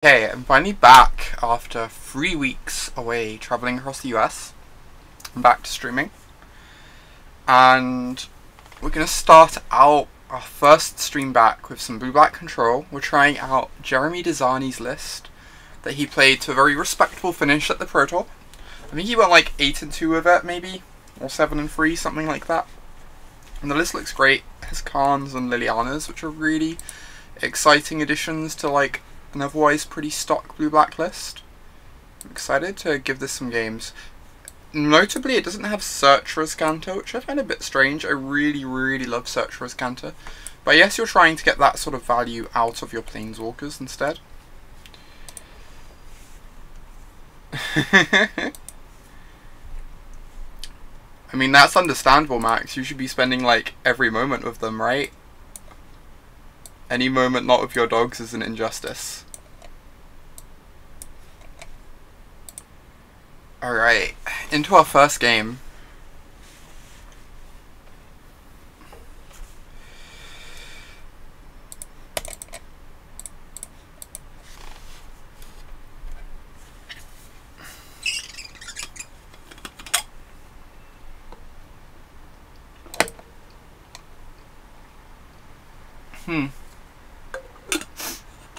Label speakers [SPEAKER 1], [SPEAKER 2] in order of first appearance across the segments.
[SPEAKER 1] Okay, I'm finally back after 3 weeks away traveling across the US. I'm back to streaming. And we're going to start out our first stream back with some blue-black control. We're trying out Jeremy Dezani's list that he played to a very respectable finish at the Pro Tour. I think he went like 8-2 with it, maybe, or 7-3, something like that. And the list looks great. It has Karns and Lilianas, which are really exciting additions to like an otherwise pretty stock blue-black list. I'm excited to give this some games. Notably, it doesn't have Search Riscanter, which I find a bit strange. I really love Search Riscanter. But yes, you're trying to get that sort of value out of your Planeswalkers instead. I mean, that's understandable, Max. You should be spending like every moment with them, right? Any moment not with your dogs is an injustice. Alright, into our first game.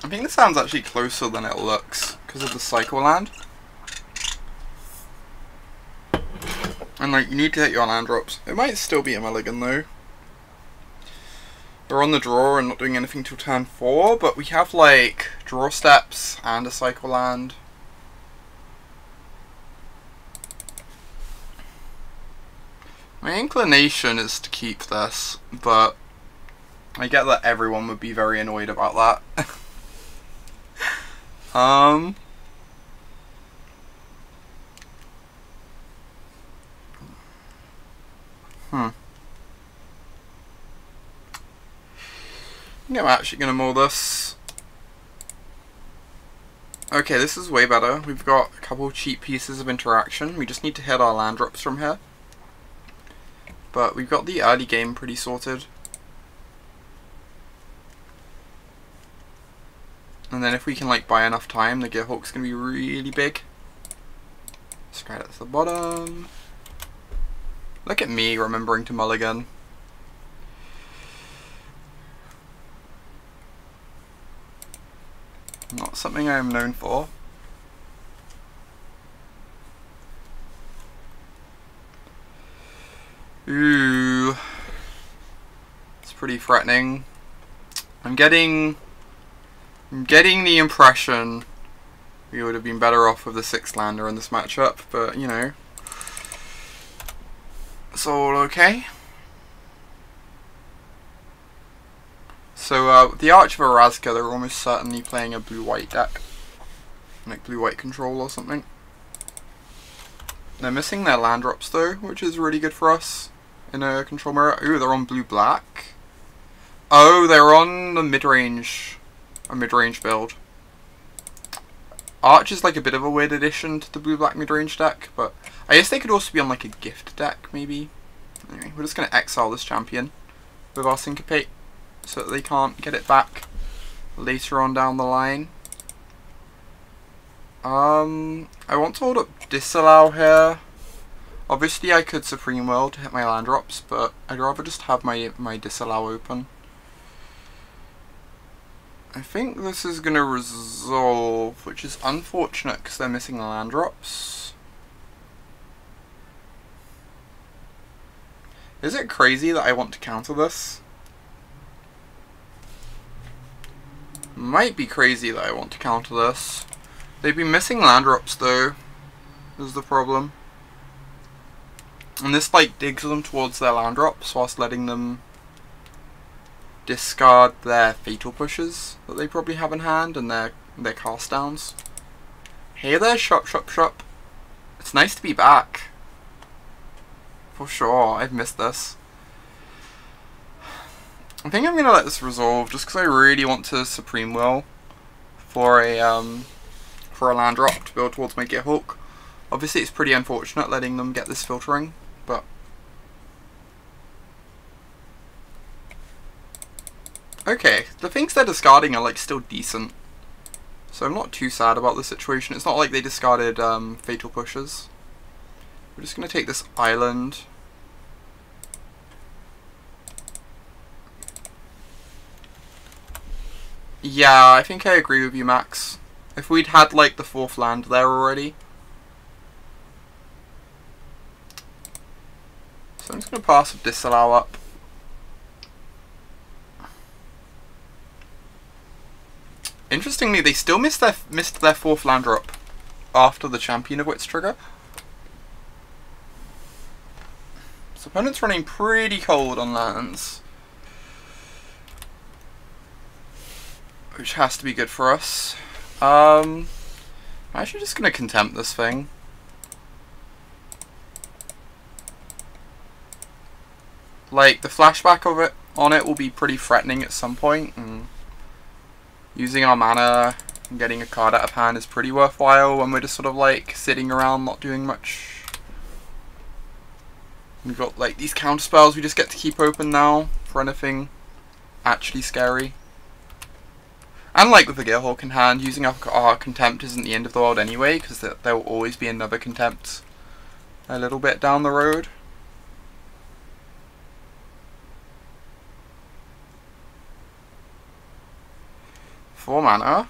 [SPEAKER 1] I think this sounds actually closer than it looks because of the cycle land. And like, you need to hit your land drops. It might still be a mulligan though. We're on the draw and not doing anything till turn 4, but we have like draw steps and a cycle land. My inclination is to keep this, but I get that everyone would be very annoyed about that. I think I'm actually going to mull this. Okay, this is way better. We've got a couple of cheap pieces of interaction. We just need to hit our land drops from here. But we've got the early game pretty sorted. And then if we can like buy enough time, the Gearhawk's going to be really big. Straight at the bottom. Look at me remembering to mulligan. Not something I am known for. Ooh. It's pretty threatening. I'm getting the impression we would have been better off with the 6-lander in this matchup, but you know, it's all okay. So the Arch of Erazga, they're almost certainly playing a blue-white deck, like blue-white control or something. They're missing their land drops though, which is really good for us in a control mirror. Ooh, they're on blue-black. Oh, they're on the mid-range. A mid-range build. Arch is like a bit of a weird addition to the blue-black mid-range deck, but I guess they could also be on like a gift deck, maybe. Anyway, we're just going to exile this champion with our Syncopate so that they can't get it back later on down the line. I want to hold up Disallow here. Obviously I could Supreme Will to hit my land drops, but I'd rather just have my Disallow open. I think this is going to resolve, which is unfortunate because they're missing the land drops. Is it crazy that I want to counter this? Might be crazy that I want to counter this. They've been missing land drops though, is the problem. And this like digs them towards their land drops whilst letting them discard their fatal pushes that they probably have in hand and their cast downs. Hey there, shop. It's nice to be back. For sure, I've missed this. I think I'm gonna let this resolve just because I really want to Supreme Will for a land drop to build towards my Gearhawk. Obviously it's pretty unfortunate letting them get this filtering, but okay, the things they're discarding are like still decent. So I'm not too sad about the situation. It's not like they discarded Fatal Pushes. We're just going to take this island. Yeah, I think I agree with you, Max. If we'd had like the 4th land there already. So I'm just going to pass with Disallow up. Interestingly, they still missed their 4th land drop after the Champion of Wits trigger. So opponent's running pretty cold on lands, which has to be good for us. I'm actually just going to contempt this thing. Like, the flashback of it on it will be pretty threatening at some point, and using our mana and getting a card out of hand is pretty worthwhile when we're just sort of like sitting around not doing much. We've got like these counter spells we just get to keep open now for anything actually scary. And like with the Gearhulk in hand, using our Contempt isn't the end of the world anyway, because there will always be another Contempt a little bit down the road. Four mana.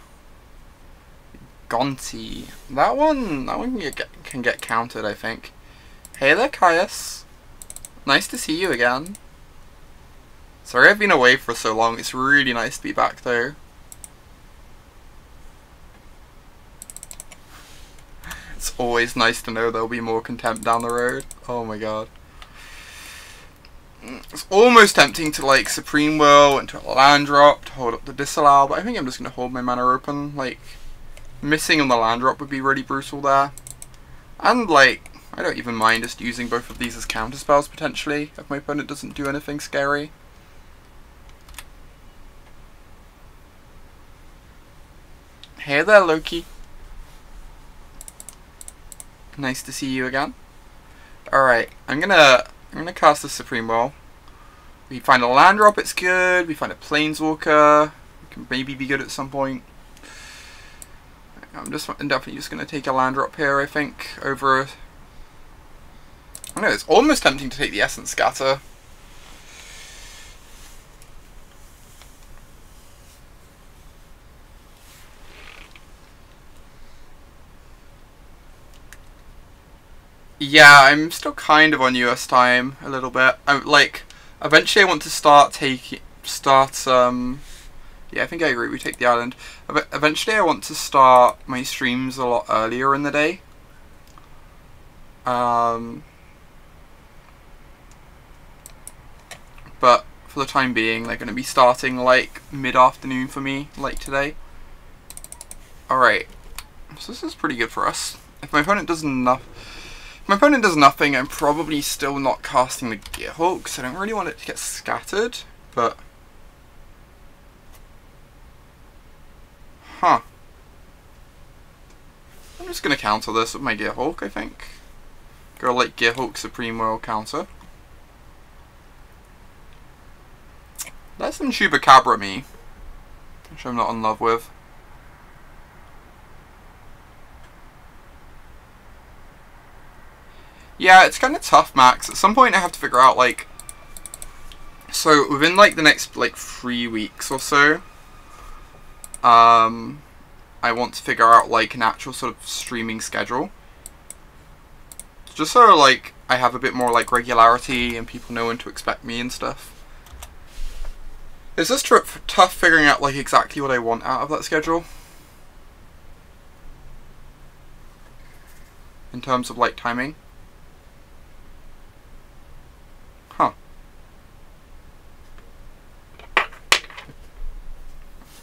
[SPEAKER 1] Gonti. That one can get countered, I think. Hey there, Caius. Nice to see you again. Sorry I've been away for so long. It's really nice to be back though. It's always nice to know there'll be more Contempt down the road. Oh my god. It's almost tempting to like Supreme Will into a land drop to hold up the Disallow, but I think I'm just going to hold my mana open. Like, missing on the land drop would be really brutal there. And like, I don't even mind just using both of these as counter spells potentially, if my opponent doesn't do anything scary. Hey there, Loki. Nice to see you again. Alright, I'm gonna cast the Supreme Will. We find a land drop, it's good. We find a Planeswalker, it can maybe be good at some point. I'm definitely just gonna take a land drop here, I think, over. I know it's almost tempting to take the Essence Scatter. Yeah, I'm still kind of on US time a little bit. Like, eventually I want to yeah, I think I agree, we take the island. Eventually I want to start my streams a lot earlier in the day. But for the time being, they're going to be starting like mid-afternoon for me, like today. Alright, so this is pretty good for us. If my opponent does nothing, I'm probably still not casting the Gearhulk, because I don't really want it to get scattered, but... Huh. I'm just going to counter this with my Gearhulk, I think. Go like Gearhulk Supreme Will counter. Let them Chupacabra me, which I'm not in love with. Yeah, it's kind of tough, Max. At some point I have to figure out, like... So, within, like, the next, like, 3 weeks or so, I want to figure out, like, an actual sort of streaming schedule. Just so, like, I have a bit more, like, regularity and people know when to expect me and stuff. It's just tough figuring out, like, exactly what I want out of that schedule. In terms of, like, timing. Huh.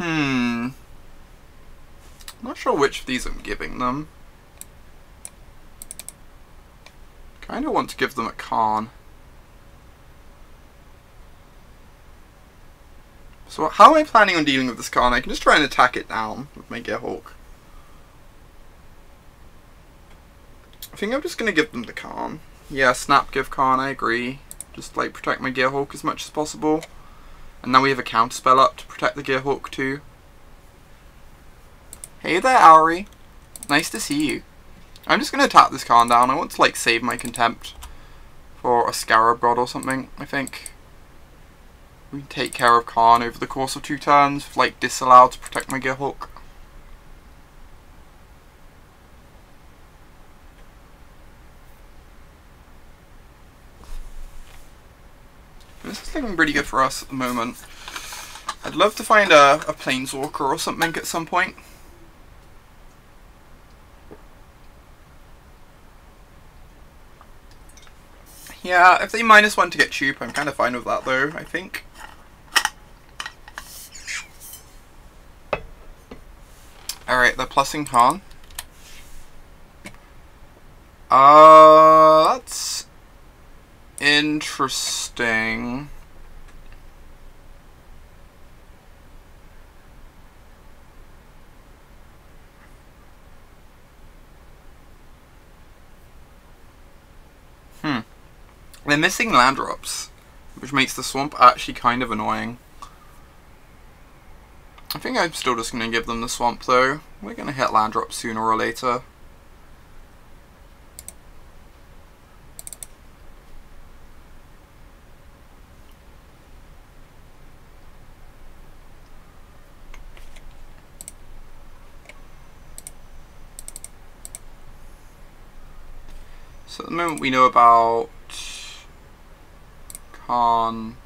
[SPEAKER 1] I'm not sure which of these I'm giving them. Kinda want to give them a Karn. So how am I planning on dealing with this Karn? I can just try and attack it down with my Gearhulk. I think I'm just going to give them the Karn. Yeah, snap give Karn, I agree. Just like protect my Gearhulk as much as possible. And now we have a counter spell up to protect the Gearhulk too. Hey there, Auri. Nice to see you. I'm just going to tap this Karn down. I want to, like, save my Contempt for a Scarab God or something, I think. We can take care of Karn over the course of 2 turns, like, disallowed to protect my Gearhulk. This is looking pretty good for us at the moment. I'd love to find a Planeswalker or something at some point. Yeah, if they -1 to get cheap, I'm kind of fine with that though, I think. Alright, they're plussing Karn. That's interesting. They're missing land drops, which makes the swamp actually kind of annoying. I think I'm still just going to give them the swamp though. We're going to hit land drops sooner or later. So at the moment we know about Karn,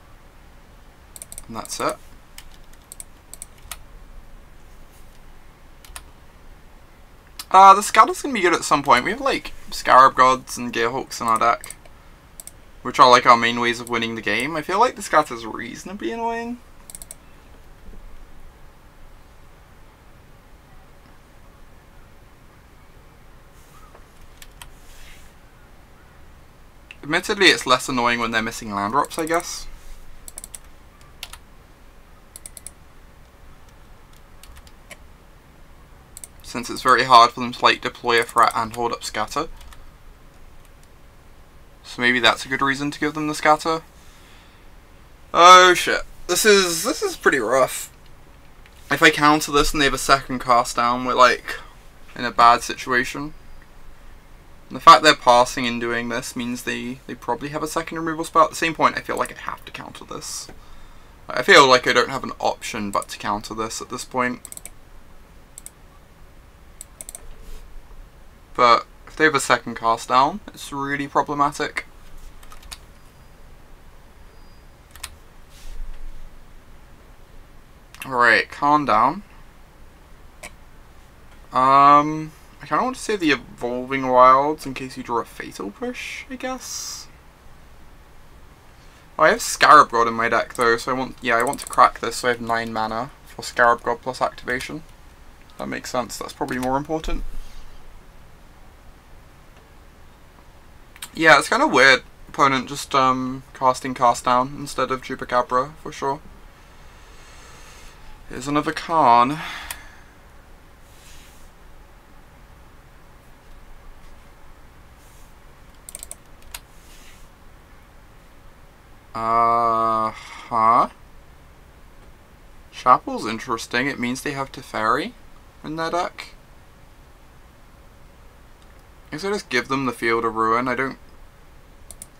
[SPEAKER 1] and that's it. The Scatter's gonna be good at some point. We have like Scarab Gods and Gearhulks in our deck, which are like our main ways of winning the game. I feel like the Scatter's reasonably annoying. Admittedly, it's less annoying when they're missing land drops, I guess. Since it's very hard for them to like deploy a threat and hold up Scatter. So maybe that's a good reason to give them the Scatter. Oh shit. This is pretty rough. If I counter this and they have a second cast down, we're like in a bad situation. And the fact they're passing and doing this means they probably have a second removal spell. At the same point, I feel like I have to counter this. I feel like I don't have an option but to counter this at this point. But if they have a second cast down, it's really problematic. Alright, calm down. I kind of want to save the Evolving Wilds in case you draw a Fatal Push, I guess. Oh, I have Scarab God in my deck though, so I want to crack this so I have 9 mana for Scarab God plus activation. That makes sense, that's probably more important. Yeah, it's kind of weird. Opponent just casting Cast Down instead of Chupacabra, for sure. Here's another Karn. Chapel's interesting. It means they have Teferi in their deck. I guess I just give them the Field of Ruin. I don't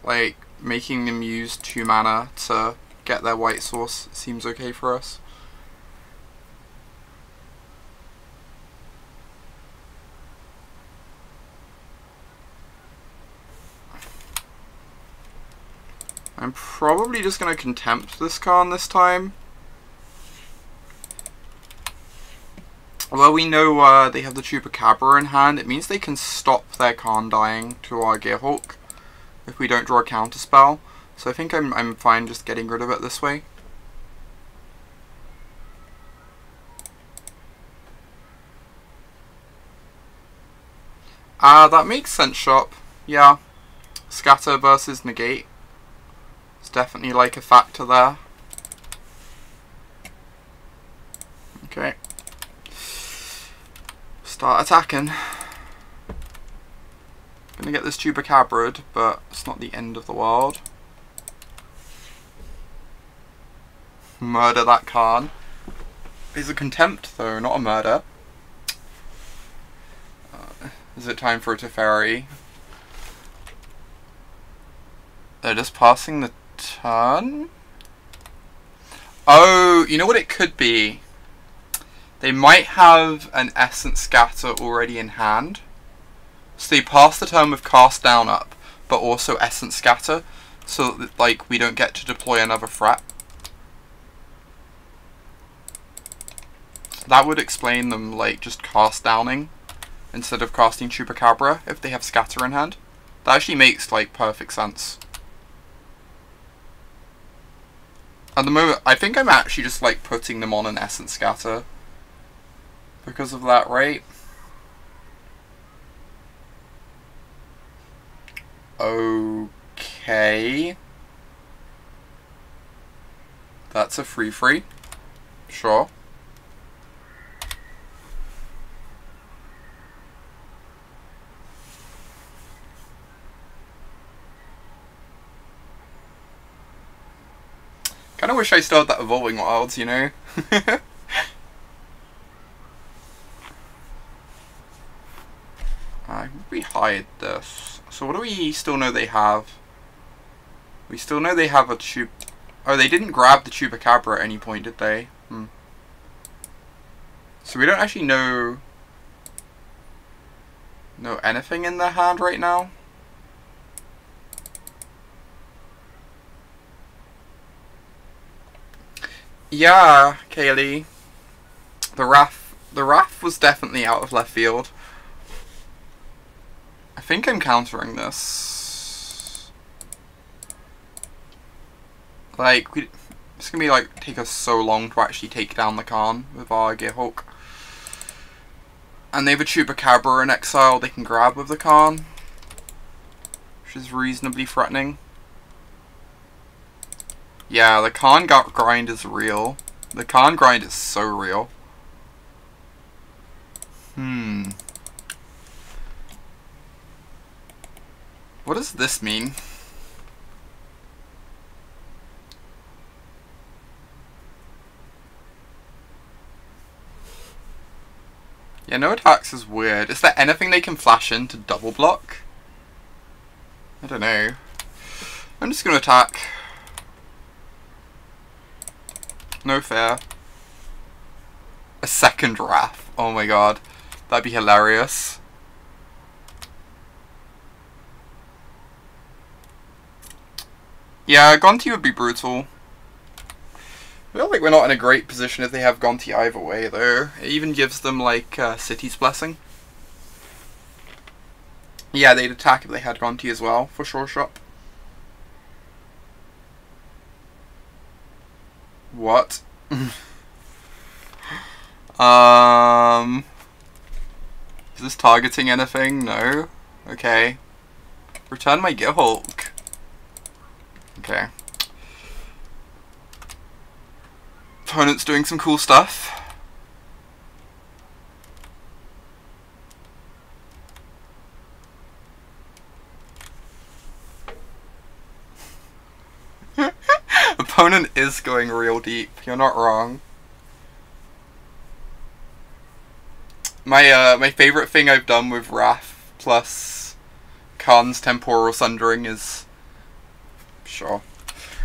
[SPEAKER 1] like making them use 2 mana to get their white source. Seems okay for us. I'm probably just going to Contempt this Karn this time. Well, we know they have the Chupacabra in hand. It means they can stop their Karn dying to our Gearhulk if we don't draw a counterspell. So I think I'm fine just getting rid of it this way. That makes sense, Shop. Yeah. Scatter versus Negate. It's definitely like a factor there. Okay. Start attacking. Gonna get this Chupacabra, but it's not the end of the world. Murder that Karn. It's a Contempt though, not a murder. Is it time for a Teferi? They're just passing the turn? Oh, you know what it could be? They might have an Essence Scatter already in hand. So they pass the turn with Cast Down up, but also Essence Scatter, so that, like, we don't get to deploy another threat. That would explain them, like, just Cast Downing instead of casting Chupacabra if they have Scatter in hand. That actually makes, like, perfect sense. At the moment, I think I'm actually just, like, putting them on an Essence Scatter because of that, right? Okay. That's a free. Sure. Kinda wish I still had that Evolving Wilds, you know? We hide this. So what do we still know they have? We still know they have a Oh, they didn't grab the Chupacabra at any point, did they? So we don't actually know anything in their hand right now. Yeah, Kaylee. The Wrath was definitely out of left field. I think I'm countering this. Like, it's gonna be like take us so long to actually take down the Karn with our Gearhulk. And they have a Chupacabra in exile they can grab with the Karn, which is reasonably threatening. Yeah, the Karn grind is real. The Karn grind is so real. What does this mean? Yeah, no attacks is weird. Is there anything they can flash in to double block? I don't know. I'm just gonna attack. No fair. A second Wrath. Oh my god. That'd be hilarious. Yeah, Gonti would be brutal. I feel like we're not in a great position if they have Gonti either way, though. It even gives them, like, City's Blessing. Yeah, they'd attack if they had Gonti as well, for sure shot. What? Is this targeting anything? No? Okay. Return my Gearhulk. Okay. Opponent's doing some cool stuff. Opponent is going real deep. You're not wrong. My favorite thing I've done with Wrath plus Karn's Temporal Sundering is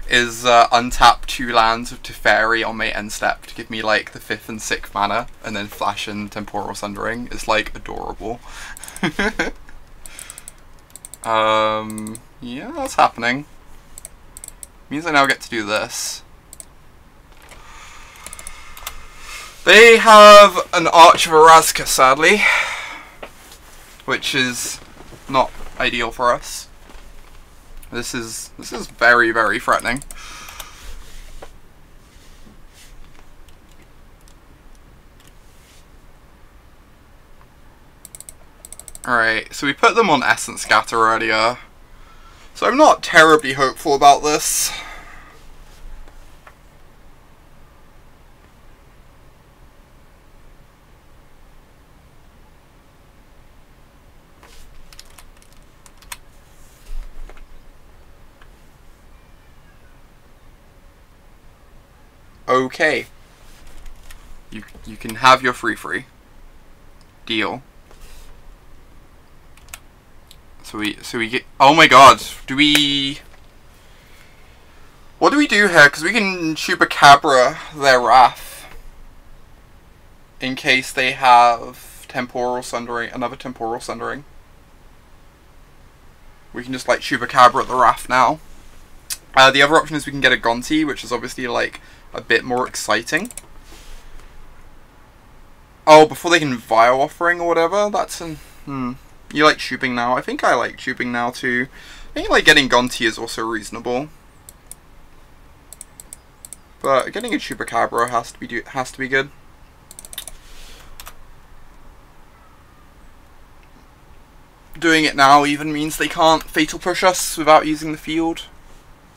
[SPEAKER 1] untap 2 lands with Teferi on my end step to give me like the 5th and 6th mana, and then flash in Temporal Sundering. It's like adorable. Yeah, that's happening. Means I now get to do this. They have an Arch of Erazka, sadly, which is not ideal for us. This is very, very threatening. Alright, so we put them on Essence Scatter earlier. So I'm not terribly hopeful about this. Okay. You can have your free. Deal. So we get. Oh my god! Do we? What do we do here? Because we can Chupacabra their Wrath in case they have Temporal Sundering, another Temporal Sundering. We can just like Chupacabra the Wrath now. The other option is we can get a Gonti, which is obviously like a bit more exciting. Oh, before they can Vile Offering or whatever. That's an You like Chuping now? I think I like Chuping now too. I think like getting Gonti is also reasonable. But getting a Chupacabra has to be good. Doing it now even means they can't Fatal Push us without using the field,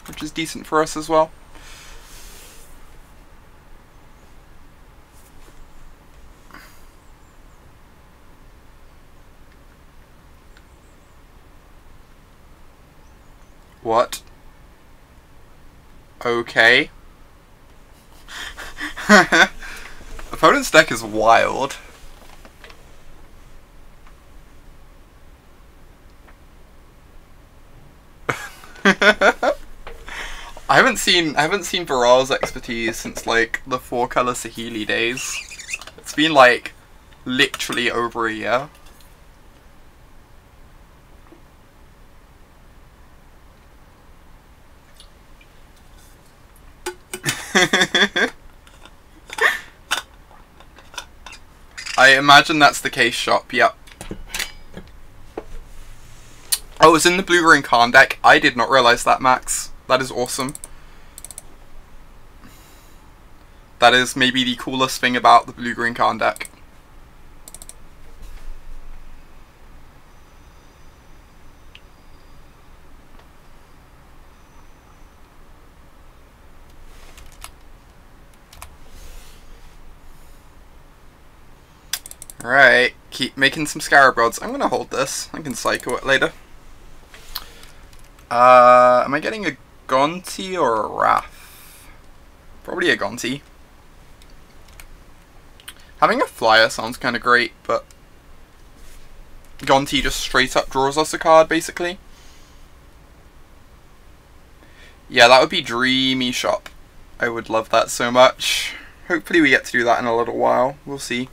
[SPEAKER 1] which is decent for us as well. What? Okay. Opponent's deck is wild. I haven't seen Viral's expertise since like the 4-color Saheeli days. It's been like literally over a year. I imagine that's the case, Shop, yep. Oh, it's in the blue-green Karn deck. I did not realize that, Max. That is awesome. That is maybe the coolest thing about the blue-green Karn deck. Alright, keep making some Scarab Gods. I'm gonna hold this. I can Psycho it later. Am I getting a Gonti or a Wrath? Probably a Gonti. Having a Flyer sounds kind of great, but Gonti just straight up draws us a card, basically. Yeah, that would be dreamy, Shop. I would love that so much. Hopefully we get to do that in a little while. We'll see.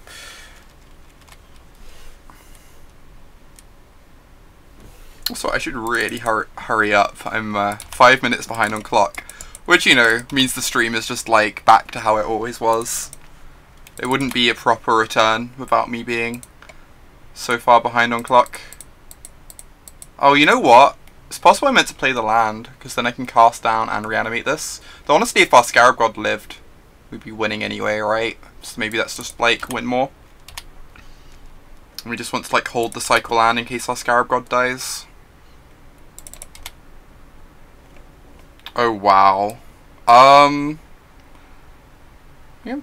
[SPEAKER 1] Also, I should really hurry up. I'm 5 minutes behind on clock. Which, you know, means the stream is just, like, back to how it always was. It wouldn't be a proper return without me being so far behind on clock. Oh, you know what? It's possible I meant to play the land, because then I can cast down and reanimate this. Though honestly, if our Scarab God lived, we'd be winning anyway, right? So maybe that's just, like, win more. And we just want to, like, hold the cycle land in case our Scarab God dies. Oh, wow. I'm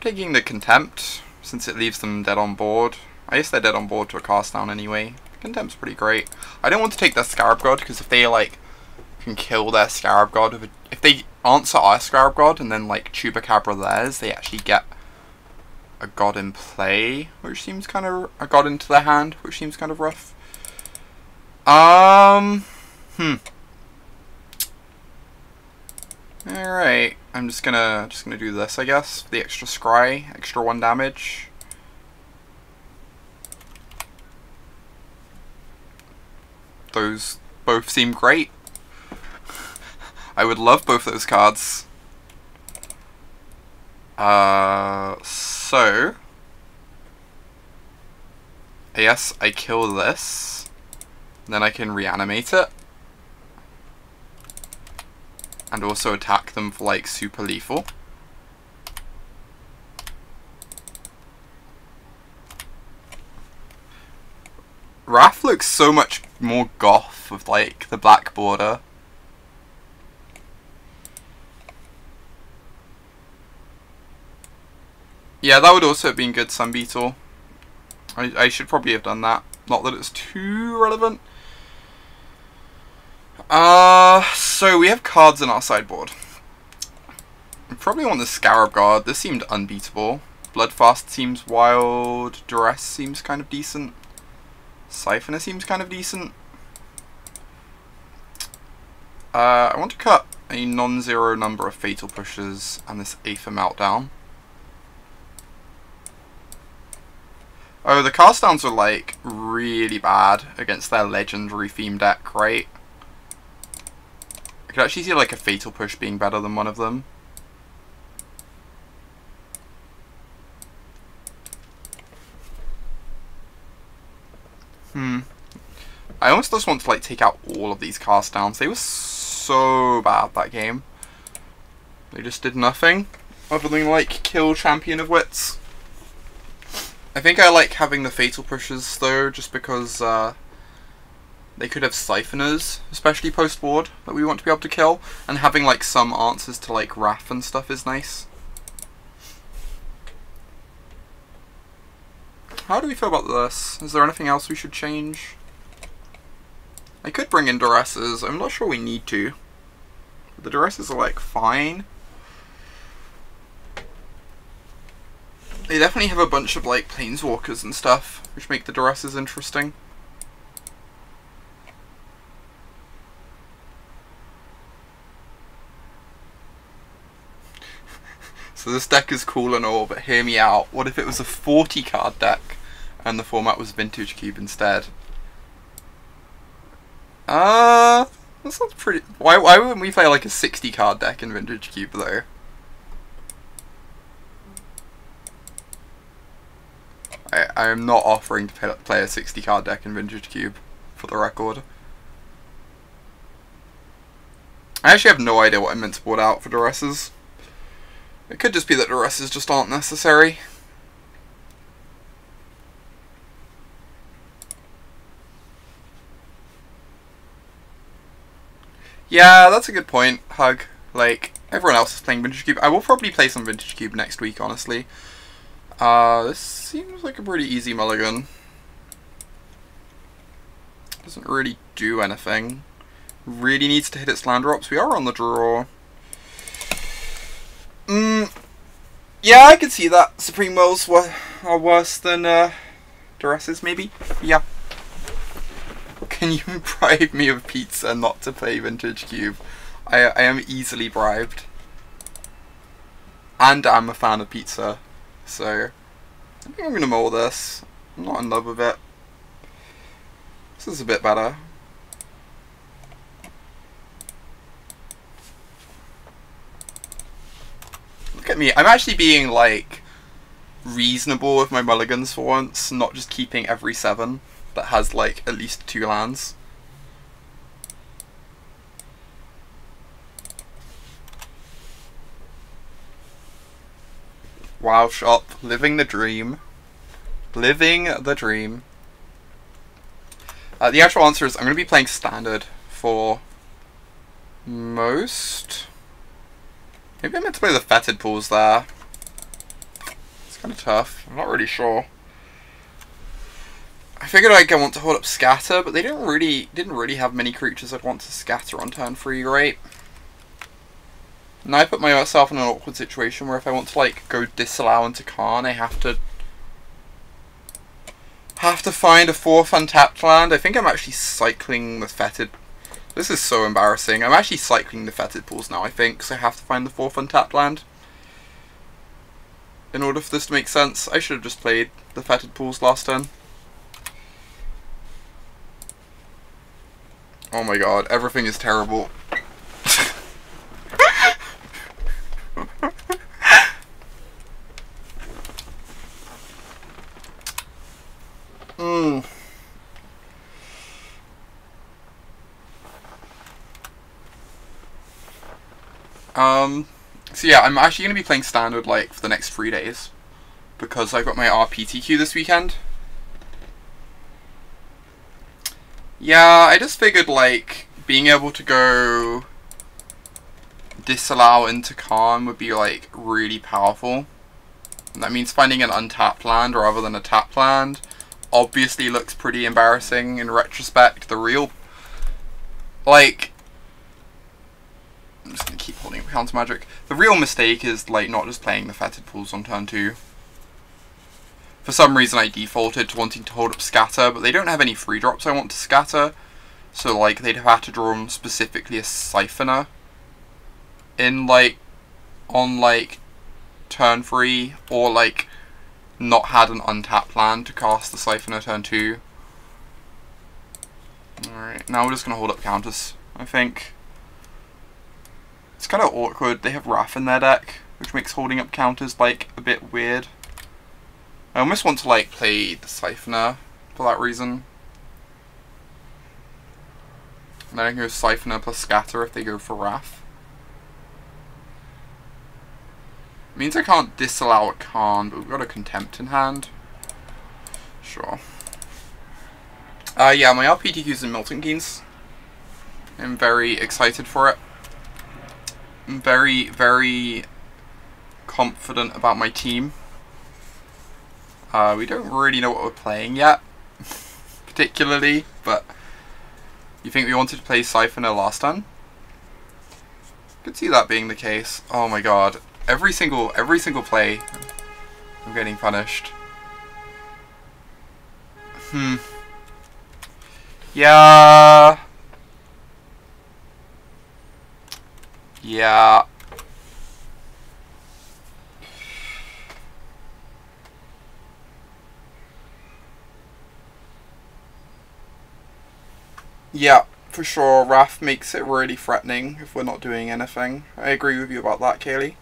[SPEAKER 1] taking the Contempt, since it leaves them dead on board. I guess they're dead on board to a cast down anyway. Contempt's pretty great. I don't want to take their Scarab God, because if they, like, can kill their Scarab God, if they answer our Scarab God and then, like, Chupacabra theirs, they actually get a God in play, which seems kind of... a God into their hand, which seems kind of rough. Alright, I'm just gonna do this, I guess. The extra scry, extra 1 damage. Those both seem great. I would love both those cards. So yes, I kill this, then I can reanimate it. And also attack them for, like, super lethal. Wrath looks so much more goth with, like, the black border. Yeah, that would also have been good, Sunbeetle. I should probably have done that. Not that it's too relevant. So we have cards in our sideboard. I probably want the Scarab God. This seemed unbeatable. Bloodfast seems wild. Duress seems kind of decent. Siphoner seems kind of decent. I want to cut a non-zero number of Fatal Pushes and this Aether Meltdown. Oh, the cast downs are like really bad against their legendary theme deck, right? I could actually see like a Fatal Push being better than one of them. I almost just want to like take out all of these cast downs. They were so bad that game. They just did nothing other than like kill Champion of Wits. I think I like having the Fatal Pushes though, just because they could have Siphoners, especially post-board, that we want to be able to kill, and having like some answers to like Wrath and stuff is nice. How do we feel about this? Is there anything else we should change? I could bring in Duresses. I'm not sure we need to. The Duresses are like fine. They definitely have a bunch of like Planeswalkers and stuff, which make the Duresses interesting. So this deck is cool and all, but hear me out. What if it was a 40 card deck and the format was Vintage Cube instead? That sounds pretty... Why wouldn't we play like a 60 card deck in Vintage Cube though? I am not offering to play a 60 card deck in Vintage Cube, for the record. I actually have no idea what I'm meant to board out for Duresses. It could just be that Duresses just aren't necessary. Yeah, that's a good point, Hug. Like, everyone else is playing Vintage Cube. I will probably play some Vintage Cube next week, honestly. This seems like a pretty easy mulligan. Doesn't really do anything. Really needs to hit its land drops. We are on the draw. Yeah, I can see that. Supreme Wills are worse than Duresses, maybe? Yeah. Can you bribe me of pizza not to play Vintage Cube? I am easily bribed. And I'm a fan of pizza. So, I think I'm going to mull this. I'm not in love with it. This is a bit better. Look at me. I'm actually being, like, reasonable with my mulligans for once. Not just keeping every 7 that has, like, at least 2 lands. Wow Shop, living the dream. Living the dream. The actual answer is I'm going to be playing Standard for most. Maybe I meant to play the Fetid Pools there. It's kind of tough. I'm not really sure. I figured I want to hold up Scatter, but they didn't really have many creatures I'd want to scatter on turn 3, right? Now I put myself in an awkward situation where if I want to like go disallow into Karn, I have to find a 4th untapped land. I think I'm actually cycling the Fetid. This is so embarrassing. I'm actually cycling the Fetid Pools now, I think, because I have to find the 4th untapped land in order for this to make sense. I should have just played the Fetid Pools last turn. Oh my god, everything is terrible. So yeah, I'm actually going to be playing Standard like for the next 3 days because I've got my RPTQ this weekend. Yeah, I just figured like being able to go disallow into Karn would be like really powerful. And that means finding an untapped land rather than a tapped land obviously looks pretty embarrassing in retrospect. The real, like, I'm just going to keep holding Counter Magic. The real mistake is like not just playing the Fetid Pools on turn 2. For some reason I defaulted to wanting to hold up Scatter, but they don't have any free drops I want to scatter. So, like, they'd have had to draw them specifically a Siphoner in, like, on, like, turn 3, or, like, not had an untapped land to cast the Siphoner turn 2. Alright, now we're just going to hold up counters, I think. It's kind of awkward. They have Wrath in their deck, which makes holding up counters, like, a bit weird. I almost want to, like, play the Siphoner for that reason. And then I can go Siphoner plus Scatter if they go for Wrath. Means I can't disallow a Karn, but we've got a Contempt in hand. Sure. Yeah, my RPTQ's in Milton Keynes. I'm very excited for it. I'm very, very confident about my team. We don't really know what we're playing yet, particularly, but you think we wanted to play Siphoner last time? Could see that being the case. Oh my god. Every single play, I'm getting punished. Yeah. Yeah. Yeah, for sure. Wrath makes it really threatening if we're not doing anything. I agree with you about that, Kaylee.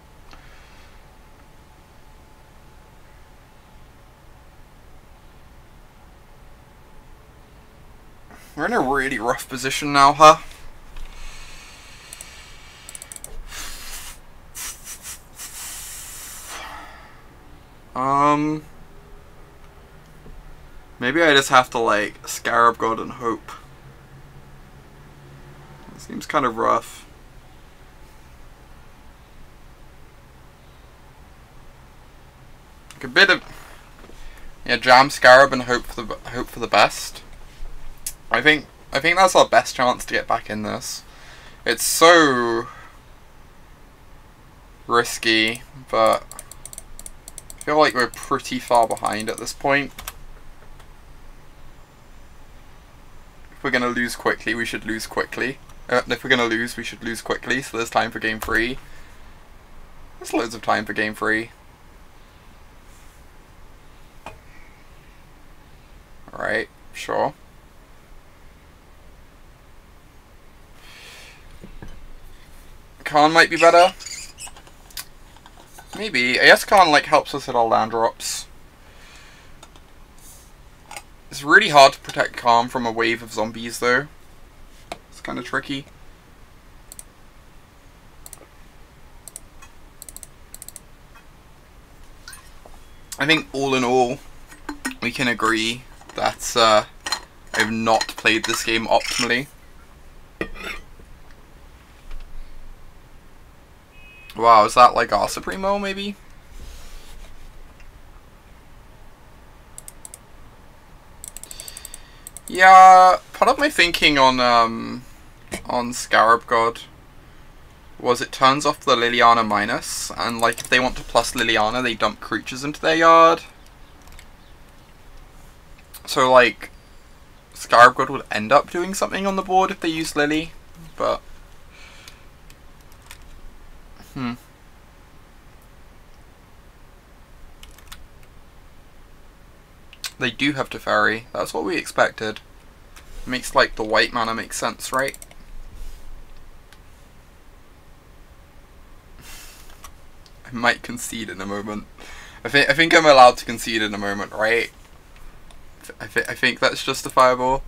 [SPEAKER 1] We're in a really rough position now, huh? Maybe I just have to, like, Scarab God and hope. It seems kind of rough. Like a bit of, yeah, jam Scarab and hope for the best. I think that's our best chance to get back in this. It's so risky, but I feel like we're pretty far behind at this point. If we're going to lose quickly, we should lose quickly. If we're going to lose, we should lose quickly, so there's time for game 3. There's loads of time for game 3. Alright, sure. Karn might be better. Maybe. I guess Karn, like, helps us hit our land drops. It's really hard to protect Karn from a wave of zombies, though. It's kind of tricky. I think all in all, we can agree that I've not played this game optimally. Wow, is that like our Supremo, maybe? Yeah, part of my thinking on Scarab God was it turns off the Liliana minus, and like if they want to plus Liliana, they dump creatures into their yard. So like, Scarab God would end up doing something on the board if they use Lily, but They do have Teferi. That's what we expected. Makes like the white mana make sense, right? I might concede in a moment. I think I'm allowed to concede in a moment, right? I think that's justifiable.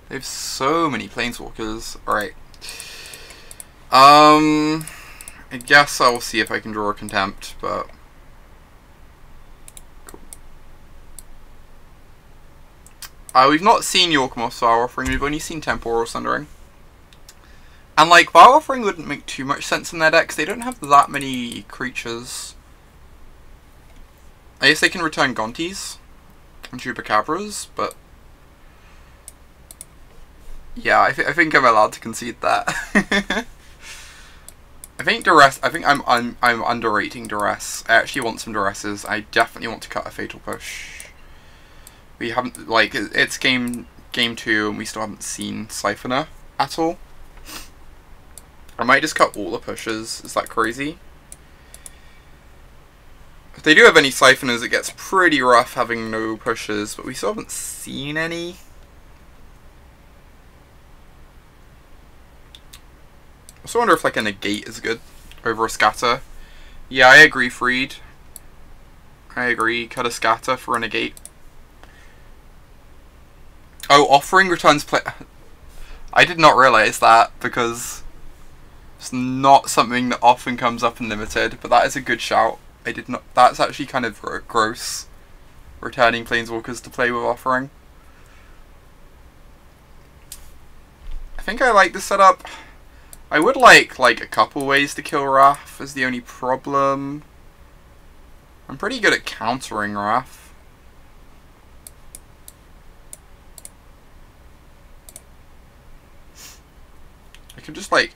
[SPEAKER 1] They have so many planeswalkers. Alright. I guess I'll see if I can draw a Contempt, but cool. We've not seen Yorkmoth's Vow Offering, we've only seen Temporal Sundering. And like, Vow Offering wouldn't make too much sense in their decks, they don't have that many creatures. I guess they can return Gontis and Chupacabras, but yeah, I think I'm allowed to concede that. I think duress. I think I'm underrating duress. I actually want some duresses. I definitely want to cut a fatal push. We haven't, like, it's game 2 and we still haven't seen Siphoner at all. I might just cut all the pushes. Is that crazy? If they do have any Siphoners, it gets pretty rough having no pushes, but we still haven't seen any. I also wonder if like a negate is good over a scatter. Yeah, I agree, Freed. I agree, cut a scatter for a negate. Oh, offering returns play. I did not realise that, because it's not something that often comes up in Limited, but that is a good shout. I did not. That's actually kind of gross. Returning Planeswalkers to play with offering. I think I like the setup. I would like a couple ways to kill Wrath is the only problem. I'm pretty good at countering Wrath. I could just like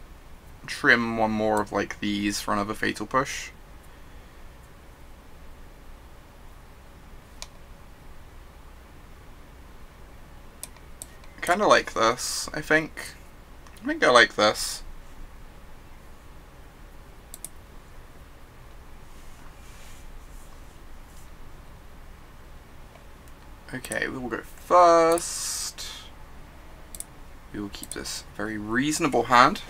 [SPEAKER 1] trim one more of like these for another fatal push. I kind of like this, I think. I think I like this. Okay, we will go first. We will keep this very reasonable hand.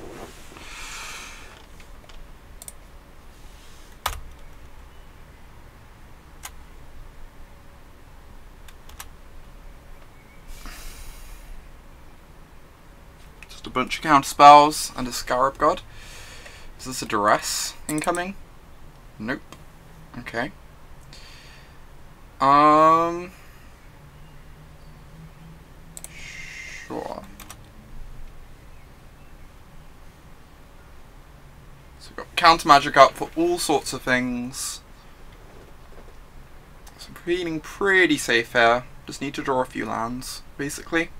[SPEAKER 1] Just a bunch of counter spells and a Scarab God. Is this a duress incoming? Nope. Okay. Sure. So we've got counter magic up for all sorts of things. So I'm feeling pretty safe here. Just need to draw a few lands, basically.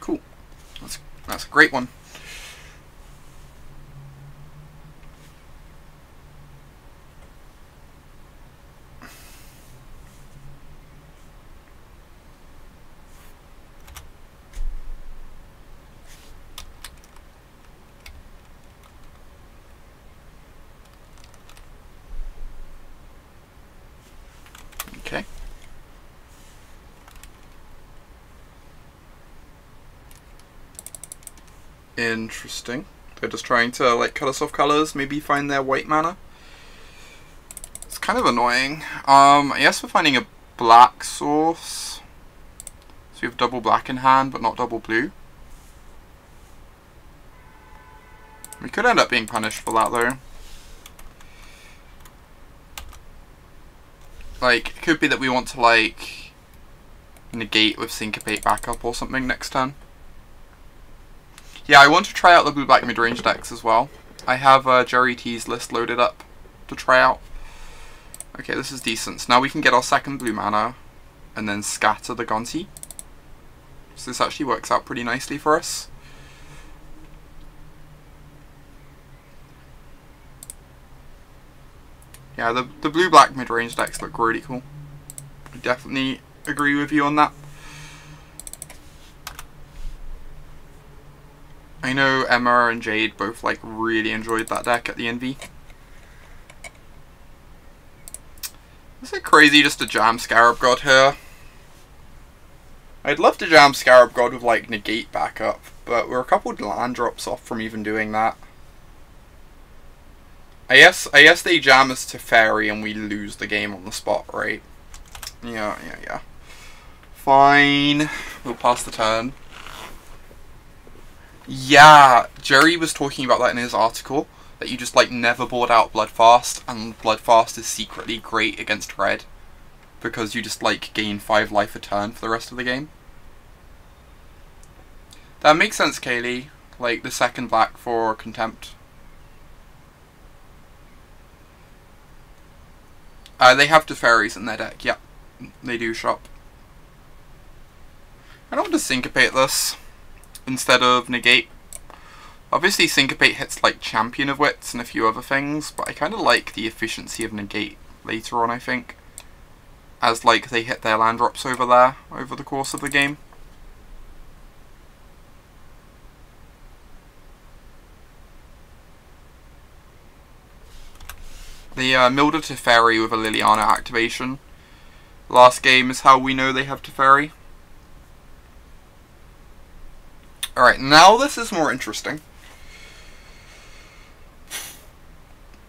[SPEAKER 1] Cool. That's a great one. Okay. Interesting. They're just trying to like cut us off colors, maybe find their white mana. It's kind of annoying. I guess we're finding a black source. So we have double black in hand, but not double blue. We could end up being punished for that though. Like, it could be that we want to like negate with Syncopate backup or something next turn. Yeah, I want to try out the blue-black midrange decks as well. I have Jerry T's list loaded up to try out. Okay, this is decent. So now we can get our second blue mana and then scatter the Gonti. So this actually works out pretty nicely for us. Yeah, the blue-black midrange decks look really cool. I definitely agree with you on that. I know Emma and Jade both like really enjoyed that deck at the NV. Is it crazy just to jam Scarab God here? I'd love to jam Scarab God with like negate backup, but we're a couple land drops off from even doing that. I guess they jam us to Fairy and we lose the game on the spot, right? Yeah. Fine. We'll pass the turn. Yeah, Jerry was talking about that in his article, that you just like never board out Bloodfast, and Bloodfast is secretly great against red, because you just like gain 5 life a turn for the rest of the game. That makes sense, Kaylee. Like the second black for Contempt. They have Teferi's in their deck, yeah. They do shop. I don't want to syncopate this instead of negate. Obviously syncopate hits like Champion of Wits and a few other things, but I kind of like the efficiency of negate later on, I think. As like they hit their land drops over there over the course of the game. They milled a Teferi with a Liliana activation. Last game is how we know they have Teferi. Alright, now this is more interesting.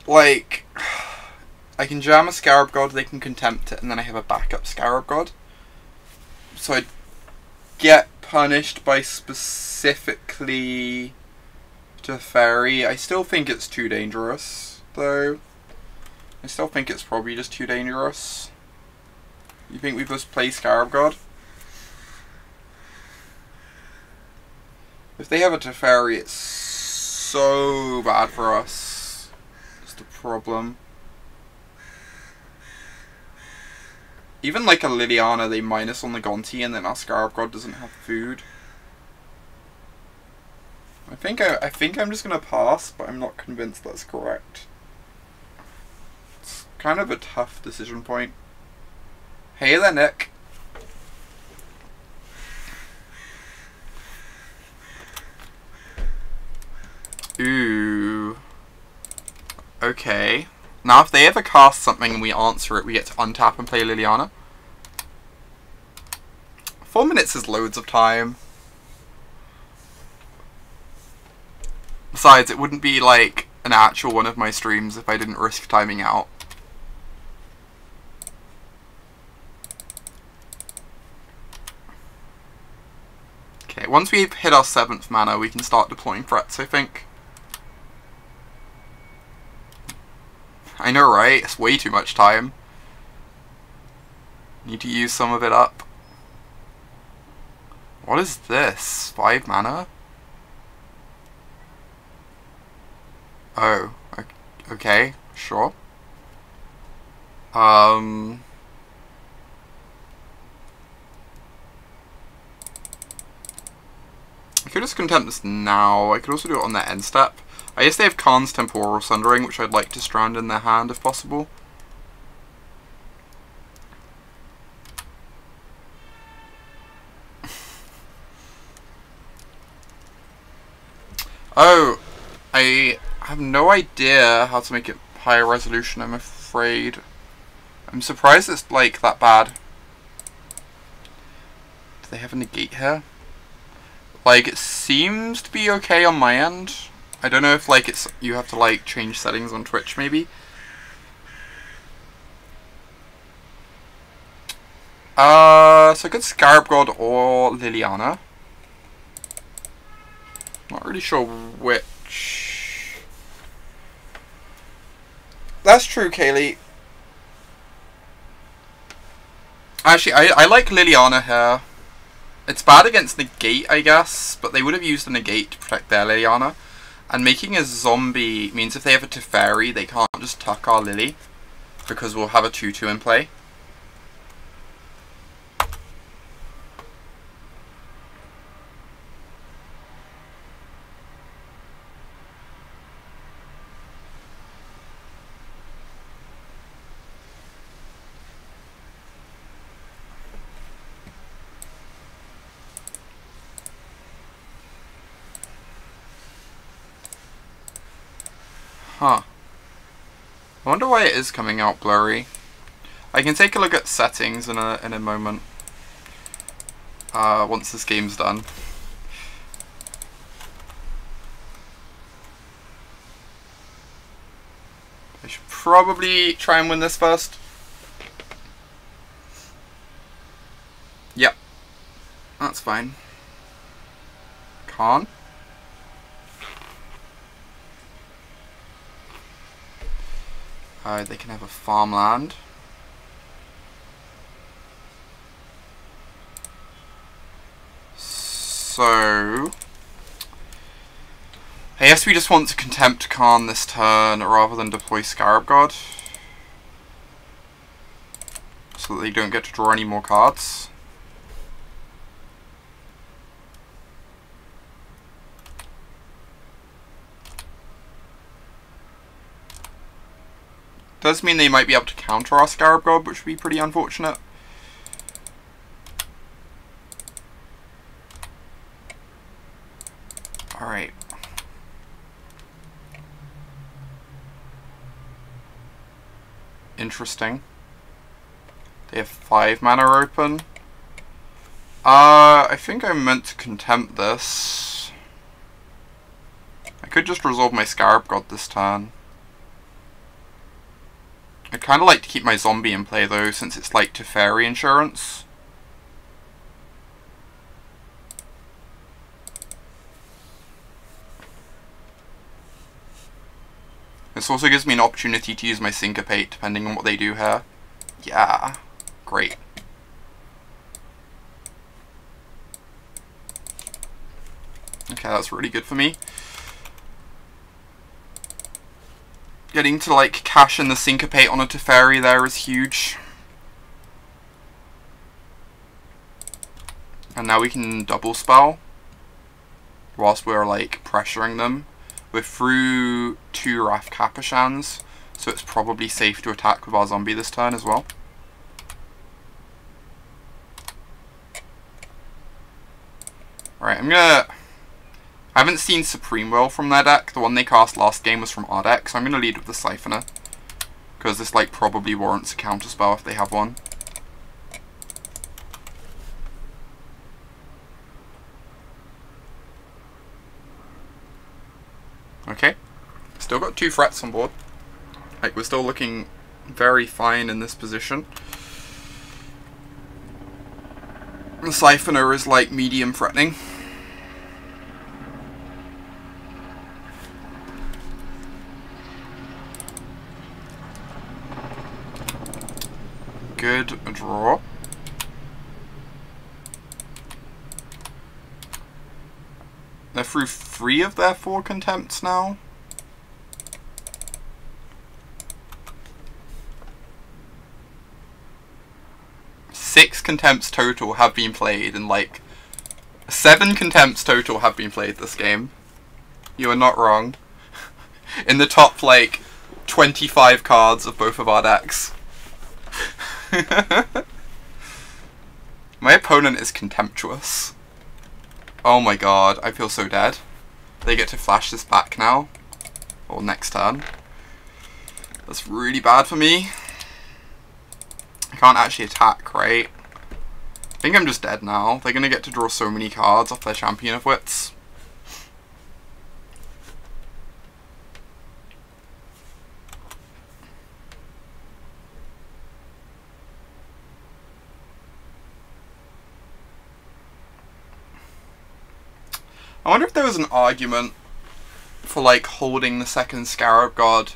[SPEAKER 1] Like, I can jam a Scarab God, they can contempt it, and then I have a backup Scarab God. So I get punished by specifically Teferi. I still think it's too dangerous, though. I still think it's probably just too dangerous. You think we just play Scarab God? If they have a Teferi, it's so bad for us. That's the problem. Even like a Liliana, they minus on the Gonti, and then our Scarab God doesn't have food. I think I'm just gonna pass, but I'm not convinced that's correct. It's kind of a tough decision point. Hey there, Nick. Ooh. Okay. Now if they ever cast something and we answer it, we get to untap and play Liliana. 4 minutes is loads of time. Besides, it wouldn't be like an actual one of my streams if I didn't risk timing out. Okay, once we've hit our 7th mana, we can start deploying threats, I think. I know, right? It's way too much time. Need to use some of it up. What is this? 5 mana? Oh, okay, sure. I could just contempt this now. I could also do it on their end step. I guess they have Karn's Temporal Sundering, which I'd like to strand in their hand if possible. Oh, I have no idea how to make it higher resolution, I'm afraid. I'm surprised it's like that bad. Do they have a negate here? Like, it seems to be okay on my end. I don't know if like it's you have to like change settings on Twitch maybe. So I could Scarab God or Liliana. Not really sure which. That's true, Kaylee. Actually, I like Liliana here. It's bad against Negate, I guess, but they would have used the Negate to protect their Liliana. And making a zombie means if they have a Teferi, they can't just tuck our Lily, because we'll have a 2-2 in play. Huh. I wonder why it is coming out blurry. I can take a look at settings in a moment. Once this game's done. I should probably try and win this first. Yep. That's fine. Karn. They can have a farmland. So I guess we just want to contempt Karn this turn rather than deploy Scarab God, so that they don't get to draw any more cards. Does mean they might be able to counter our Scarab God, which would be pretty unfortunate. Alright. Interesting. They have 5 mana open. I think I meant to contempt this. I could just resolve my Scarab God this turn. I'd kind of like to keep my zombie in play though, since it's like Teferi insurance. This also gives me an opportunity to use my Syncopate depending on what they do here. Yeah, great. Okay, that's really good for me. Getting to like cash in the Syncopate on a Teferi there is huge. And now we can double spell whilst we're like pressuring them. We're through 2 Wrath Capuchans, so it's probably safe to attack with our zombie this turn as well. Alright, I haven't seen Supreme Will from their deck. The one they cast last game was from our deck, so I'm going to lead with the Siphoner. Because this like probably warrants a counterspell if they have one. Okay. Still got 2 threats on board. Like, we're still looking very fine in this position. The Siphoner is like medium threatening. Good draw. They're through 3 of their 4 contempts now. Six contempts total have been played, and like 7 contempts total have been played this game. You are not wrong. In the top like 25 cards of both of our decks. My opponent is contemptuous. Oh my god, I feel so dead. They get to flash this back now. Or next turn. That's really bad for me. I can't actually attack, right? I think I'm just dead now. They're gonna get to draw so many cards off their Champion of Wits. I wonder if there was an argument for like holding the second Scarab God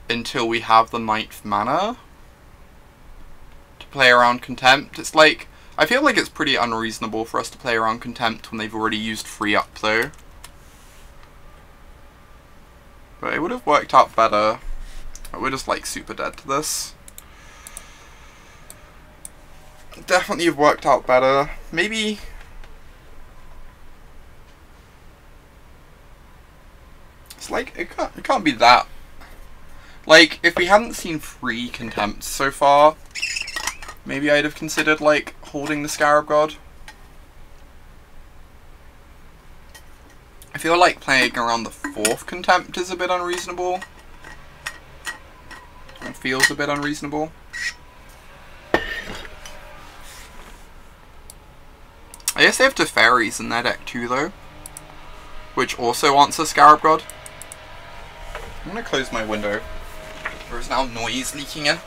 [SPEAKER 1] until we have the 9th mana to play around Contempt. It's like, I feel like it's pretty unreasonable for us to play around Contempt when they've already used 3 up though. But it would have worked out better. We're just like super dead to this. Definitely have worked out better. Maybe... It's like, it can't be that. Like, if we hadn't seen 3 Contempts so far, maybe I'd have considered, like, holding the Scarab God. I feel like playing around the 4th Contempt is a bit unreasonable. It feels a bit unreasonable. I guess they have Teferis in their deck too, though. Which also answer Scarab God. I'm gonna close my window. There is now noise leaking in.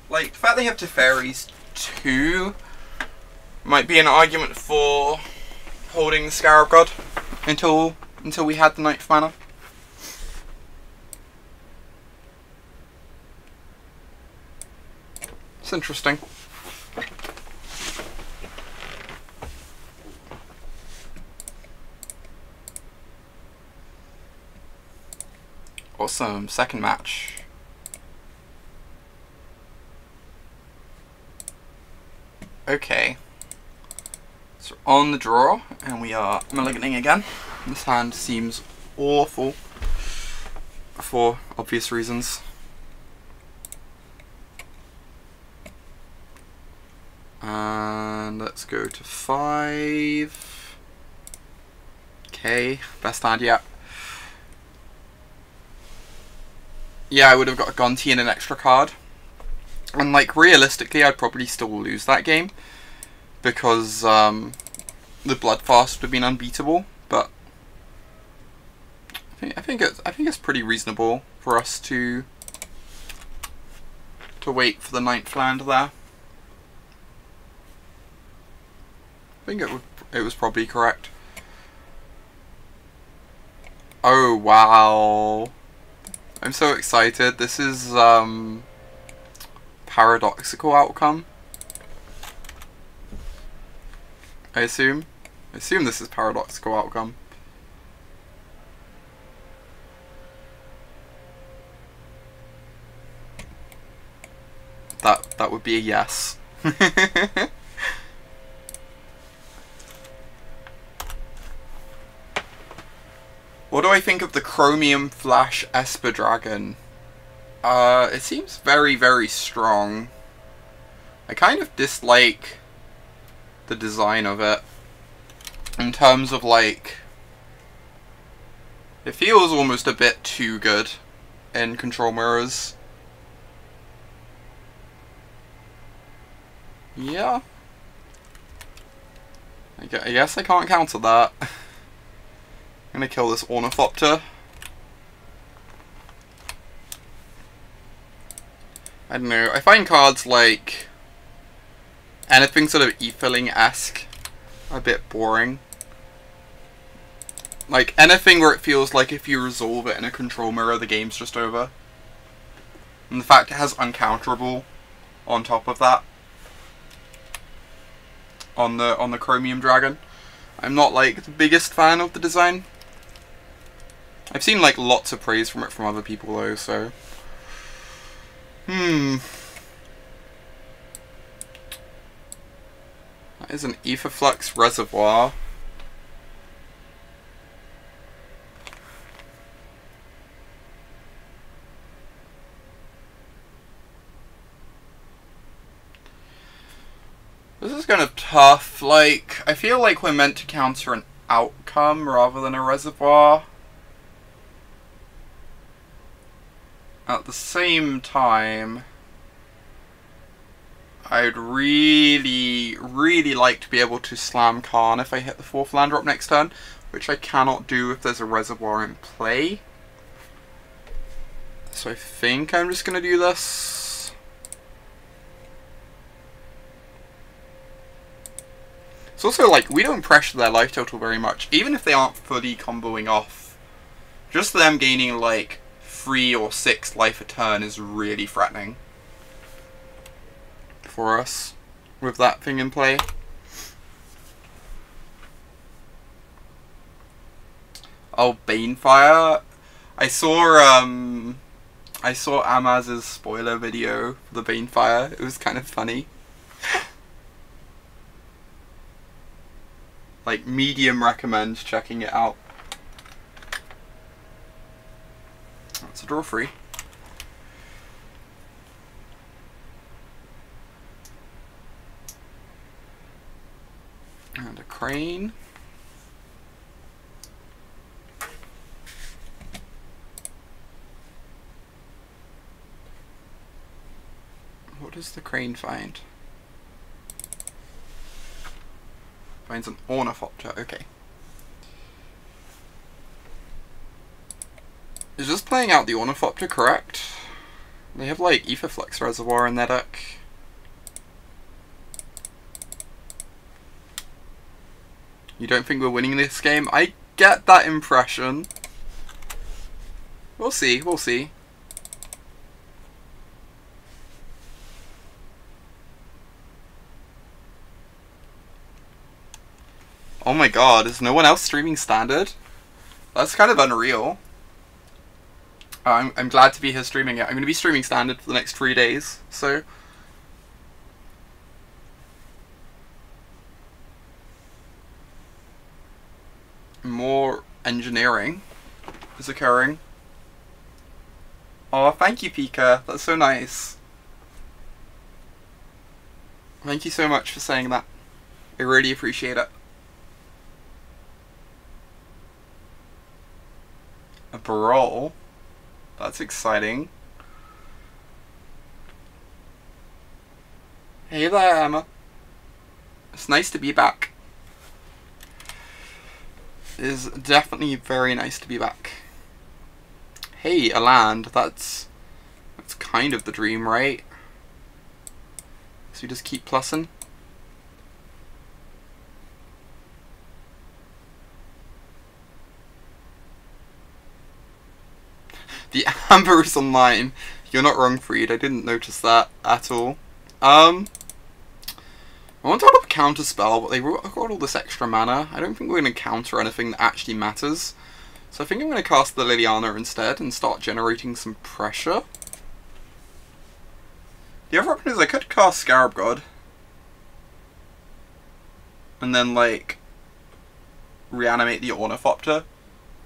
[SPEAKER 1] Like, the fact they have Teferis too might be an argument for holding the Scarab God until we had the 9th mana. It's interesting. Awesome, second match. Okay. Let's So on the draw, and we are mulliganing again. This hand seems awful for obvious reasons. And let's go to 5. Okay, best hand yet. Yeah, I would have got a Gonti and an extra card. And like realistically, I'd probably still lose that game because the Bloodfast would have been unbeatable. But I think it's pretty reasonable for us to wait for the 9th land there. I think it was probably correct. Oh wow. I'm so excited. This is paradoxical outcome. I assume this is paradoxical outcome. That would be a yes. What do I think of the Chromium Flash Esper Dragon? It seems very, very strong. I kind of dislike the design of it. In terms of like... It feels almost a bit too good in control mirrors. Yeah. I guess I can't counter that. I'm gonna kill this Ornithopter. I don't know, I find cards like anything sort of E-filling-esque a bit boring. Like anything where it feels like if you resolve it in a control mirror, the game's just over. And the fact it has uncounterable on top of that. On the Chromium Dragon. I'm not like the biggest fan of the design. I've seen like lots of praise from it from other people though, so that is an Aetherflux Reservoir. This is kind of tough. Like, I feel like we're meant to counter an outcome rather than a reservoir. At the same time, I'd really, really like to be able to slam Karn if I hit the 4th land drop next turn, which I cannot do if there's a reservoir in play. So I think I'm just going to do this. It's also like, we don't pressure their life total very much, even if they aren't fully comboing off. Just them gaining like 3 or 6 life a turn is really threatening for us with that thing in play. Oh, Banefire. I saw Amaz's spoiler video for the Banefire. It was kind of funny. Like, medium recommend checking it out. That's a draw free. And a Crane. What does the Crane find? Finds an Ornithopter, okay. Is just playing out the Ornithopter correct? They have like Aetherflux Reservoir in their deck. You don't think we're winning this game? I get that impression. We'll see, we'll see. Oh my god, is no one else streaming Standard? That's kind of unreal. I'm glad to be here streaming it. I'm going to be streaming Standard for the next 3 days, so... More engineering is occurring. Oh, thank you, Pika. That's so nice. Thank you so much for saying that. I really appreciate it. A brawl? That's exciting. Hey there, Emma. It's nice to be back. It is definitely very nice to be back. Hey, a land. That's kind of the dream, right? So you just keep plussing. The amber is online. You're not wrong, Freed. I didn't notice that at all. I want to hold up a counter spell, but they got all this extra mana. I don't think we're going to counter anything that actually matters. So I think I'm going to cast the Liliana instead and start generating some pressure. The other option is I could cast Scarab God. And then, like, reanimate the Ornithopter.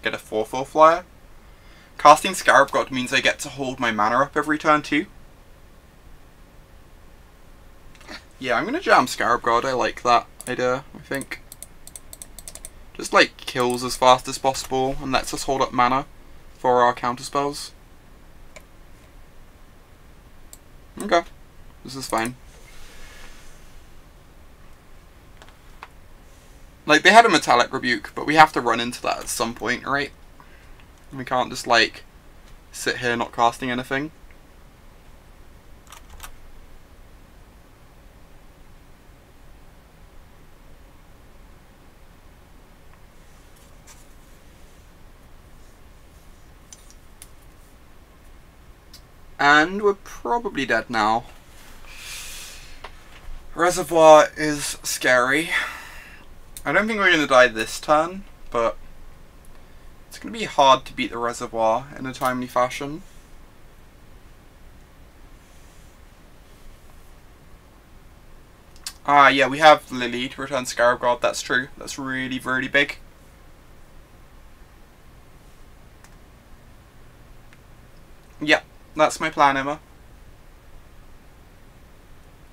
[SPEAKER 1] Get a 4/4 flyer. Casting Scarab God means I get to hold my mana up every turn too. Yeah, I'm gonna jam Scarab God. I like that idea, I think. Just like kills as fast as possible and lets us hold up mana for our counterspells. Okay, this is fine. Like, they had a Metallic Rebuke, but we have to run into that at some point, right? We can't just, like, sit here not casting anything. And we're probably dead now. Reservoir is scary. I don't think we're going to die this turn, but it's going to be hard to beat the Reservoir in a timely fashion. Ah, yeah, we have Lily to return Scarab God, that's true. That's really, really big. Yeah, that's my plan, Emma.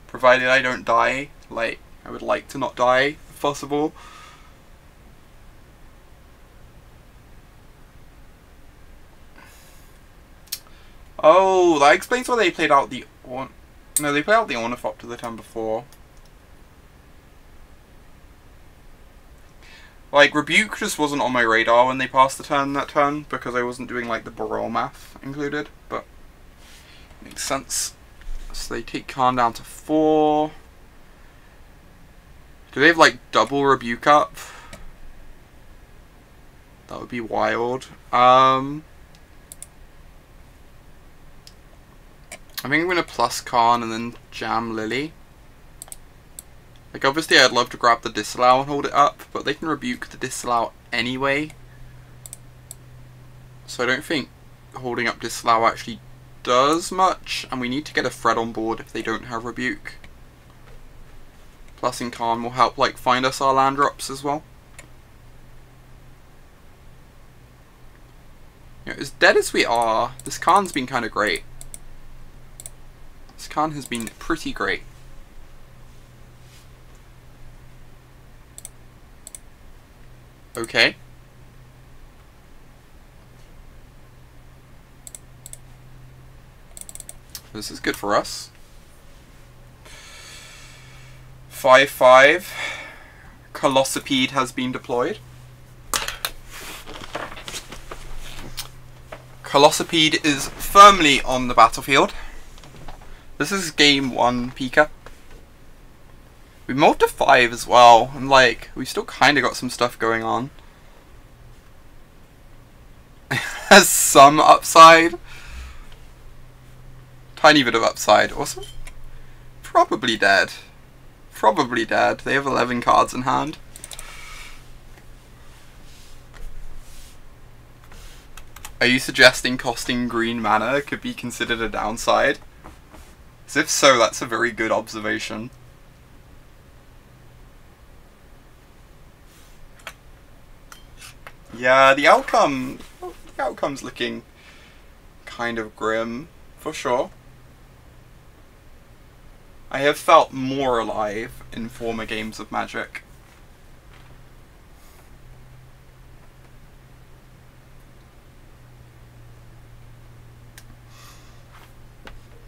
[SPEAKER 1] Provided I don't die, like, I would like to not die, if possible. Oh, that explains why they played out the No, they played out the Ornithopter the turn before. Like, Rebuke just wasn't on my radar when they passed the turn that turn, because I wasn't doing, like, the Baral math included, but makes sense. So they take Karn down to 4. Do they have, like, double Rebuke up? That would be wild. I think I'm going to plus Karn and then jam Lily. Like, obviously I'd love to grab the Disallow and hold it up, but they can Rebuke the Disallow anyway. So I don't think holding up Disallow actually does much, and we need to get a Thread on board if they don't have Rebuke. Plussing Karn will help, like, find us our land drops as well. You know, as dead as we are, this Karn's been kind of great. This Karn has been pretty great. Okay. This is good for us. 5/5. Colossipede has been deployed. Colossipede is firmly on the battlefield. This is game 1, Pika. We moved to 5 as well, and like, we still kind of got some stuff going on. Has some upside. Tiny bit of upside. Awesome. Probably dead. Probably dead. They have 11 cards in hand. Are you suggesting costing green mana could be considered a downside? As if so, that's a very good observation. Yeah, the outcome's looking kind of grim, for sure. I have felt more alive in former games of Magic.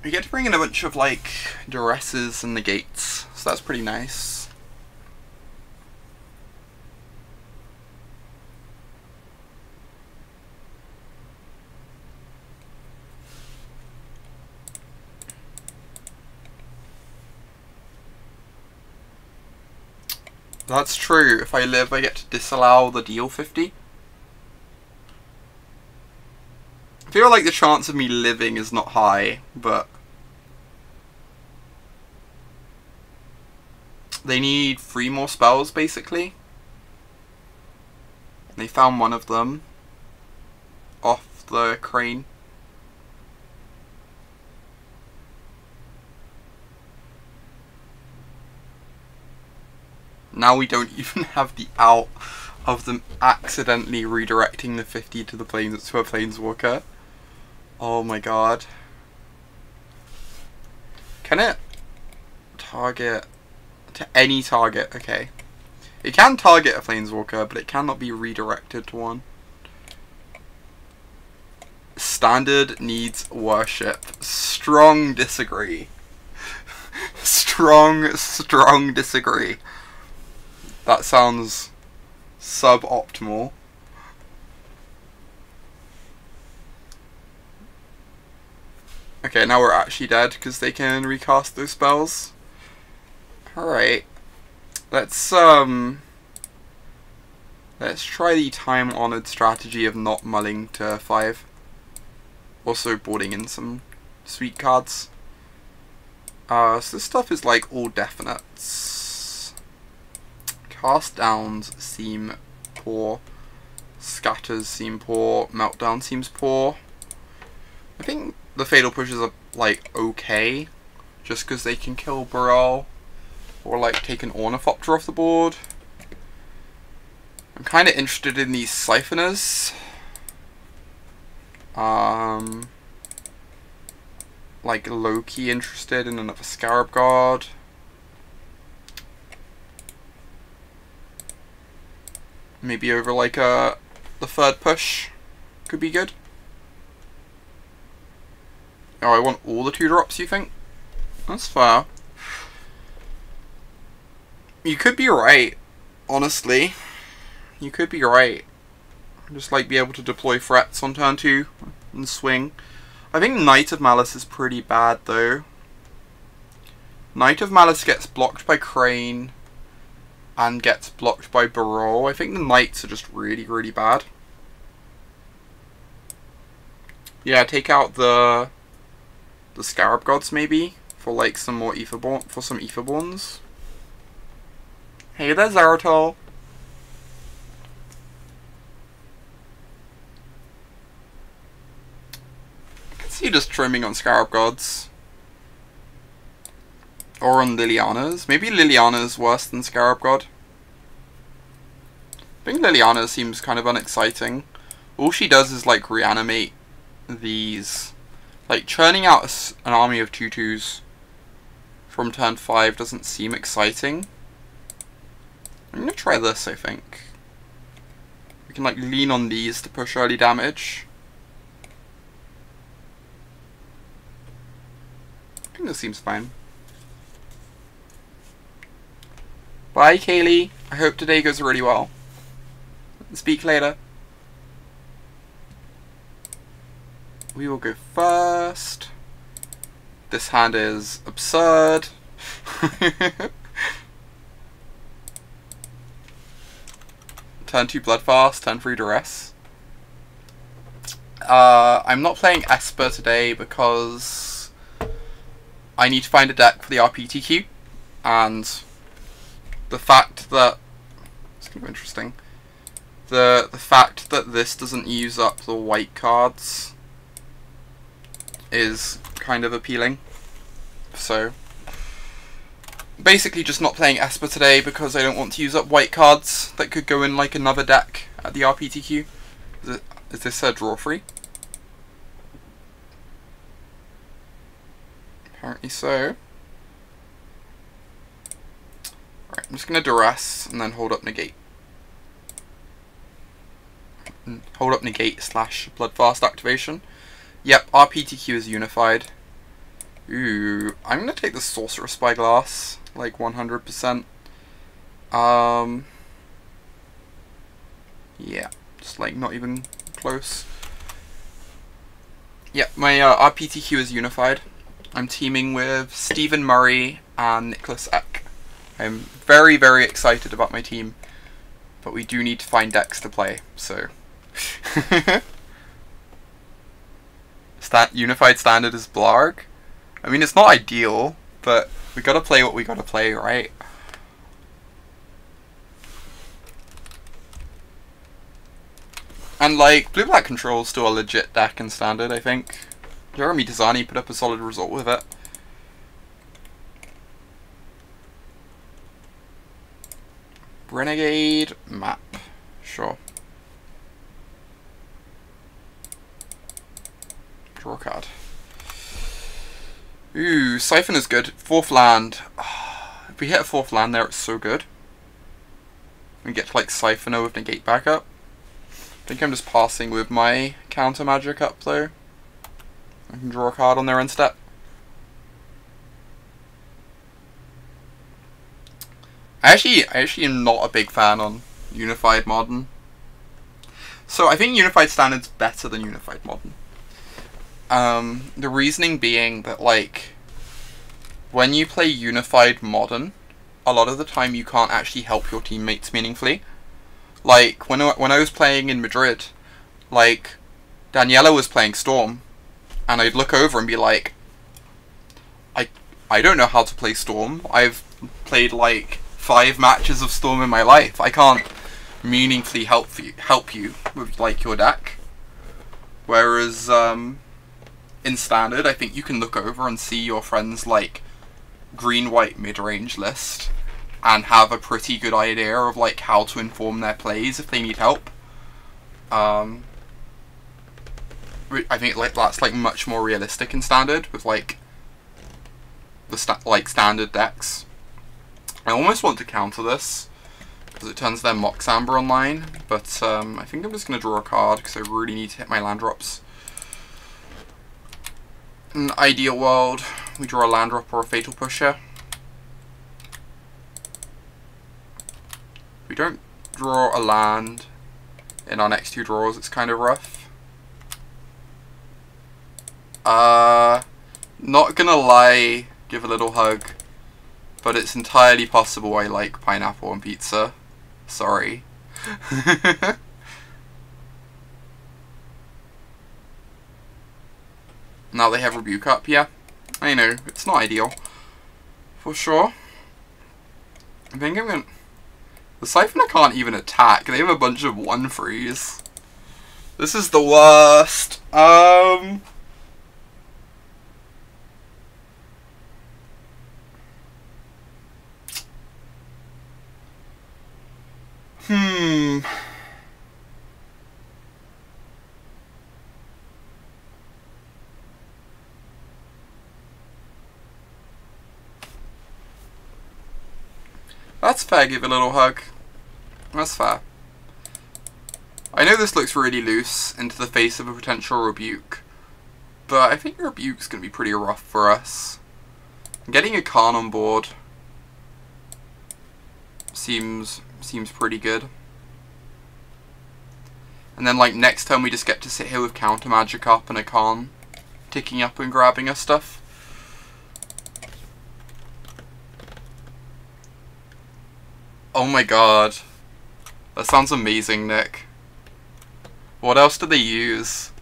[SPEAKER 1] We get to bring in a bunch of, like, duresses and negates, so that's pretty nice. That's true. If I live, I get to disallow the deal 50. I feel like the chance of me living is not high, but they need 3 more spells, basically. They found one of them off the crane. Now we don't even have the out of them accidentally redirecting the 50 to the planes to a planeswalker. Oh my god. Can it target to any target? Okay. It can target a planeswalker, but it cannot be redirected to one. Standard needs worship. Strong disagree. strong disagree. That sounds suboptimal. Okay, now we're actually dead because they can recast those spells. Alright. Let's try the time-honored strategy of not mulling to 5. Also boarding in some sweet cards. So this stuff is like all definites. Cast downs seem poor. Scatters seem poor. Meltdown seems poor. I think the Fatal Pushes are like okay, just because they can kill Burrell or like take an Ornithopter off the board. I'm kind of interested in these Siphoners. Like low-key interested in another Scarab Guard. Maybe over like the 3rd push could be good. Oh, I want all the 2-drops, you think? That's fair. You could be right, honestly. You could be right. Just like be able to deploy threats on turn 2 and swing. I think Knight of Malice is pretty bad though. Knight of Malice gets blocked by Crane and gets blocked by Barrow. I think the Knights are just really, really bad. Yeah, take out the Scarab Gods maybe for like some more Etherborns. Hey there, Zeratul. I can see just trimming on Scarab Gods. Or on Liliana's. Maybe Liliana's worse than Scarab God. I think Liliana seems kind of unexciting. All she does is like reanimate these. Like churning out an army of 2/2s from turn 5 doesn't seem exciting. I'm gonna try this, I think. We can like lean on these to push early damage. I think this seems fine. Bye, Kaylee. I hope today goes really well. Speak later. We will go first. This hand is absurd. Turn 2 Bloodfast, turn 3 Duress. I'm not playing Esper today because I need to find a deck for the RPTQ, and the fact that it's kind of interesting. The fact that this doesn't use up the white cards is kind of appealing. So basically just not playing Esper today because I don't want to use up white cards that could go in like another deck at the RPTQ? Is this a draw free? Apparently so. Alright, I'm just going to duress and then hold up negate. Hold up negate / bloodfast activation. Yep, RPTQ is unified. Ooh, I'm going to take the Sorcerer Spyglass, like 100%. Yeah, just like not even close. Yeah, my RPTQ is unified. I'm teaming with Stephen Murray and Nicholas Eck. I'm very, very excited about my team, but we do need to find decks to play, so... Unified Standard is Blarg. I mean, it's not ideal, but we gotta play what we gotta play, right? And like, Blue-Black Control is still a legit deck in Standard, I think. Jeremy Dezani put up a solid result with it. Renegade map. Sure. Draw a card. Ooh, Siphon is good. 4th land. If we hit a 4th land there, it's so good. We get to like Siphoner with negate backup. I think I'm just passing with my counter magic up though. I can draw a card on their end step. I actually am not a big fan on Unified Modern. So I think Unified Standard's better than Unified Modern. The reasoning being that like when you play Unified Modern, a lot of the time you can't actually help your teammates meaningfully. Like when I was playing in Madrid, like Daniela was playing Storm, and I'd look over and be like, I don't know how to play Storm. I've played like 5 matches of Storm in my life. I can't meaningfully help you with like your deck. Whereas in Standard, I think you can look over and see your friend's like green-white mid-range list and have a pretty good idea of like how to inform their plays if they need help. I think like that's like much more realistic in Standard with like the Standard decks. I almost want to counter this because it turns their Mox Amber online, but I think I'm just going to draw a card because I really need to hit my land drops. In an ideal world, we draw a land drop or a Fatal Pusher. If we don't draw a land in our next 2 draws, it's kind of rough. Not gonna lie, give a little hug, but it's entirely possible I like pineapple on pizza. Sorry. Now they have Rebuke up, yeah. I know, it's not ideal. For sure. I think I'm gonna... The Siphoner can't even attack. They have a bunch of 1/3s. This is the worst. That's fair, give a little hug. That's fair. I know this looks really loose into the face of a potential Rebuke, but I think Rebuke's going to be pretty rough for us. Getting a Karn on board seems pretty good. And then like next turn we just get to sit here with counter magic up and a Karn ticking up and grabbing us stuff. Oh my god. That sounds amazing, Nick. What else do they use?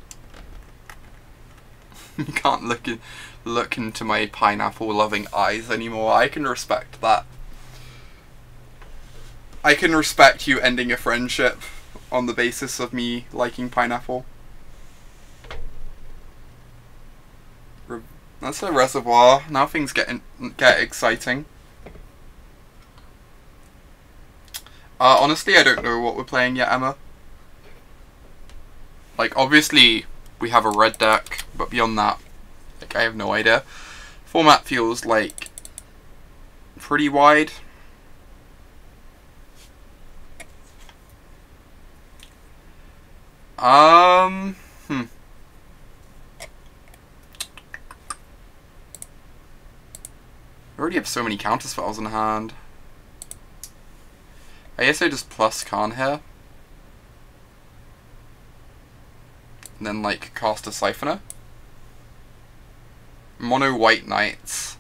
[SPEAKER 1] You can't look into my pineapple-loving eyes anymore. I can respect that. I can respect you ending a friendship on the basis of me liking pineapple. That's a reservoir. Now things get exciting. Honestly, I don't know what we're playing yet, Emma. Like, obviously, we have a red deck, but beyond that, like, I have no idea. Format feels, like, pretty wide. We already have so many counter spells in hand. I guess I just plus Karn here. And then, like, cast a Siphoner. Mono white knights.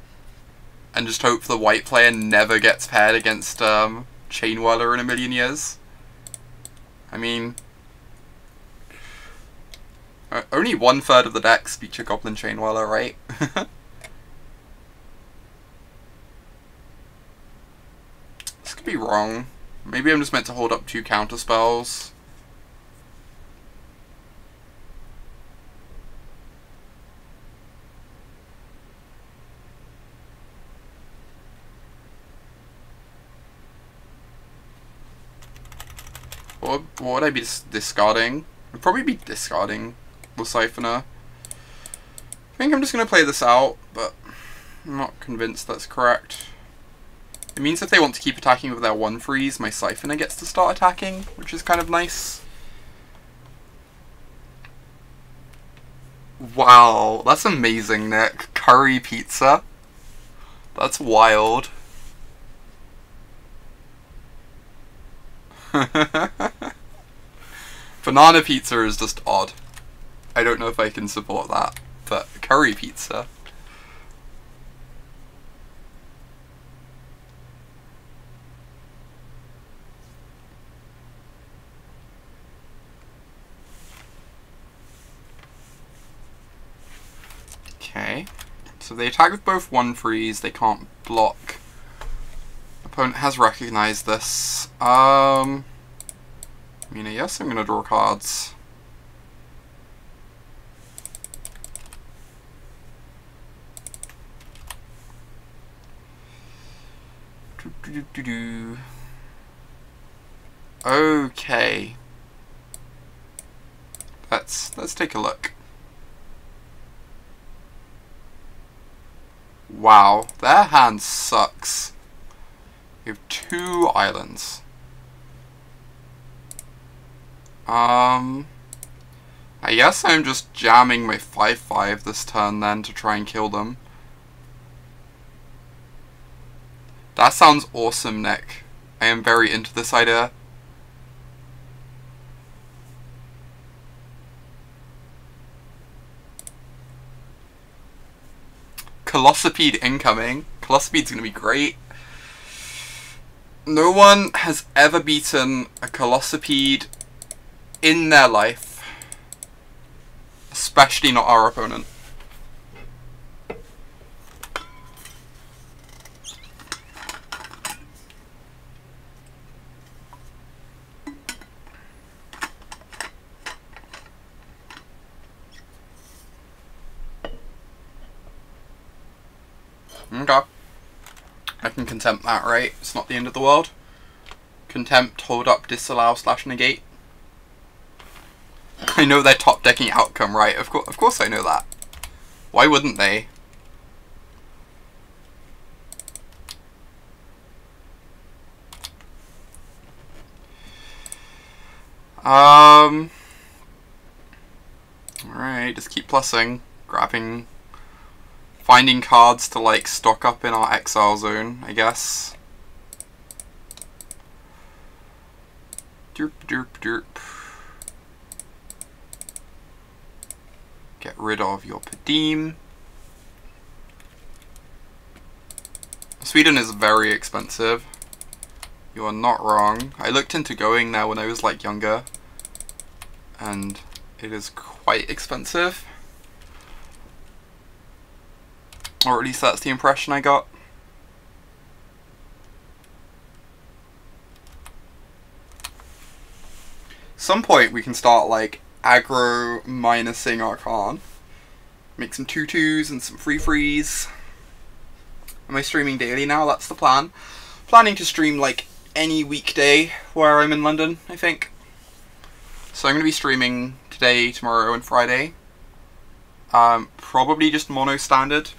[SPEAKER 1] And just hope the white player never gets paired against Chain Whirler in a million years. I mean, only 1/3 of the decks feature Goblin Chain Whirler, right? This could be wrong. Maybe I'm just meant to hold up 2 counter spells. What would I be discarding? I'd probably be discarding the Siphoner. I think I'm just going to play this out, but I'm not convinced that's correct. It means if they want to keep attacking with their 1/3s, my Siphoner gets to start attacking, which is kind of nice. Wow, that's amazing, Nick. Curry pizza. That's wild. Banana pizza is just odd. I don't know if I can support that, but curry pizza. Okay, so they attack with both 1/3s, they can't block. Opponent has recognized this. I mean, yes, I'm gonna draw cards. Okay. Let's take a look. Wow, their hand sucks. We have 2 islands. I guess I'm just jamming my 5/5 this turn then to try and kill them. That sounds awesome, Nick. I am very into this idea. Colossipede incoming. Colossepede's gonna be great. No one has ever beaten a Colossipede in their life. Especially not our opponent. Okay. I can contempt that, right? It's not the end of the world. Contempt, hold up, disallow, / negate. I know their top decking outcome, right? Of course I know that. Why wouldn't they? Alright, just keep plussing, grabbing, finding cards to, like, stock up in our exile zone, I guess. Derp, derp, derp. Get rid of your Padim. Sweden is very expensive. You are not wrong. I looked into going there when I was, like, younger, and it is quite expensive. Or at least that's the impression I got. Some point we can start, like, aggro minusing our Karn. Make some 2/2s and some 3/3s. Am I streaming daily now? That's the plan. Planning to stream, like, any weekday where I'm in London, I think. So I'm going to be streaming today, tomorrow, and Friday. Probably just mono standard.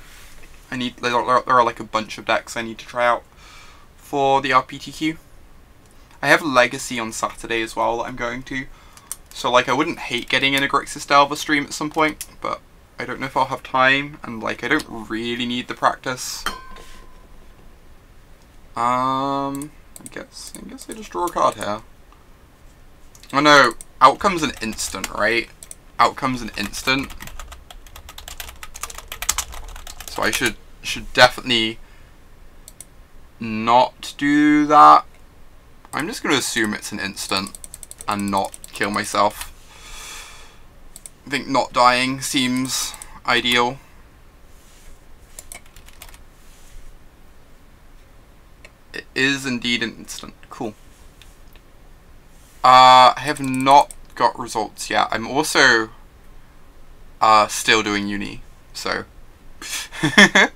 [SPEAKER 1] There are like a bunch of decks I need to try out for the RPTQ. I have Legacy on Saturday as well that I'm going to. So like I wouldn't hate getting in a Grixis Delver stream at some point, but I don't know if I'll have time, and like I don't really need the practice. I guess I just draw a card here. Oh no, Outcome's an instant, right? Outcome's an instant. So I should definitely not do that. I'm just going to assume it's an instant and not kill myself. I think not dying seems ideal. It is indeed an instant. Cool. I have not got results yet. I'm also still doing uni, so I'm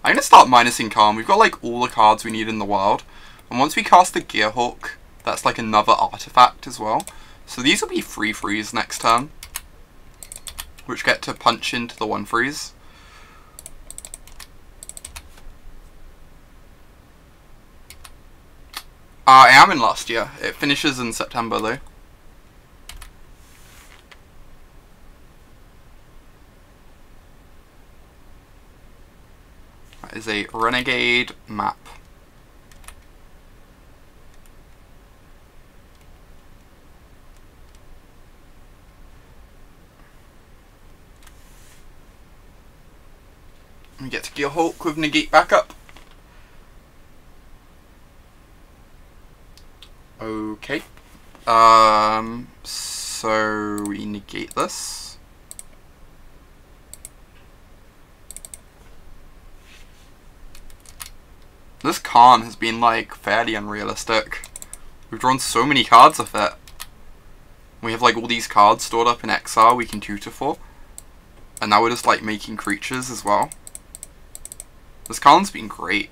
[SPEAKER 1] gonna start minusing Karn. We've got like all the cards we need in the world, and once we cast the Gearhawk, that's like another artifact as well. So these will be free freeze next turn, which get to punch into the 1/3s. I am in last year. It finishes in September though. That is a Renegade map. We get to Gearhawk with negate backup. Okay. So we negate this. This Karn has been like fairly unrealistic. We've drawn so many cards of it. We have like all these cards stored up in exile we can tutor for. And now we're just like making creatures as well. This Karn's been great.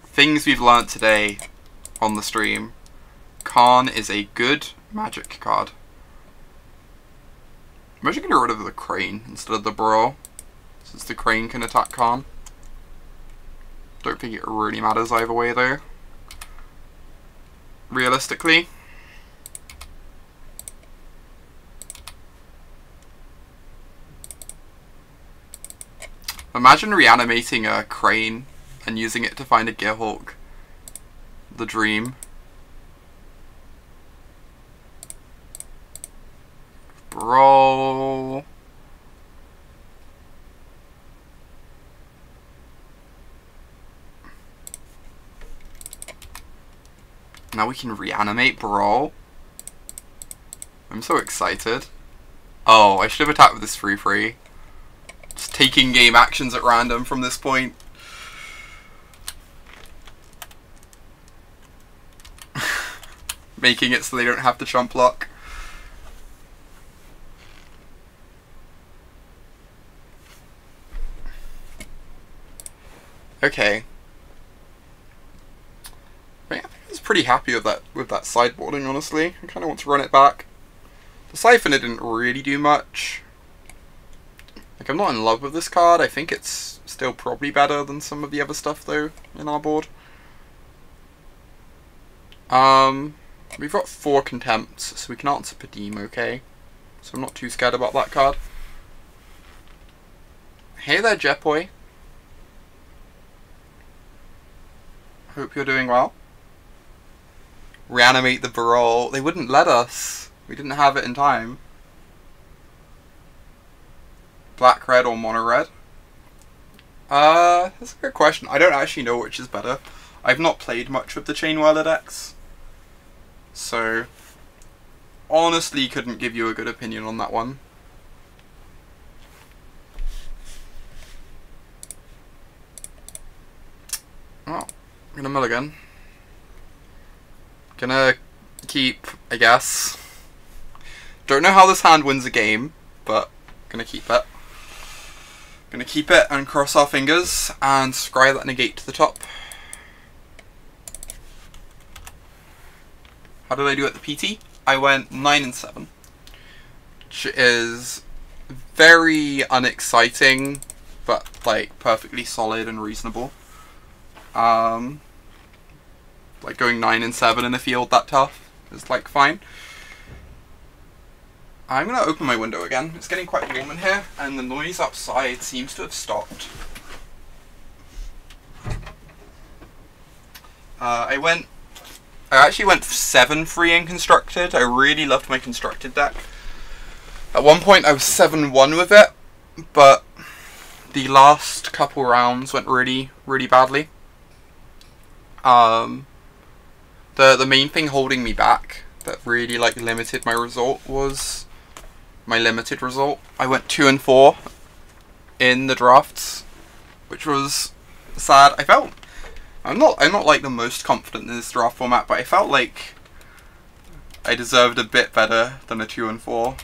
[SPEAKER 1] Things we've learnt today on the stream. Karn is a good magic card. I'm actually going to get rid of the Crane instead of the Brawl, since the Crane can attack Karn. Don't think it really matters either way though. Realistically. Imagine reanimating a Crane and using it to find a Gearhawk. The dream. Brawl. Now we can reanimate Brawl. I'm so excited. Oh, I should have attacked with this 3/3. Just taking game actions at random from this point. Making it so they don't have to chump block. Okay. I was pretty happy with that sideboarding, honestly. I kind of want to run it back. The Siphoner didn't really do much. Like, I'm not in love with this card. I think it's still probably better than some of the other stuff, though, in our board. We've got 4 Contempts, so we can answer Padim, okay? So I'm not too scared about that card. Hey there, Jetboy. Hope you're doing well. Reanimate the Brawl. They wouldn't let us. We didn't have it in time. Black, red, or mono red? That's a good question. I don't actually know which is better. I've not played much with the Chain Whirler decks. So, honestly couldn't give you a good opinion on that one. Oh, I'm gonna mulligan. Gonna keep, I guess. Don't know how this hand wins a game, but gonna keep it. Gonna keep it and cross our fingers and scry that negate to the top. How did I do at the PT? I went 9-7, which is very unexciting, but like perfectly solid and reasonable. Like going 9-7 in a field that tough is like fine. I'm gonna open my window again. It's getting quite warm in here, and the noise outside seems to have stopped. I actually went 7-3 in constructed. I really loved my constructed deck. At one point I was 7-1 with it, but the last couple rounds went really badly. The main thing holding me back that really like limited my result was my limited result. I went 2-4 in the drafts, which was sad. I'm not like the most confident in this draft format, but I felt like I deserved a bit better than a 2-4. I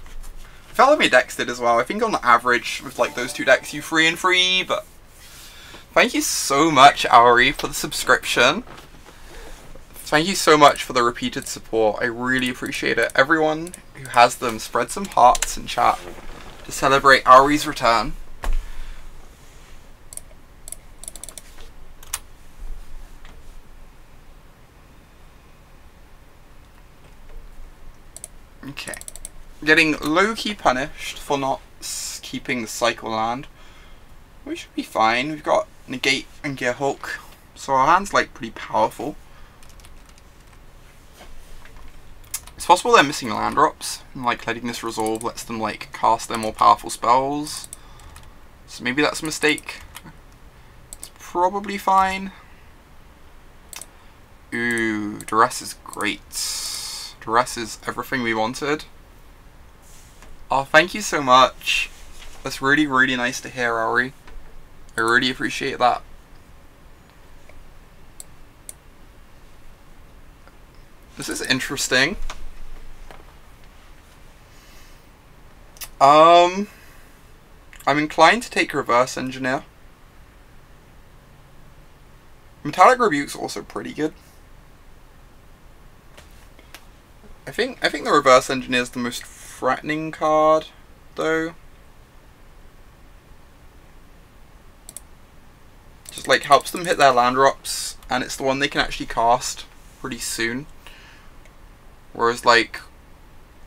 [SPEAKER 1] felt like my decks did as well. I think on the average with like those two decks you 3-3, but thank you so much, Auri, for the subscription. Thank you so much for the repeated support. I really appreciate it. Everyone who has them, spread some hearts in chat to celebrate Auri's return. Okay. Getting low-key punished for not keeping the cycle land. We should be fine. We've got Negate and Gear Hulk, so our hand's like pretty powerful. It's possible they're missing land drops, and like letting this resolve lets them like cast their more powerful spells. So maybe that's a mistake. It's probably fine. Ooh, Duress is great. Duress is everything we wanted. Oh, thank you so much. That's really nice to hear, Auri. I really appreciate that. This is interesting. I'm inclined to take Reverse Engineer. Metallic Rebuke's also pretty good. I think the Reverse Engineer is the most threatening card, though. Just like helps them hit their land drops, and it's the one they can actually cast pretty soon. Whereas like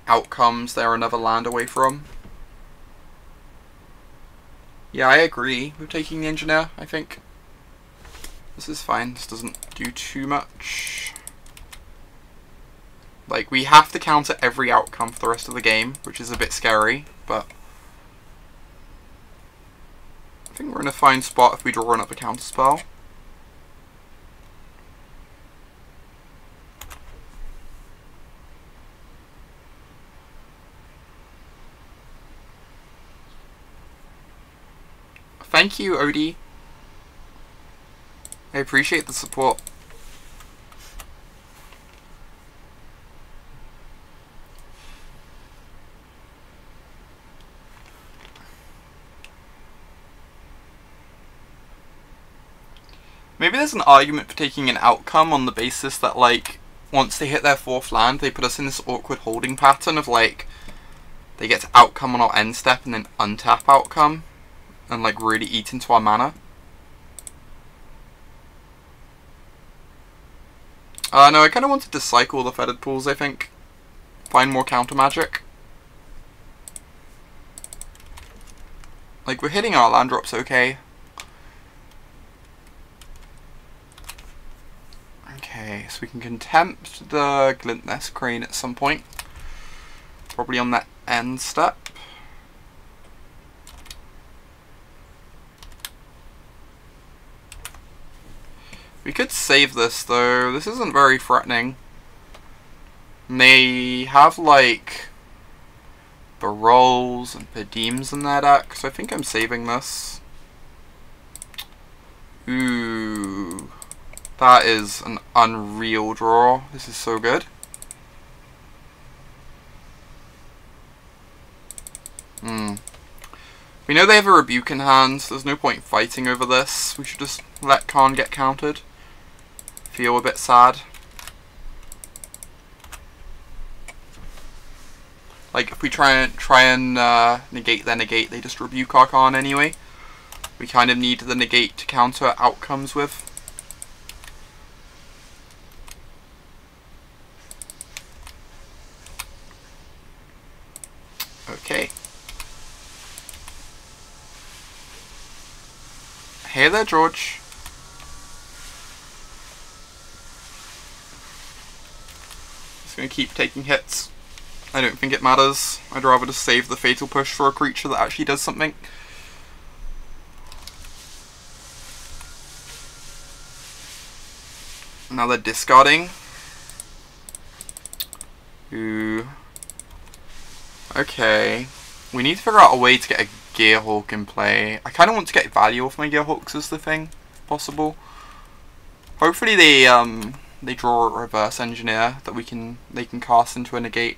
[SPEAKER 1] Outcomes, they're another land away from. Yeah, I agree with taking the Engineer, I think. This is fine, this doesn't do too much. Like, we have to counter every outcome for the rest of the game, which is a bit scary, but I think we're in a fine spot if we draw another counter spell. Thank you, Odie. I appreciate the support. Maybe there's an argument for taking an outcome on the basis that, like, once they hit their 4th land, they put us in this awkward holding pattern of, like, they get to outcome on our end step and then untap outcome, and, like, really eat into our mana. No, I kind of wanted to cycle the Feathered Pools, I think. Find more counter magic. Like, we're hitting our land drops okay. Okay, so we can contempt the Glintnest Crane at some point. Probably on that end step. We could save this though. This isn't very threatening. And they have like Barolls and Padeems in their deck, so I think I'm saving this. Ooh. That is an unreal draw. This is so good. We know they have a Rebuke in hand, so there's no point fighting over this. We should just let Karn get countered. Feel a bit sad. Like if we try and negate their negate, they just rebuke our Karn anyway. We kind of need the negate to counter outcomes with. Okay. Hey there, George. Just gonna keep taking hits. I don't think it matters. I'd rather just save the fatal push for a creature that actually does something. Now they're discarding. Ooh. Okay. We need to figure out a way to get a Gearhulk in play. I kind of want to get value off my Gearhulks as the thing, if possible. Hopefully they draw a reverse engineer that they can cast into a negate.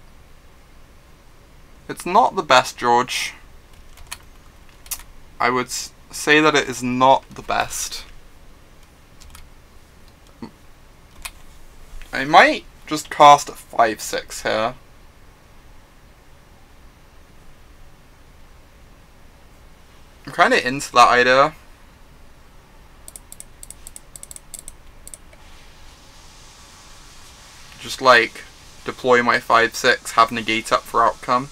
[SPEAKER 1] It's not the best, George. I would say that it is not the best. I might just cast a 5/6 here. I'm kind of into that idea. Just like deploy my 5/6, have negate up for outcome.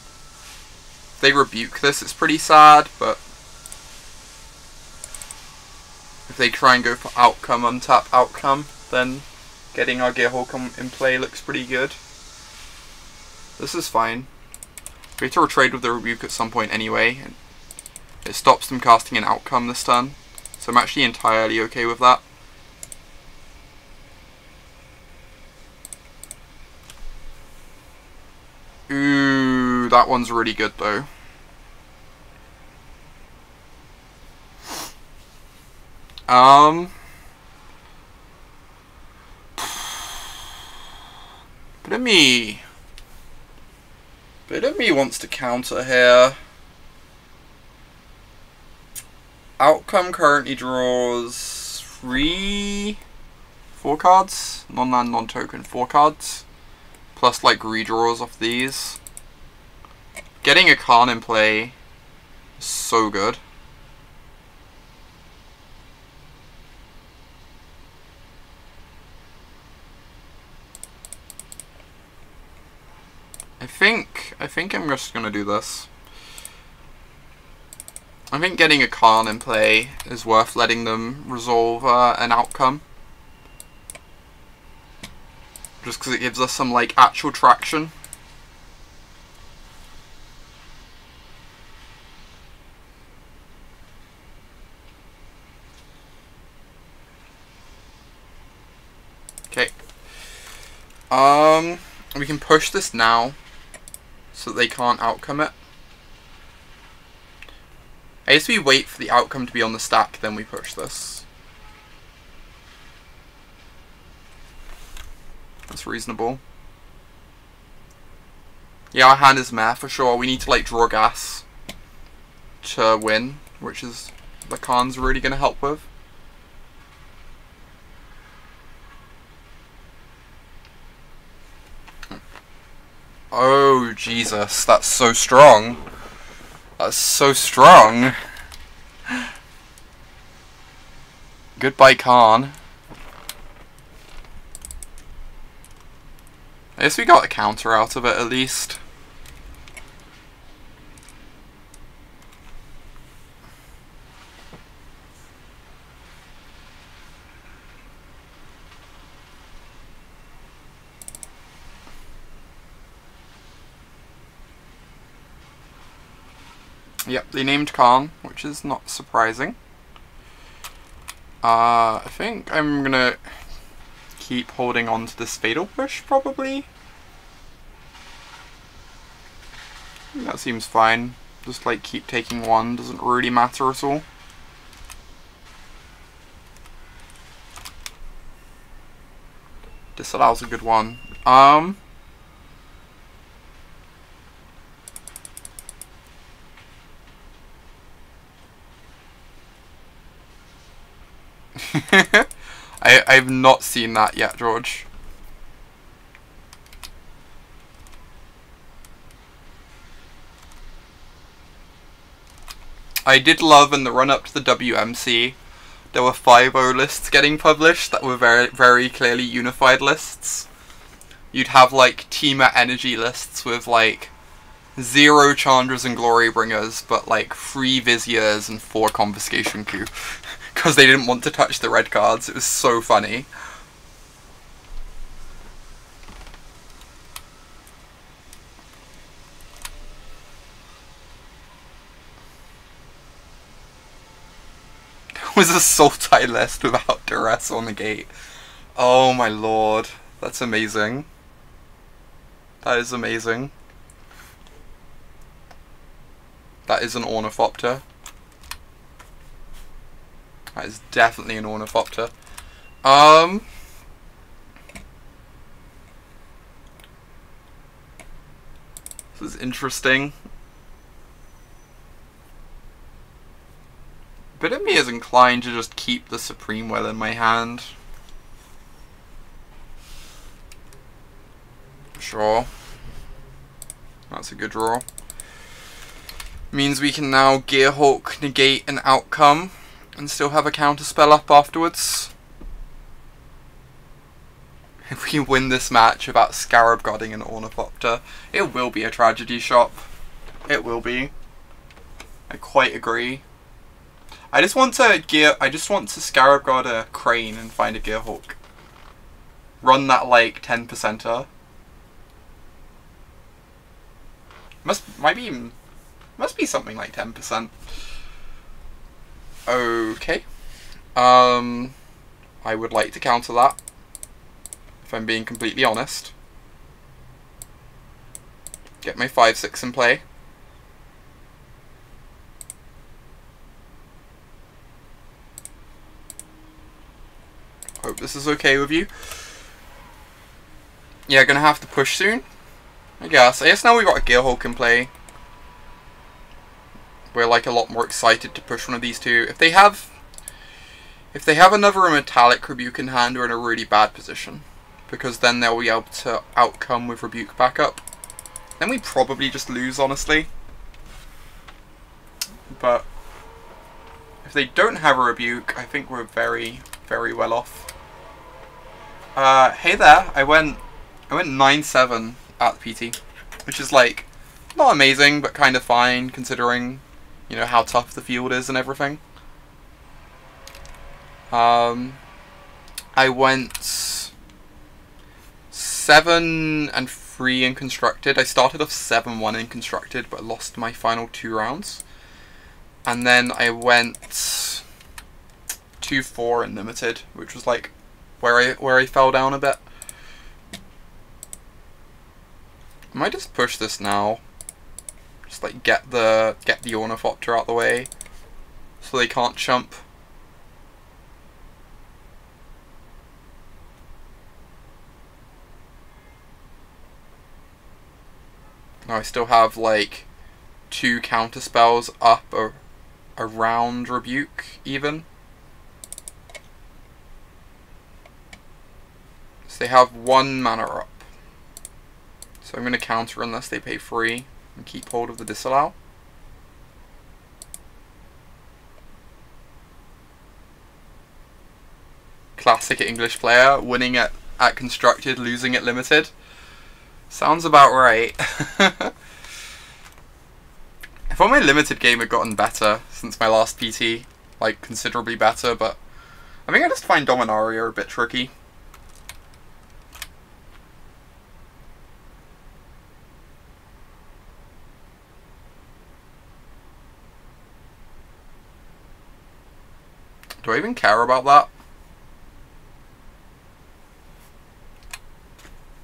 [SPEAKER 1] If they rebuke this, it's pretty sad, but if they try and go for outcome, untap outcome, then getting our Gearhulk in play looks pretty good. This is fine. We have to trade with the rebuke at some point anyway. And it stops them casting an outcome this turn, so I'm actually entirely okay with that. Ooh, that one's really good though. Bit of me wants to counter here. Outcome currently draws 4 cards, non-land, non-token, 4 cards, plus like redraws off these. Getting a Karn in play is so good. I think I'm just gonna do this. I think getting a Karn in play is worth letting them resolve an outcome. Just because it gives us some like actual traction. Okay. We can push this now so that they can't outcome it. I guess we wait for the outcome to be on the stack, then we push this. That's reasonable. Yeah, our hand is meh for sure. We need to like draw gas to win, which is the Karn's really going to help with. Oh, Jesus, that's so strong. That's so strong. Goodbye, Karn. I guess we got a counter out of it at least. Yep, they named Karn, which is not surprising. I think I'm gonna keep holding on to this fatal push, probably. That seems fine. Just like keep taking one, doesn't really matter at all. Disallow's a good one. I've not seen that yet, George. I did love in the run-up to the WMC, there were 5-0 lists getting published that were very, very clearly unified lists. You'd have, like, Teamer Energy lists with, like, 0 Chandras and Glorybringers, but, like, 3 Viziers and 4 Confiscation Coup. Because they didn't want to touch the red cards. It was so funny. There was a Sultai list without Duress or Negate. Oh my lord. That's amazing. That is amazing. That is an Ornithopter. That is definitely an Ornithopter. This is interesting. A bit of me is inclined to just keep the Supreme Will in my hand. Sure. That's a good draw. Means we can now Gearhulk, negate an outcome, and still have a counterspell up afterwards. If we win this match without Scarab Godding an Ornithopter, it will be a tragedy shop. It will be. I quite agree. I just want to Scarab God a Crane and find a Gearhulk. Run that like 10%er. Must be something like 10%. Okay. I would like to counter that, if I'm being completely honest. Get my 5/6 in play. Hope this is okay with you. Yeah, gonna have to push soon, I guess. I guess now we've got a Gearhulk in play, we're like a lot more excited to push one of these two. If they have another Metallic Rebuke in hand, we're in a really bad position, because then they'll be able to outcome with Rebuke backup. Then we probably just lose, honestly. But if they don't have a Rebuke, I think we're very, very well off. Hey there, I went 9-7 at the PT, which is like not amazing, but kind of fine considering, you know, how tough the field is and everything. I went 7-3 in Constructed. I started off 7-1 in Constructed, but lost my final 2 rounds. And then I went 2-4 in Limited, which was like where I fell down a bit. I might just push this now. Just like get the Ornithopter out the way, so they can't chump. Now I still have like 2 counterspells up around Rebuke even. So they have 1 mana up. So I'm going to counter unless they pay 3 and keep hold of the Disallow. Classic English player, winning at Constructed, losing at Limited. Sounds about right. I thought my Limited game had gotten better since my last PT, like considerably better, but I think I just find Dominaria a bit tricky. Do I even care about that?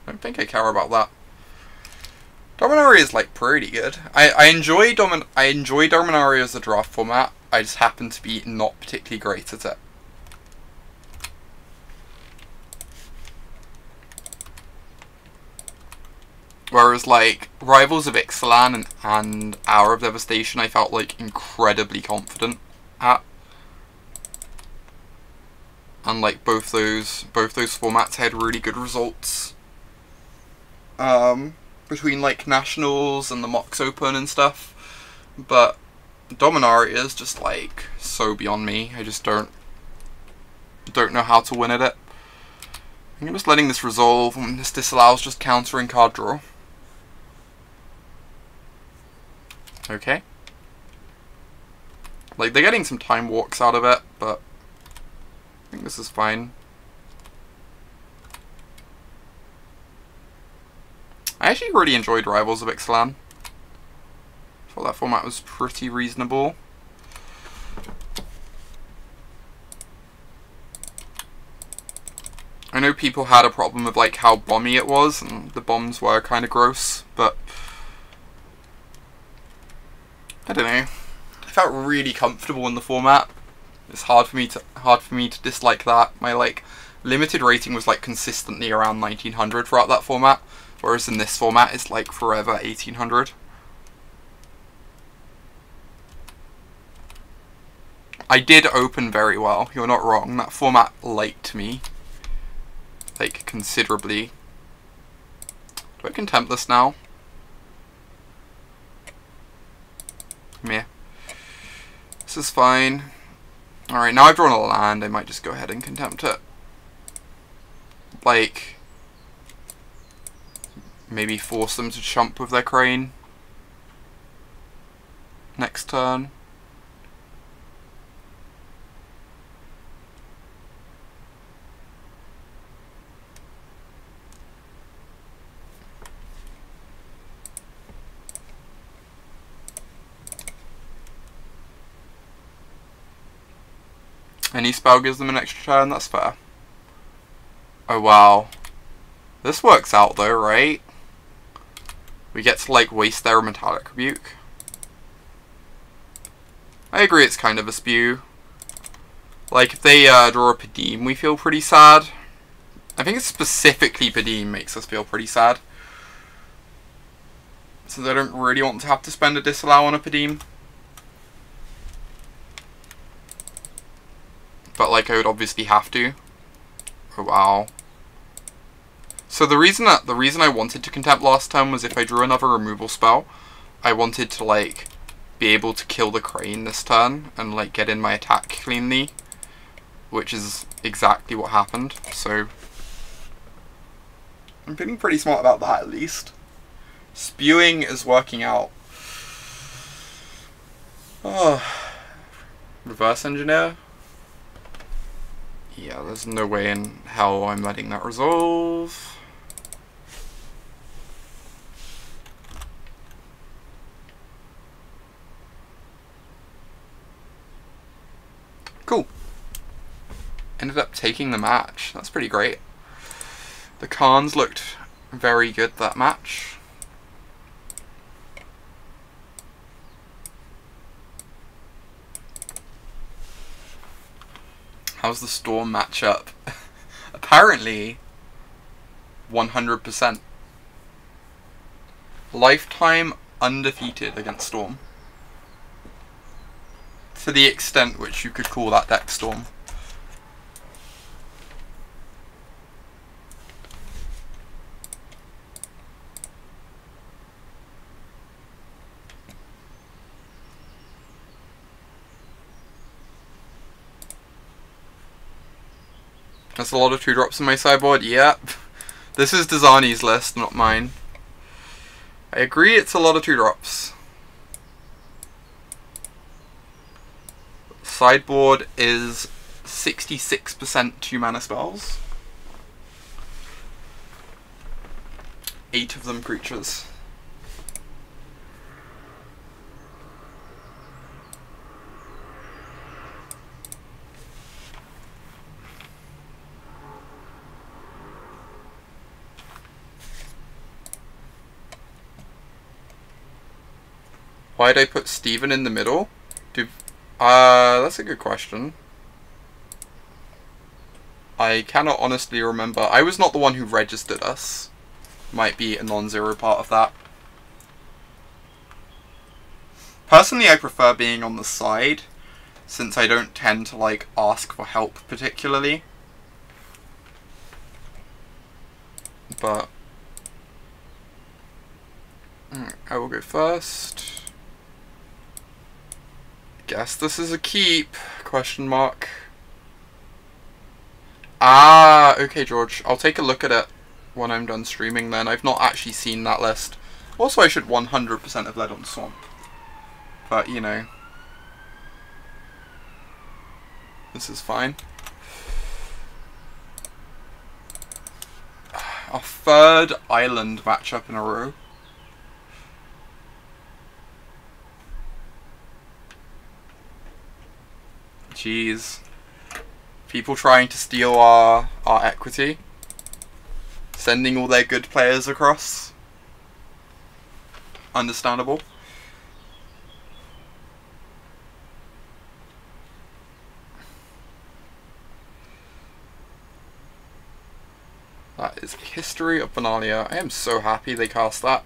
[SPEAKER 1] I don't think I care about that. Dominaria is like pretty good. I enjoy Dominaria as a draft format. I just happen to be not particularly great at it. Whereas like Rivals of Ixalan and Hour of Devastation, I felt like incredibly confident at. And like both those formats had really good results. Between like Nationals and the Mox Open and stuff. But Dominaria is just like so beyond me. I just don't know how to win at it. I'm just letting this resolve, and this disallows just countering card draw. Okay. Like, they're getting some time walks out of it, but I think this is fine. I actually really enjoyed Rivals of Ixalan. I thought that format was pretty reasonable. I know people had a problem with like how bomby it was, and the bombs were kind of gross, but I don't know. I felt really comfortable in the format. It's hard for me to dislike that. My like limited rating was like consistently around 1900 throughout that format, whereas in this format it's like forever 1800. I did open very well. You're not wrong. That format liked me. Like, considerably. Do I contempt this now? Meh. This is fine. Alright, now I've drawn a land, I might just go ahead and contempt it. Like, maybe force them to chump with their crane. Next turn. Any spell gives them an extra turn, that's fair. Oh wow. This works out though, right? We get to like waste their Metallic Rebuke. I agree it's kind of a spew. Like if they draw a Padim, we feel pretty sad. I think it's specifically Padim makes us feel pretty sad. So they don't really want to have to spend a disallow on a Padim. But like I would obviously have to. Oh wow. So the reason I wanted to contempt last time was if I drew another removal spell, I wanted to like be able to kill the crane this turn and like get in my attack cleanly, which is exactly what happened. So I'm feeling pretty smart about that at least. Spewing is working out. Oh, reverse engineer. Yeah, there's no way in hell I'm letting that resolve. Cool. Ended up taking the match. That's pretty great. The Karns looked very good that match. How's the Storm matchup? Apparently, 100%. Lifetime undefeated against Storm. To the extent which you could call that deck Storm. That's a lot of 2-drops in my sideboard, yep. This is Dezani's list, not mine. I agree it's a lot of 2-drops. Sideboard is 66% 2-mana spells. 8 of them creatures. Why'd I put Steven in the middle? That's a good question. I cannot honestly remember. I was not the one who registered us. Might be a non-zero part of that. Personally, I prefer being on the side, since I don't tend to like ask for help particularly. But I will go first. Guess this is a keep, question mark. Ah, okay, George. I'll take a look at it when I'm done streaming then. I've not actually seen that list. Also, I should 100% have led on Swamp. But, you know. This is fine. Our third island matchup in a row. Jeez. People trying to steal our equity. Sending all their good players across. Understandable. That is History of Dominaria. I am so happy they cast that.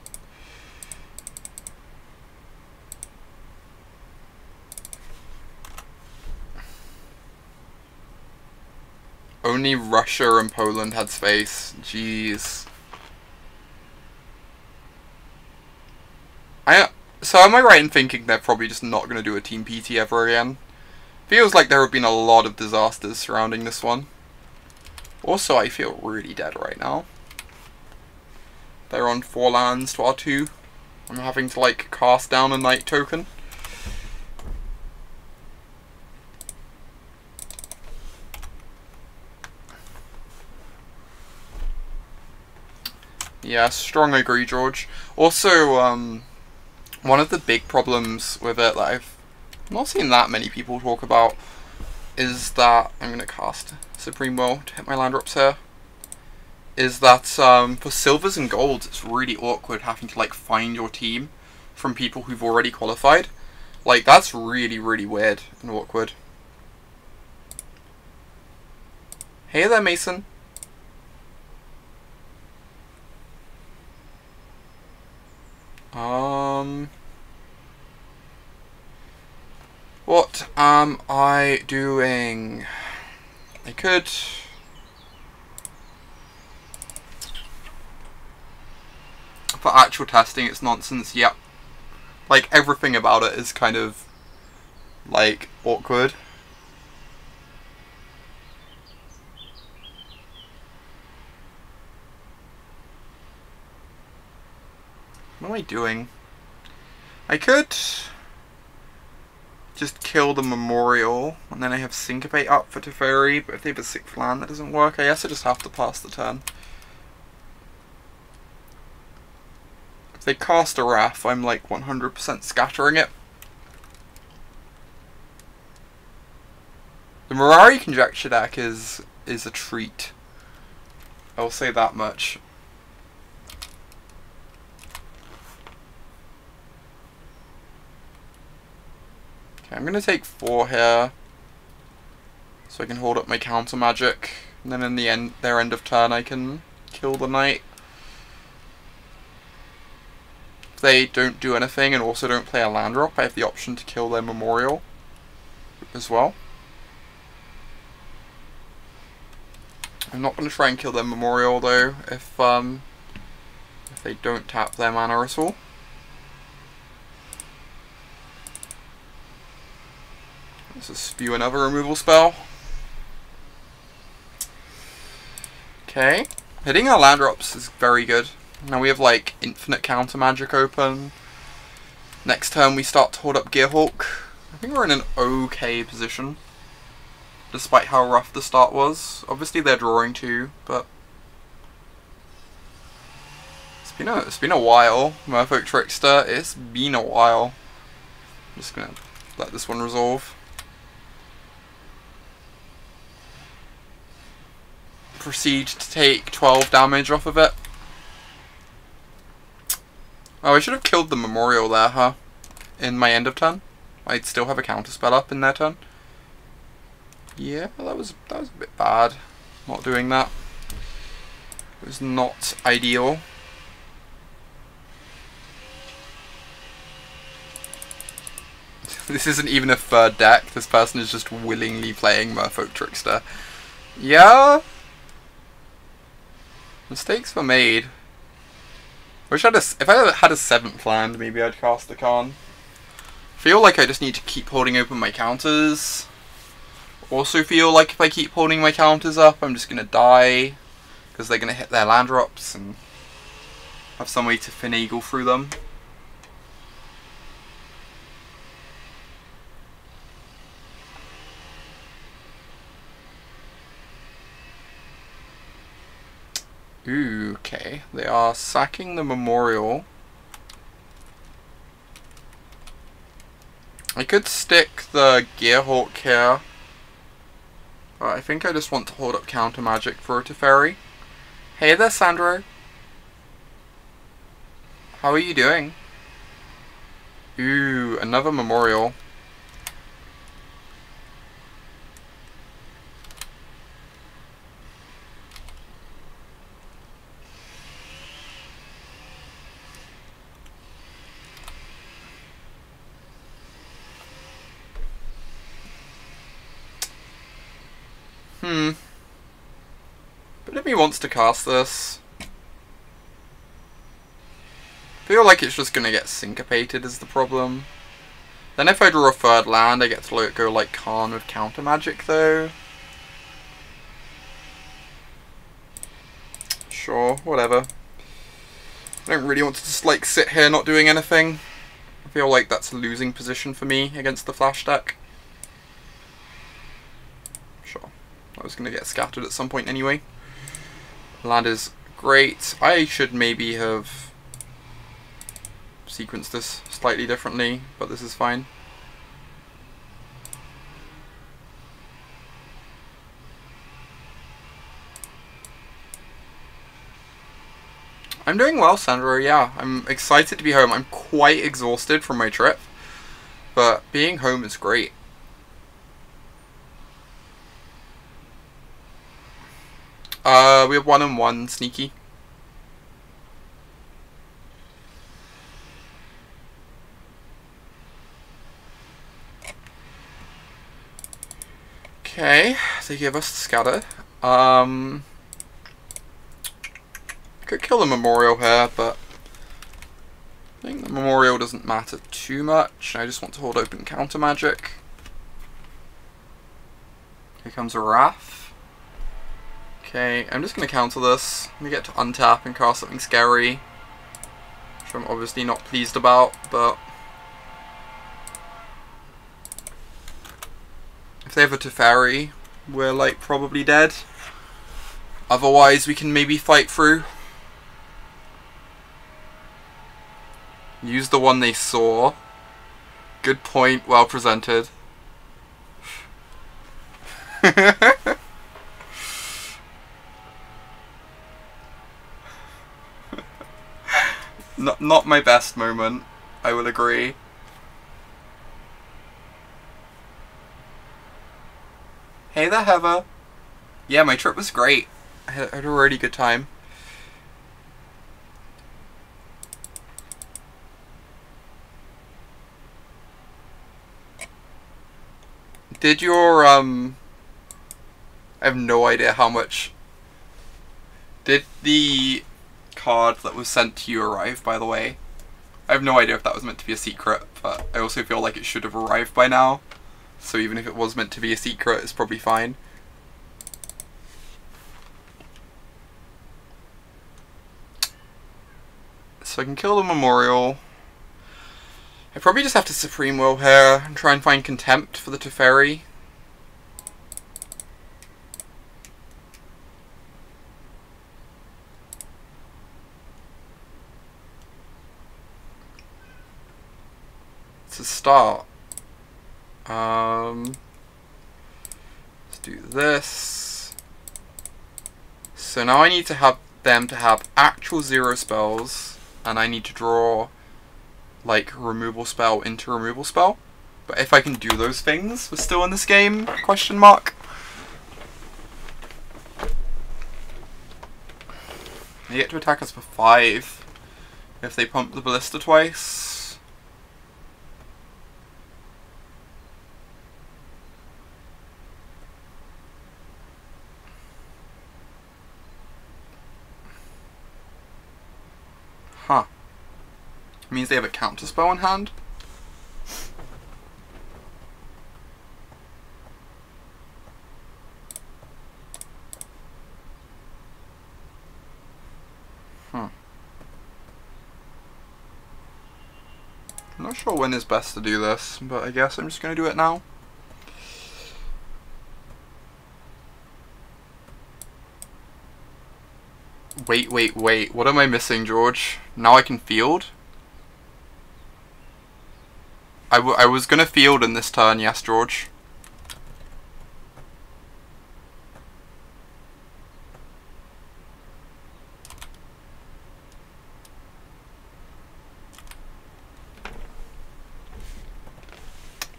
[SPEAKER 1] Only Russia and Poland had space. Jeez. So am I right in thinking they're probably just not going to do a Team PT ever again? Feels like there have been a lot of disasters surrounding this one. Also, I feel really dead right now. They're on 4 lands to our 2. I'm having to, like, cast down a night token. Yeah, strong agree, George. Also, one of the big problems with it that I've not seen that many people talk about is that, I'm going to cast Supreme Will to hit my land drops here, is that for silvers and golds it's really awkward having to like find your team from people who've already qualified. Like, that's really, really weird and awkward. Hey there, Mason. What am I doing? I could... For actual testing, it's nonsense, yep. Like, everything about it is kind of, like, awkward. What am I doing? I could just kill the Memorial, and then I have Syncopate up for Teferi, but if they have a 6th land, that doesn't work. I guess I just have to pass the turn. If they cast a Wrath, I'm like 100% scattering it. The Mirari Conjecture deck is a treat. I'll say that much. Okay, I'm going to take 4 here, so I can hold up my counter magic, and then in the end, their end of turn, I can kill the knight. If they don't do anything and also don't play a land drop, I have the option to kill their Memorial as well. I'm not going to try and kill their Memorial though, if they don't tap their mana at all. Let's just spew another removal spell. Okay. Hitting our land drops is very good. Now we have like infinite counter magic open. Next turn we start to hold up Gearhulk. I think we're in an okay position, despite how rough the start was. Obviously they're drawing too, but it's been a while. Merfolk Trickster, it's been a while. I'm just gonna let this one resolve. Proceed to take 12 damage off of it. Oh, I should have killed the Memorial there, huh? In my end of turn. I'd still have a counter spell up in their turn. Yeah, that was a bit bad. Not doing that. It was not ideal. This isn't even a third deck. This person is just willingly playing Merfolk Trickster. Yeah. Mistakes were made. Wish if I had a 7th land, maybe I'd cast the Karn. Feel like I just need to keep holding open my counters. Also feel like if I keep holding my counters up, I'm just gonna die. Because they're gonna hit their land drops and have some way to finagle through them. Ooh, okay. They are sacking the memorial. I could stick the Gearhawk here. But I think I just want to hold up counter magic for a Teferi. Hey there, Sandro. How are you doing? Ooh, another memorial. But if he wants to cast this, I feel like it's just gonna get syncopated is the problem. Then if I draw a third land, I get to go like Karn with counter magic though. Sure, whatever. I don't really want to just like sit here not doing anything. I feel like that's a losing position for me against the flash deck. Sure. I was going to get scattered at some point anyway. Land is great. I should maybe have sequenced this slightly differently, but this is fine. I'm doing well, Sandro, yeah. I'm excited to be home. I'm quite exhausted from my trip, but being home is great. We have 1-1, sneaky. Okay, they give us scatter. Could kill the memorial here, but I think the memorial doesn't matter too much. I just want to hold open counter magic. Here comes a Wrath. Okay, I'm just going to counter this. I'm going to get to untap and cast something scary, which I'm obviously not pleased about, but if they have a Teferi, we're like probably dead. Otherwise, we can maybe fight through. Use the one they saw. Good point, well presented. Not my best moment, I will agree. Hey there, Heather. Yeah, my trip was great. I had a really good time. Did your, I have no idea how much. Did the card that was sent to you arrive, by the way? I have no idea if that was meant to be a secret, but I also feel like it should have arrived by now. So even if it was meant to be a secret, it's probably fine. So I can kill the memorial. I probably just have to Supreme Will here and try and find Contempt for the Teferi. To start, let's do this. So now I need to have them to have actual 0 spells, and I need to draw like removal spell into removal spell. But if I can do those things, we're still in this game? Question mark. They get to attack us for 5 if they pump the ballista twice. Huh. It means they have a counter spell in hand. I'm not sure when is best to do this, but I guess I'm just going to do it now. Wait, wait, wait. What am I missing, George? Now I can field? I was going to field in this turn, yes, George.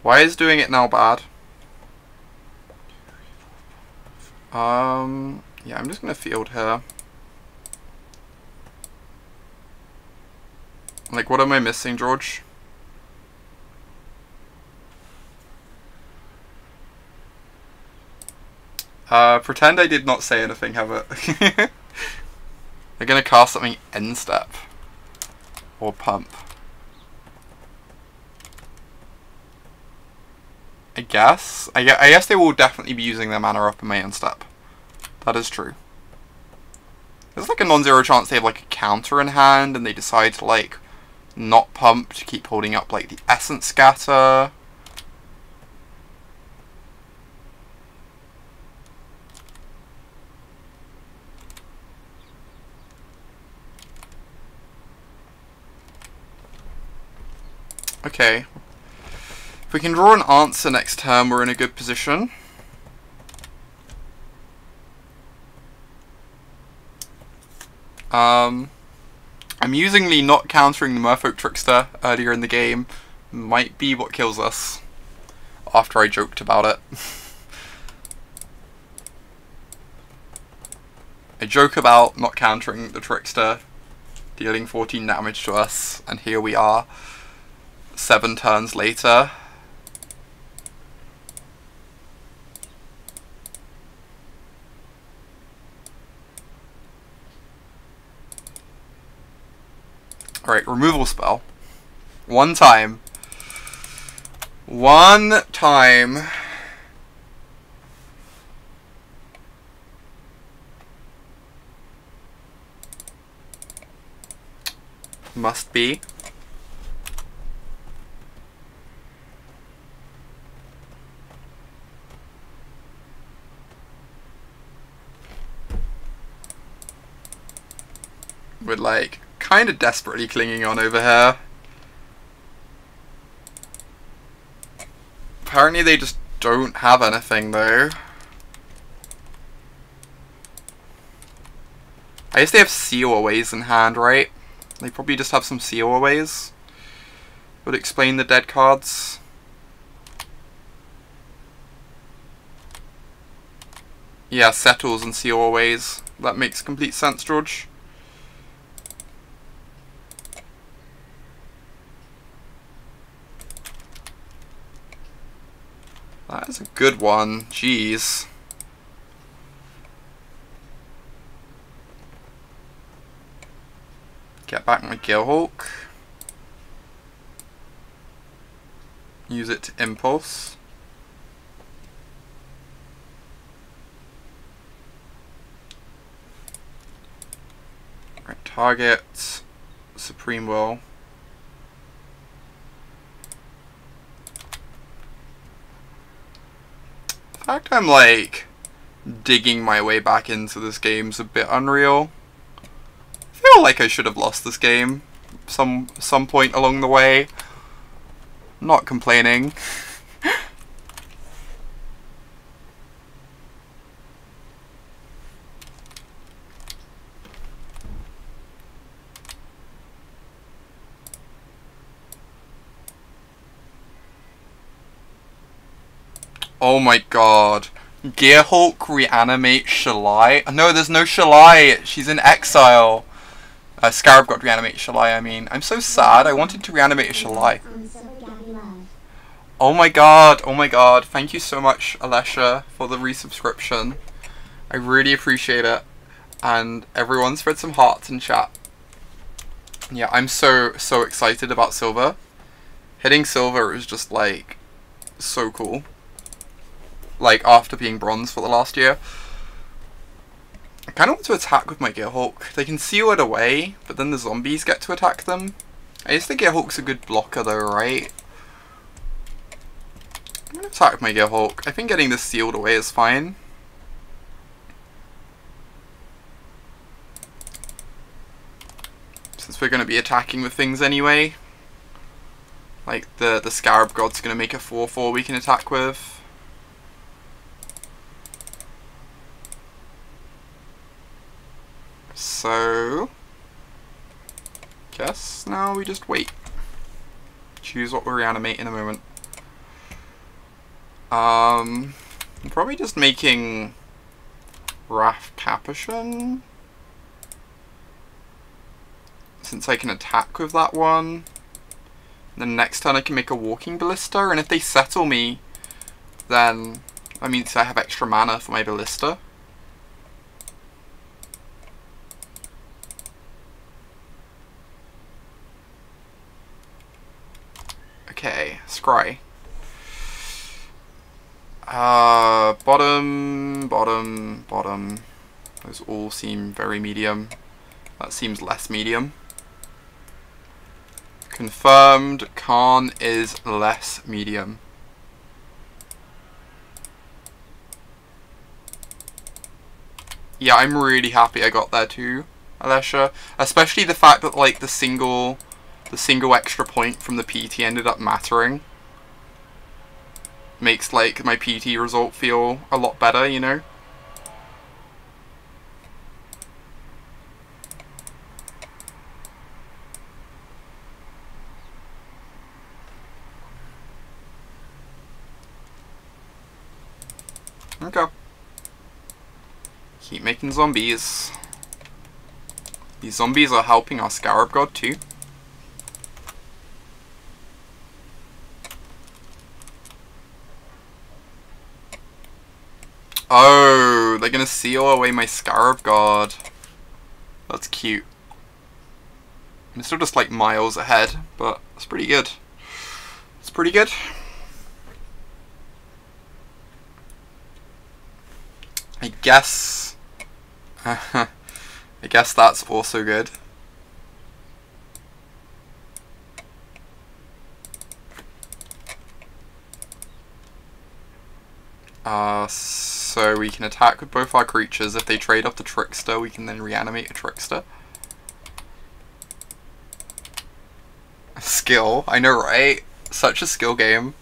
[SPEAKER 1] Why is doing it now bad? Yeah, I'm just going to field here. Like, what am I missing, George? Pretend I did not say anything, have it. They're gonna cast something end step. Or pump. I guess they will definitely be using their mana up in my end step. That is true. There's like a non-zero chance they have like a counter in hand and they decide to like not pump to keep holding up like the Essence Scatter. Okay. If we can draw an answer next turn, we're in a good position. I'm usingly not countering the Merfolk Trickster earlier in the game. Might be what kills us. After I joked about it. I joke about not countering the Trickster, dealing 14 damage to us, and here we are, 7 turns later. Alright, removal spell. One time. One time. Must be. We're like kind of desperately clinging on over here. Apparently they just don't have anything though. I guess they have seal-aways in hand, right? They probably just have some seal-aways. Would explain the dead cards. Yeah, settles and seal-aways. That makes complete sense, George. That is a good one. Jeez. Get back my Gearhulk. Use it to impulse. Right, target Supreme Will. The fact I'm like digging my way back into this game's a bit unreal. I feel like I should have lost this game some point along the way. Not complaining. Oh my god. Gearhulk reanimate Shalai? No, there's no Shalai. She's in exile. Scarab got reanimate Shalai, I mean. I'm so sad. I wanted to reanimate a Shalai. Oh my god. Oh my god. Thank you so much, Alessia, for the resubscription. I really appreciate it. And everyone spread some hearts in chat. Yeah, I'm so excited about silver. Hitting silver is just like so cool. Like after being bronze for the last year. I kind of want to attack with my Gearhulk. They can seal it away, but then the zombies get to attack them. I just think Gearhulk's a good blocker though, right? I'm gonna attack my Gearhulk. I think getting this sealed away is fine. Since we're gonna be attacking with things anyway. Like the Scarab God's gonna make a 4/4 we can attack with. So guess now we just wait. Choose what we'll reanimate in a moment. I'm probably just making Wrath Capuchin, since I can attack with that one. Then next turn I can make a Walking Ballista, and if they settle me, then that means I have extra mana for my Ballista. Okay, scry. Bottom, bottom, bottom. Those all seem very medium. That seems less medium. Confirmed, Karn is less medium. Yeah, I'm really happy I got there too, Alessia. Especially the fact that like the single extra point from the PT ended up mattering. Makes like my PT result feel a lot better, you know? Okay. Keep making zombies. These zombies are helping our Scarab God too. Oh, they're gonna seal away my Scarab God. That's cute. I'm still just like miles ahead, but it's pretty good. It's pretty good. I guess that's also good. So we can attack with both our creatures. If they trade off the Trickster, we can then reanimate a Trickster. Skill, I know, right? Such a skill game.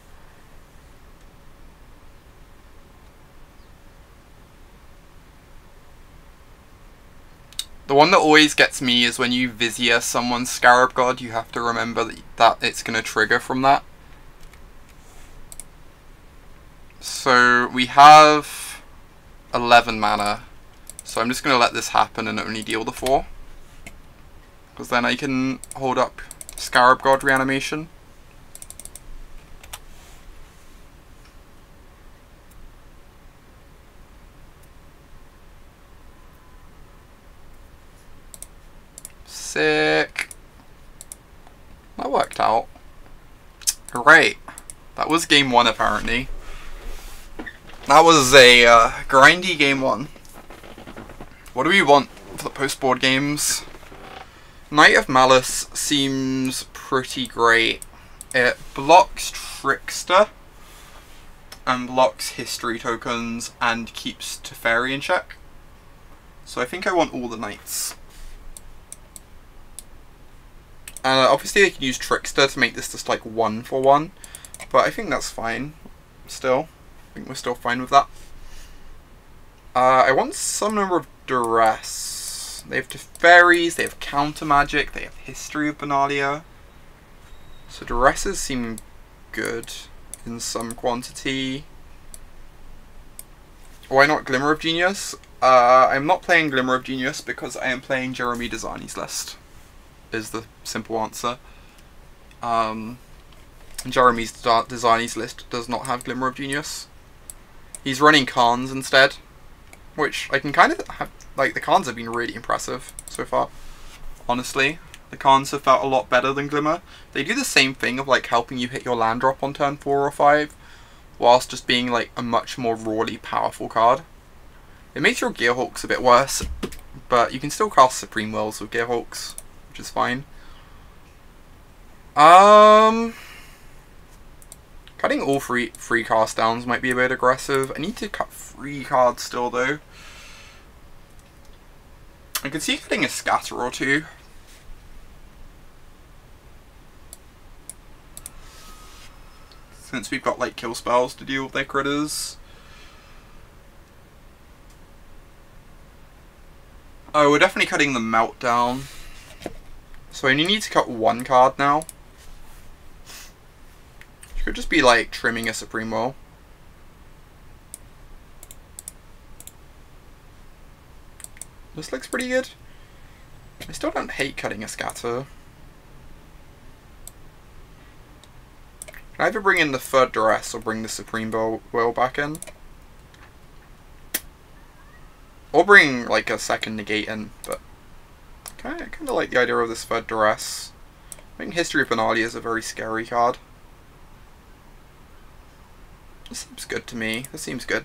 [SPEAKER 1] The one that always gets me is when you Vizier someone's Scarab God, you have to remember that it's going to trigger from that. So we have 11 mana, so I'm just going to let this happen and only deal the 4. Because then I can hold up Scarab God reanimation. Sick. That worked out. Great. That was game 1 apparently. That was a grindy game 1. What do we want for the post-board games? Knight of Malice seems pretty great. It blocks Trickster and blocks history tokens and keeps Teferi in check. So I think I want all the knights. Obviously they can use Trickster to make this just like 1/1, but I think that's fine still. I think we're still fine with that. I want some number of Duress. They have Teferis, they have Counter Magic, they have History of Dominaria. So Duresses seem good in some quantity. Why not Glimmer of Genius? I'm not playing Glimmer of Genius because I am playing Jeremy Dezani's list, is the simple answer. Jeremy's Dezani's list does not have Glimmer of Genius. He's running Karns instead, which I can kind of have, like, the Karns have been really impressive so far. Honestly, the Karns have felt a lot better than Glimmer. They do the same thing of like helping you hit your land drop on turn 4 or 5, whilst just being like a much more rawly powerful card. It makes your Gearhulks a bit worse, but you can still cast Supreme Wills with Gearhulks, which is fine. Cutting all three cast downs might be a bit aggressive. I need to cut 3 cards still though. I could see cutting a scatter or 2. Since we've got like kill spells to deal with their critters. Oh, we're definitely cutting the meltdown. So I only need to cut 1 card now. Which could just be like trimming a Supreme Will. This looks pretty good. I still don't hate cutting a scatter. Can I either bring in the 3rd Duress or bring the Supreme Will back in? Or bring like a 2nd Negate in, but kind of like the idea of this 3rd Duress. I think History of Benalia is a very scary card. This seems good to me. This seems good.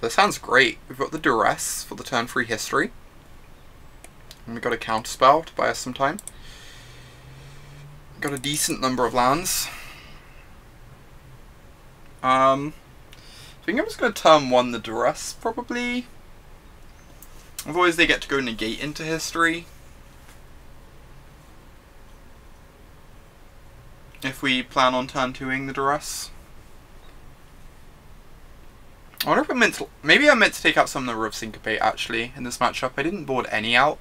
[SPEAKER 1] This sounds great. We've got the Duress for the turn 3 history. And we've got a counterspell to buy us some time. Got a decent number of lands. I think I'm just going to turn 1 the Duress, probably. Otherwise they get to go negate into history. If we plan on turn 2ing the Duress. I wonder if I'm meant to, maybe I'm meant to take out some of the Riv Syncopate actually in this matchup. I didn't board any out.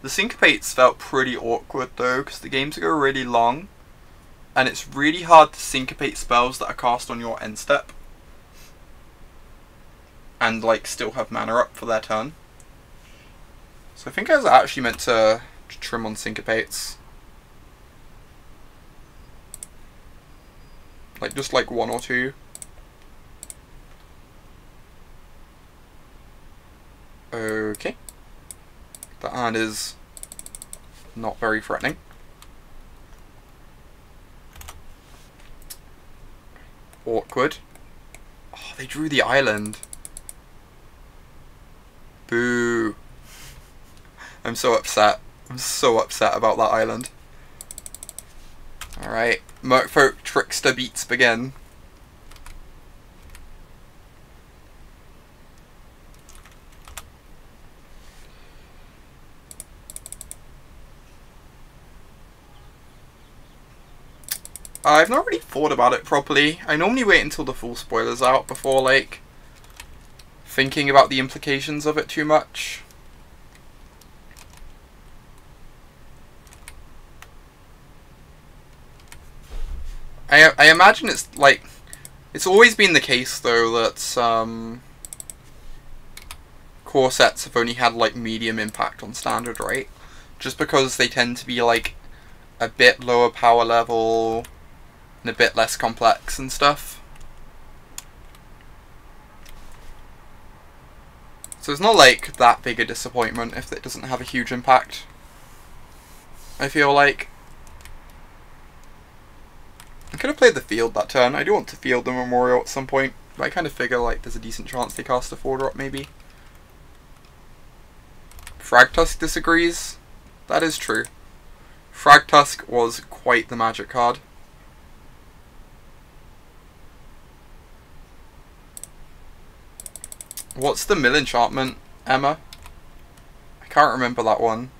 [SPEAKER 1] The Syncopates felt pretty awkward though, because the games go really long. And it's really hard to syncopate spells that are cast on your end step. And like still have mana up for their turn. So I think I was actually meant to trim on Syncopates. Like just like 1 or 2. Okay. The hand is not very threatening. Awkward. Oh, they drew the island. Boo. I'm so upset. I'm so upset about that island. Alright. Merfolk Trickster beats begin. I've not really thought about it properly. I normally wait until the full spoiler's out before, like, thinking about the implications of it too much. I imagine it's, like, it's always been the case, though, that, core sets have only had, like, medium impact on standard, right? Just because they tend to be, like, a bit lower power level and a bit less complex and stuff. So it's not like that big a disappointment if it doesn't have a huge impact. I feel like I could have played the field that turn. I do want to field the Memorial at some point, but I kind of figure like there's a decent chance they cast a 4-drop maybe. Fragtusk disagrees. That is true. Fragtusk was quite the magic card. What's the mill enchantment, Emma? I can't remember that one.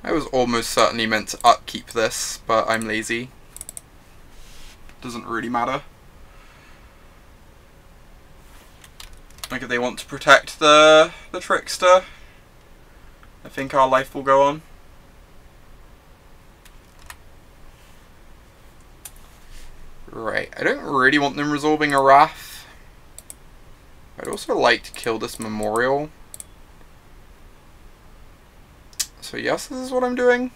[SPEAKER 1] I was almost certainly meant to upkeep this, but I'm lazy. Doesn't really matter. Like if they want to protect the Trickster, I think our life will go on. Right, I don't really want them resolving a Wrath. I'd also like to kill this Memorial. So yes, this is what I'm doing.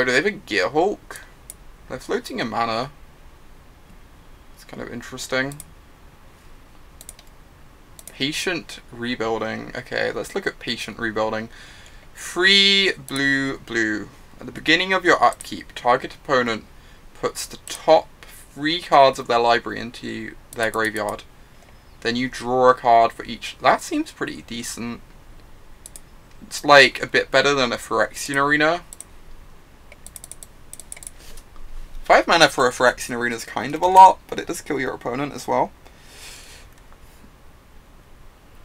[SPEAKER 1] do they have a Gearhulk? They're floating a mana. It's kind of interesting. Patient Rebuilding. Okay, let's look at Patient Rebuilding. 3 blue, blue. At the beginning of your upkeep, target opponent puts the top 3 cards of their library into their graveyard. Then you draw a card for each. That seems pretty decent. It's like a bit better than a Phyrexian Arena. 5 mana for a Phyrexian Arena is kind of a lot, but it does kill your opponent as well.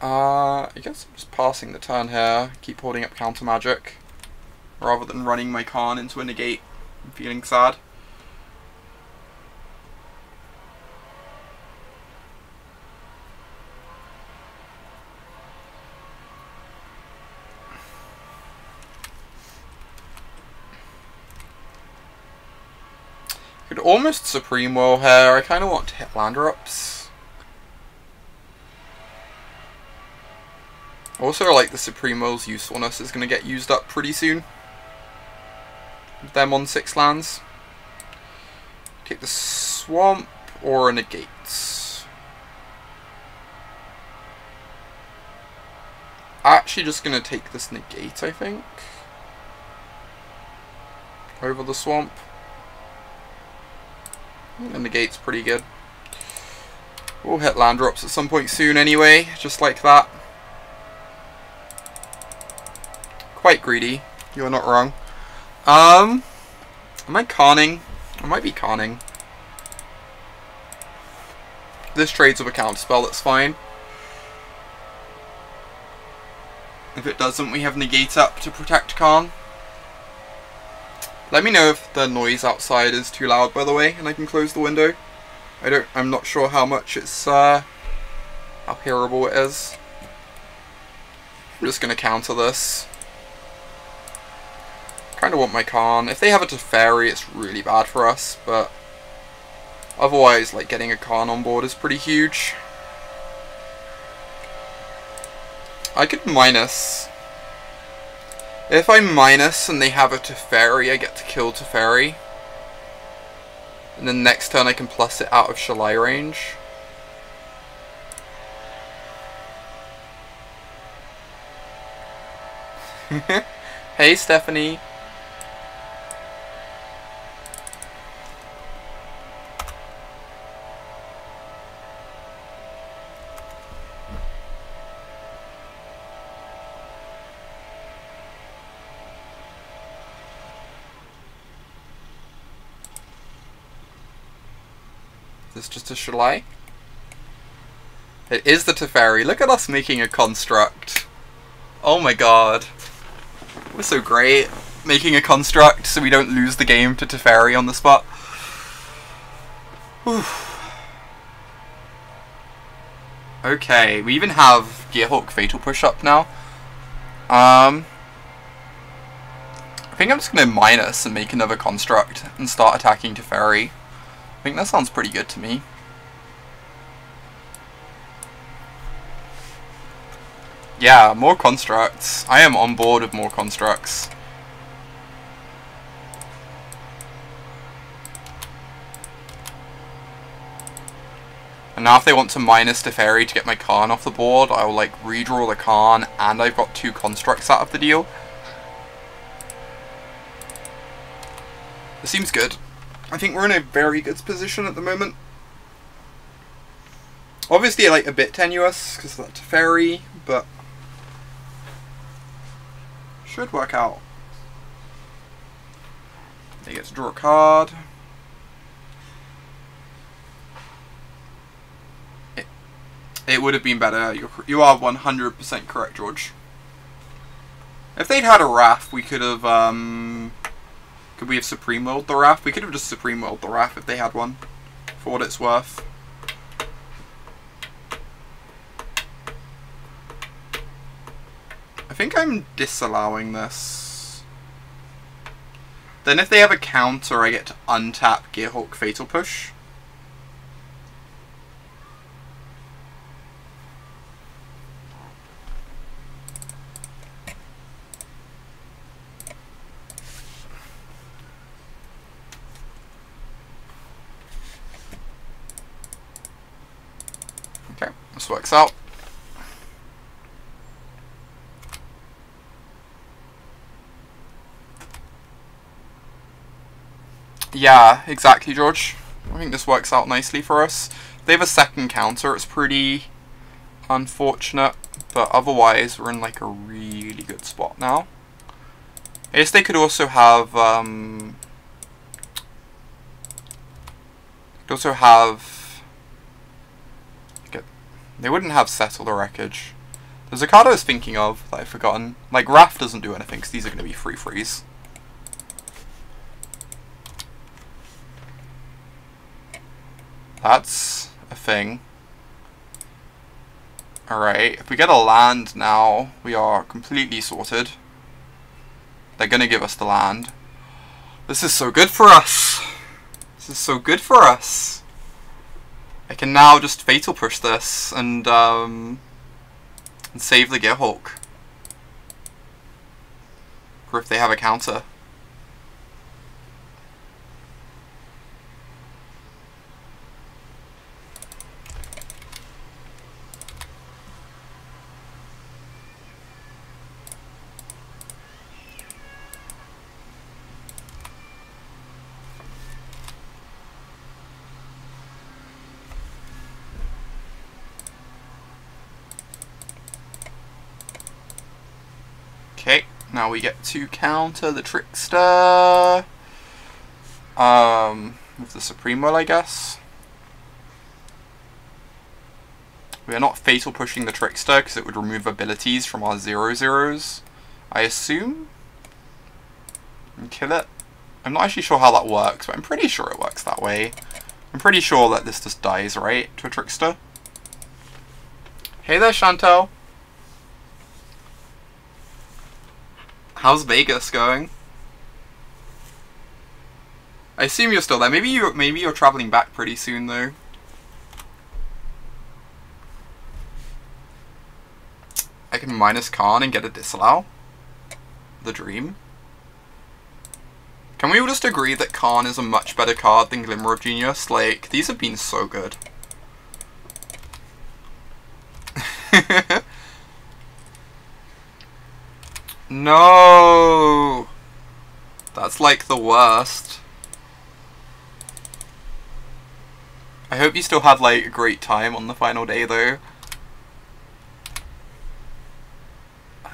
[SPEAKER 1] I guess I'm just passing the turn here. Keep holding up counter magic. Rather than running my Karn into a negate and feeling sad. Could almost Supreme Will here. I kind of want to hit land drops. Also, like, the Supreme Will's usefulness is going to get used up pretty soon. With them on 6 lands. Take the Swamp or a Negate. Actually just going to take this Negate, I think. Over the Swamp. The Negate's pretty good. We'll hit land drops at some point soon anyway, just like that. Quite greedy. You are not wrong. Am I Karning? I might be Karning. This trades with a counter spell, that's fine. If it doesn't, we have Negate up to protect Karn. Let me know if the noise outside is too loud, by the way, and I can close the window. I'm not sure how much it's, how hearable it is. I'm just gonna counter this. Kinda want my Karn. If they have a Teferi, it's really bad for us, but otherwise, like, getting a Karn on board is pretty huge. I could minus. If I minus and they have a Teferi, I get to kill Teferi. And then next turn I can plus it out of Shalai range. Hey, Stephanie. Is this just a Shalai? It is the Teferi. Look at us making a construct. Oh my god. We're so great. Making a construct so we don't lose the game to Teferi on the spot. Whew. Okay, we even have Gearhulk Fatal Push up now. I think I'm just going to minus and make another construct and start attacking Teferi. I think that sounds pretty good to me. Yeah, more constructs. I am on board with more constructs. And now if they want to minus Teferi to get my Karn off the board, I will like redraw the Karn and I've got 2 constructs out of the deal. This seems good. I think we're in a very good position at the moment. Obviously, like, a bit tenuous because of that Teferi, but should work out. They get to draw a card. It would have been better. You are 100% correct, George. If they'd had a Wrath, we could have, could we have Supreme Willed the Wrath? We could have just Supreme Willed the Wrath if they had one, for what it's worth. I think I'm disallowing this. Then if they have a counter, I get to untap Gearhulk Fatal Push. Okay, this works out. Yeah, exactly, George. I think this works out nicely for us. If they have a second counter, it's pretty unfortunate, but otherwise we're in like a really good spot now. I guess they could also have they wouldn't have Settle the Wreckage. There's a card I was thinking of that I've forgotten. Like, Wrath doesn't do anything, because these are going to be free freeze. That's a thing. Alright, if we get a land now, we are completely sorted. They're going to give us the land. This is so good for us. This is so good for us. I can now just Fatal Push this and save the Gearhulk. Or if they have a counter. Okay, now we get to counter the Trickster. With the Supreme Will, I guess. We are not Fatal Pushing the Trickster because it would remove abilities from our 0/0s, I assume. And kill it. I'm not actually sure how that works, but I'm pretty sure it works that way. I'm pretty sure that this just dies, right, to a Trickster. Hey there, Chantel. How's Vegas going? I assume you're still there. Maybe you're traveling back pretty soon though. I can minus Karn and get a disallow. The dream. Can we all just agree that Karn is a much better card than Glimmer of Genius? Like, these have been so good. No! That's like the worst. I hope you still had like a great time on the final day though.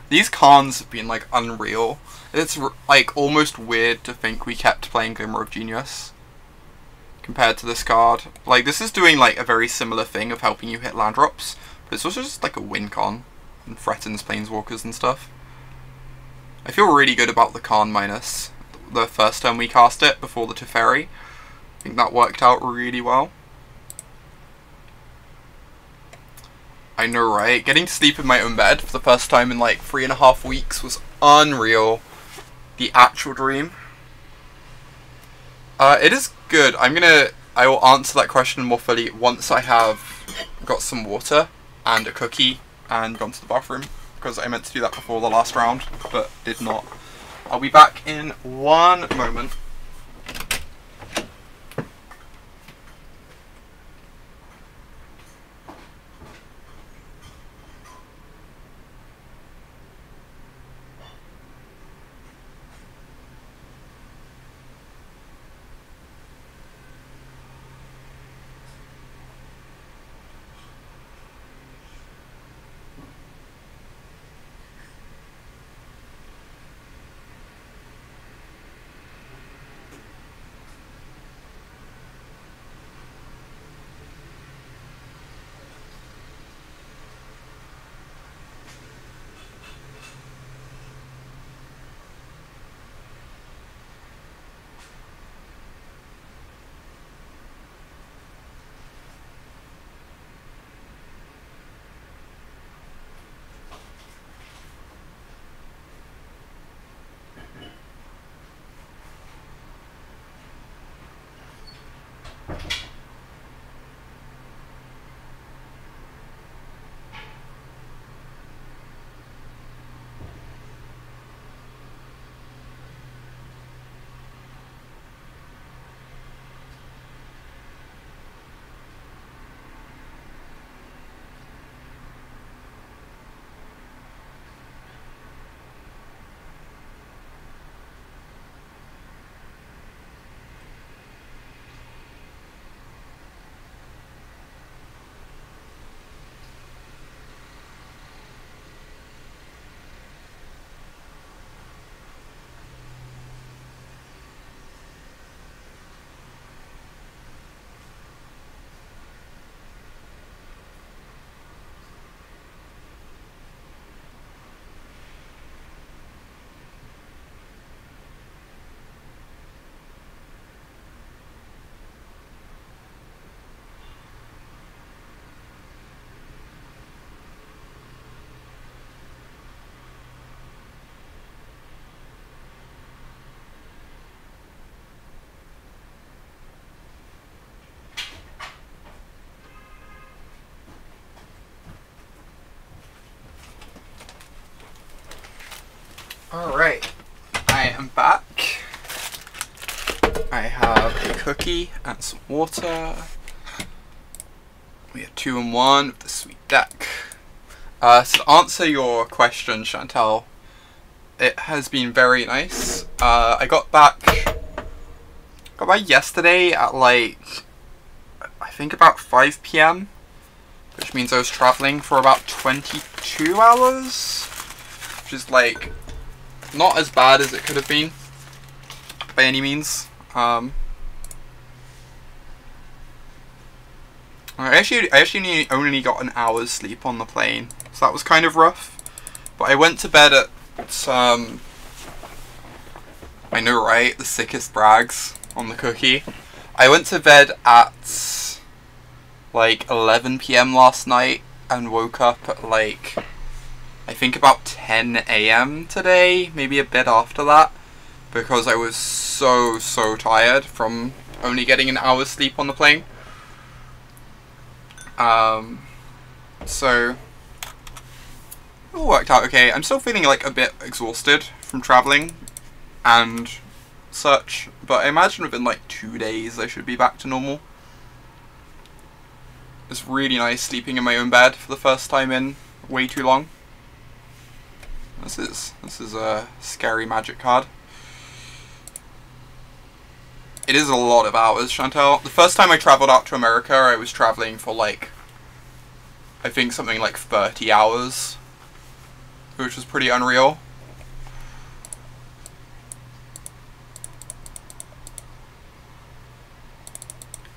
[SPEAKER 1] These Karns have been like unreal. It's like almost weird to think we kept playing Glimmer of Genius compared to this card. Like, this is doing like a very similar thing of helping you hit land drops, but it's also just like a win con and threatens planeswalkers and stuff. I feel really good about the Karn minus the first time we cast it before the Teferi. I think that worked out really well. I know, right? Getting to sleep in my own bed for the first time in like 3.5 weeks was unreal. The actual dream. It is good. I will answer that question more fully once I have got some water and a cookie and gone to the bathroom, because I meant to do that before the last round, but did not. I'll be back in 1 moment. Alright, I am back. I have a cookie and some water. We have 2 and 1 with the sweet deck. So to answer your question, Chantal, it has been very nice. I got back yesterday at like, I think about 5 PM, which means I was traveling for about 22 hours, which is like not as bad as it could have been by any means. I actually only got an hour's sleep on the plane, so that was kind of rough. But I went to bed at I know, right? The sickest brags on the cookie. I went to bed at like 11 PM last night and woke up at like, I think about 10 AM today, maybe a bit after that, because I was so tired from only getting an hour's sleep on the plane. So it all worked out okay. I'm still feeling like a bit exhausted from traveling and such, but I imagine within like 2 days I should be back to normal. It's really nice sleeping in my own bed for the first time in way too long. This is a scary magic card. It is a lot of hours, Chantal. The first time I travelled out to America, I was travelling for like, I think something like 30 hours, which was pretty unreal.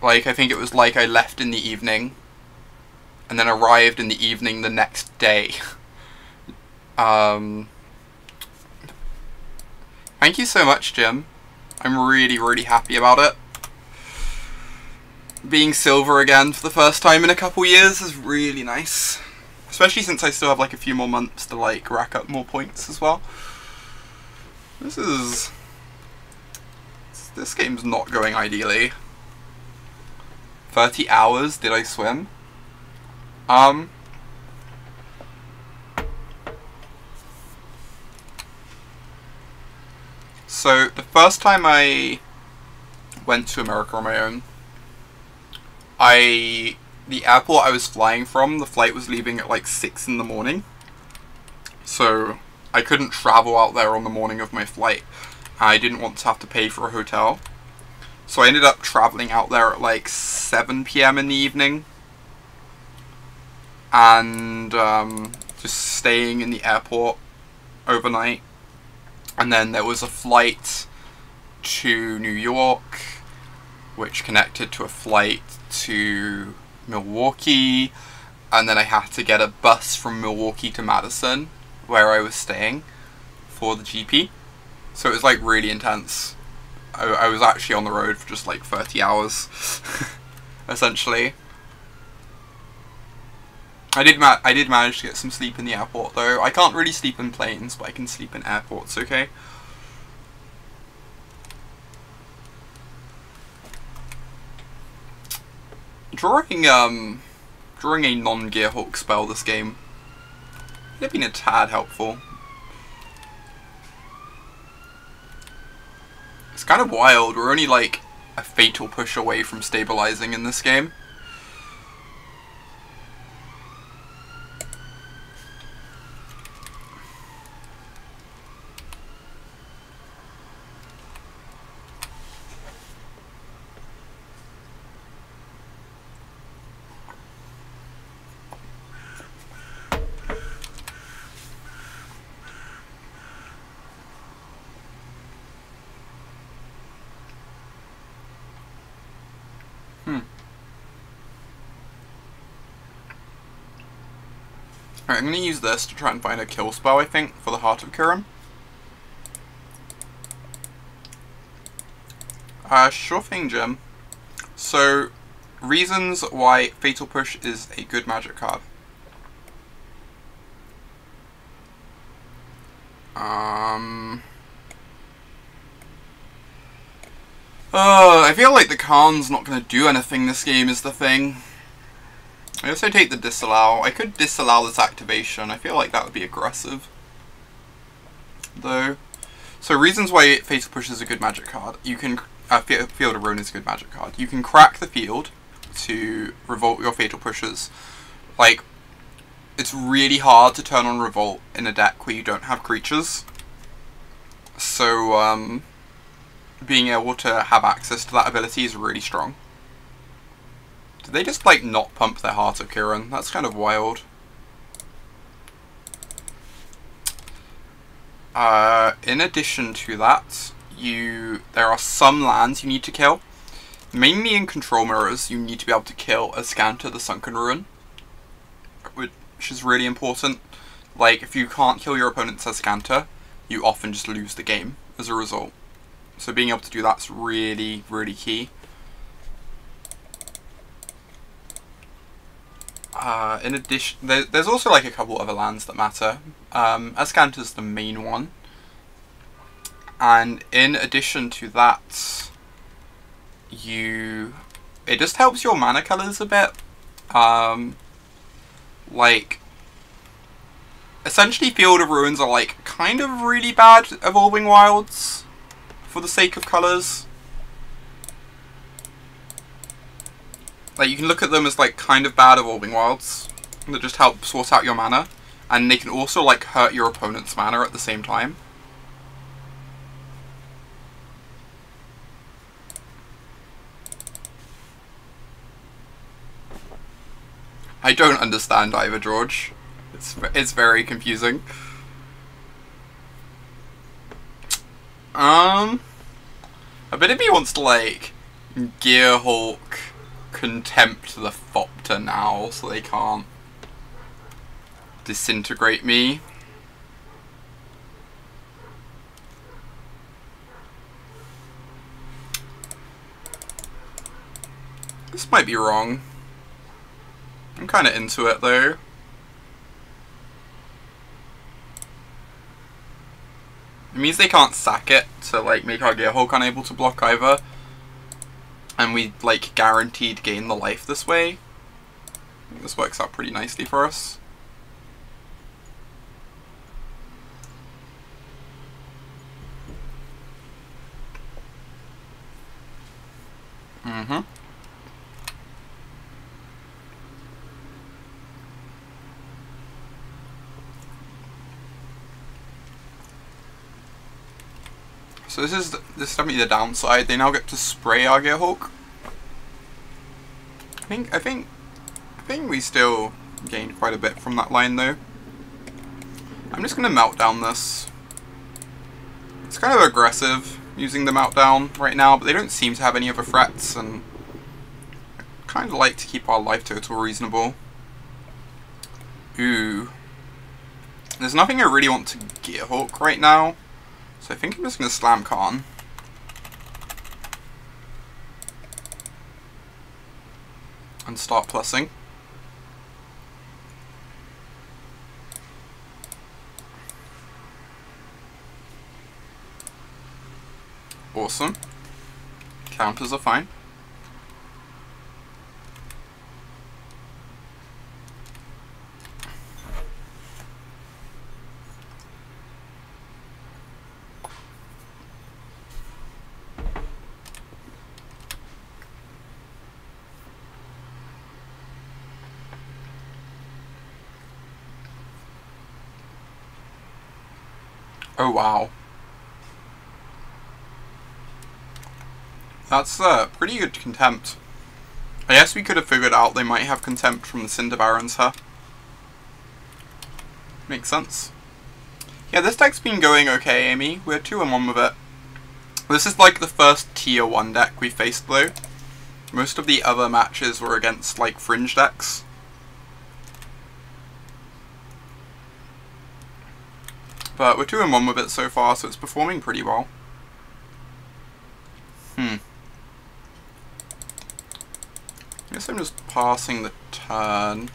[SPEAKER 1] Like, I think it was like I left in the evening and then arrived in the evening the next day. Thank you so much, Jim. I'm really happy about it. Being silver again for the first time in a couple years is really nice. Especially since I still have like a few more months to like rack up more points as well. This game's not going ideally. 30 hours did I swim? So the first time I went to America on my own, the airport I was flying from, the flight was leaving at like 6 in the morning. So I couldn't travel out there on the morning of my flight. I didn't want to have to pay for a hotel. So I ended up traveling out there at like 7 PM in the evening. And just staying in the airport overnight. And then there was a flight to New York, which connected to a flight to Milwaukee, and then I had to get a bus from Milwaukee to Madison, where I was staying, for the GP. So it was like really intense. I was actually on the road for just like 30 hours, essentially. I did manage to get some sleep in the airport though. I can't really sleep in planes, but I can sleep in airports, okay? Drawing a non-Gearhulk spell this game would have been a tad helpful. It's kind of wild, we're only like a fatal push away from stabilizing in this game. Alright, I'm going to use this to try and find a kill spell, I think, for the Heart of Karn. Sure thing, Jim. So, reasons why Fatal Push is a good magic card. I feel like the Karn's not going to do anything this game is the thing. I also take the disallow. I could disallow this activation. I feel like that would be aggressive. though. So reasons why Fatal Push is a good magic card. You can Field of Ruin is a good magic card. You can crack the field to revolt your Fatal Pushes. Like, it's really hard to turn on Revolt in a deck where you don't have creatures. So being able to have access to that ability is really strong. Did they just like not pump their Heart of Karn? That's kind of wild. In addition to that, there are some lands you need to kill. Mainly in control mirrors, you need to be able to kill a Scanter the Sunken Ruin, which is really important. Like, if you can't kill your opponent's Scanter, you often just lose the game as a result. So being able to do that's really, really key. In addition, there's also like a couple other lands that matter. Ascanter's the main one. And in addition to that, it just helps your mana colors a bit. Like, essentially Field of Ruins are like kind of really bad Evolving Wilds for the sake of colors. Like, you can look at them as like kind of bad Evolving Wilds that just help sort out your mana, and they can also like hurt your opponent's mana at the same time. I don't understand either, George. It's very confusing. A bit of me wants to like Gearhulk Contempt the Thopter now, so they can't disintegrate me. This might be wrong. I'm kind of into it though. It means they can't sack it to like make our Gearhulk unable to block either. And we like guaranteed gain the life this way. I think this works out pretty nicely for us. So this is definitely the downside. They now get to spray our Gearhulk. I think we still gained quite a bit from that line though. I'm just gonna Meltdown this. It's kind of aggressive using the Meltdown right now, but they don't seem to have any other threats, and I kind of like to keep our life total reasonable. Ooh. There's nothing I really want to Gearhulk right now. So I think I'm just going to slam Karn. And start plussing. Awesome. Counters are fine. Oh wow. That's pretty good Contempt. I guess we could have figured out they might have Contempt from the Cinder Barons, huh? Makes sense. Yeah, this deck's been going okay, Amy. We're 2-1 with it. This is like the first tier 1 deck we faced though. Most of the other matches were against like fringe decks. But we're 2-1 with it so far, so it's performing pretty well. I guess I'm just passing the turn.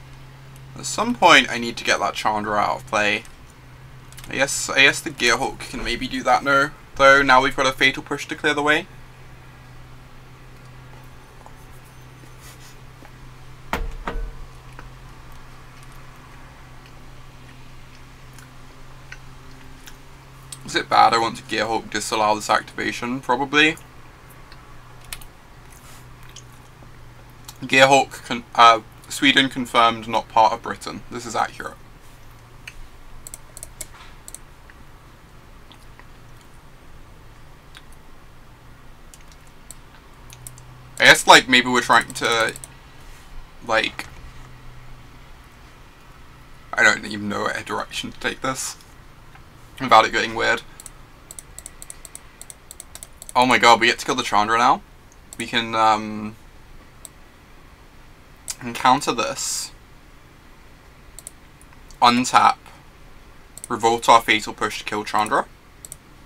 [SPEAKER 1] At some point I need to get that Chandra out of play. I guess the Gearhulk can maybe do that now. Though now we've got a Fatal Push to clear the way. Is it bad I want to Gearhulk disallow this activation? Probably. Gearhulk, Sweden confirmed, not part of Britain. This is accurate. I guess, like, maybe we're trying to, like, I don't even know what direction to take this without it getting weird. Oh my god, we get to kill the Chandra now. We can, encounter this, untap, revolt our Fatal Push to kill Chandra.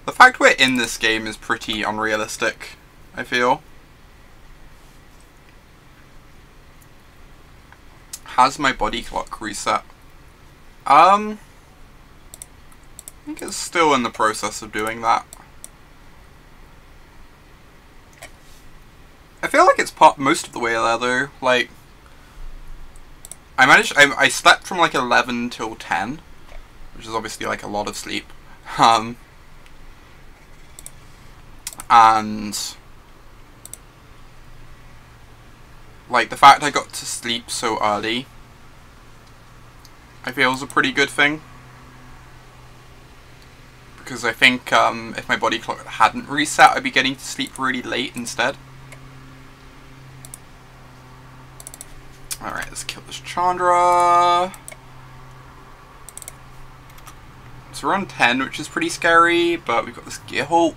[SPEAKER 1] The fact we're in this game is pretty unrealistic, I feel. Has my body clock reset? I think it's still in the process of doing that. I feel like it's most of the way there though. Like, I slept from like 11 till 10, which is obviously like a lot of sleep. And like the fact I got to sleep so early, I feel is a pretty good thing. Because I think if my body clock hadn't reset, I'd be getting to sleep really late instead. Alright, let's kill this Chandra. So we're on 10, which is pretty scary, but we've got this Gearhulk.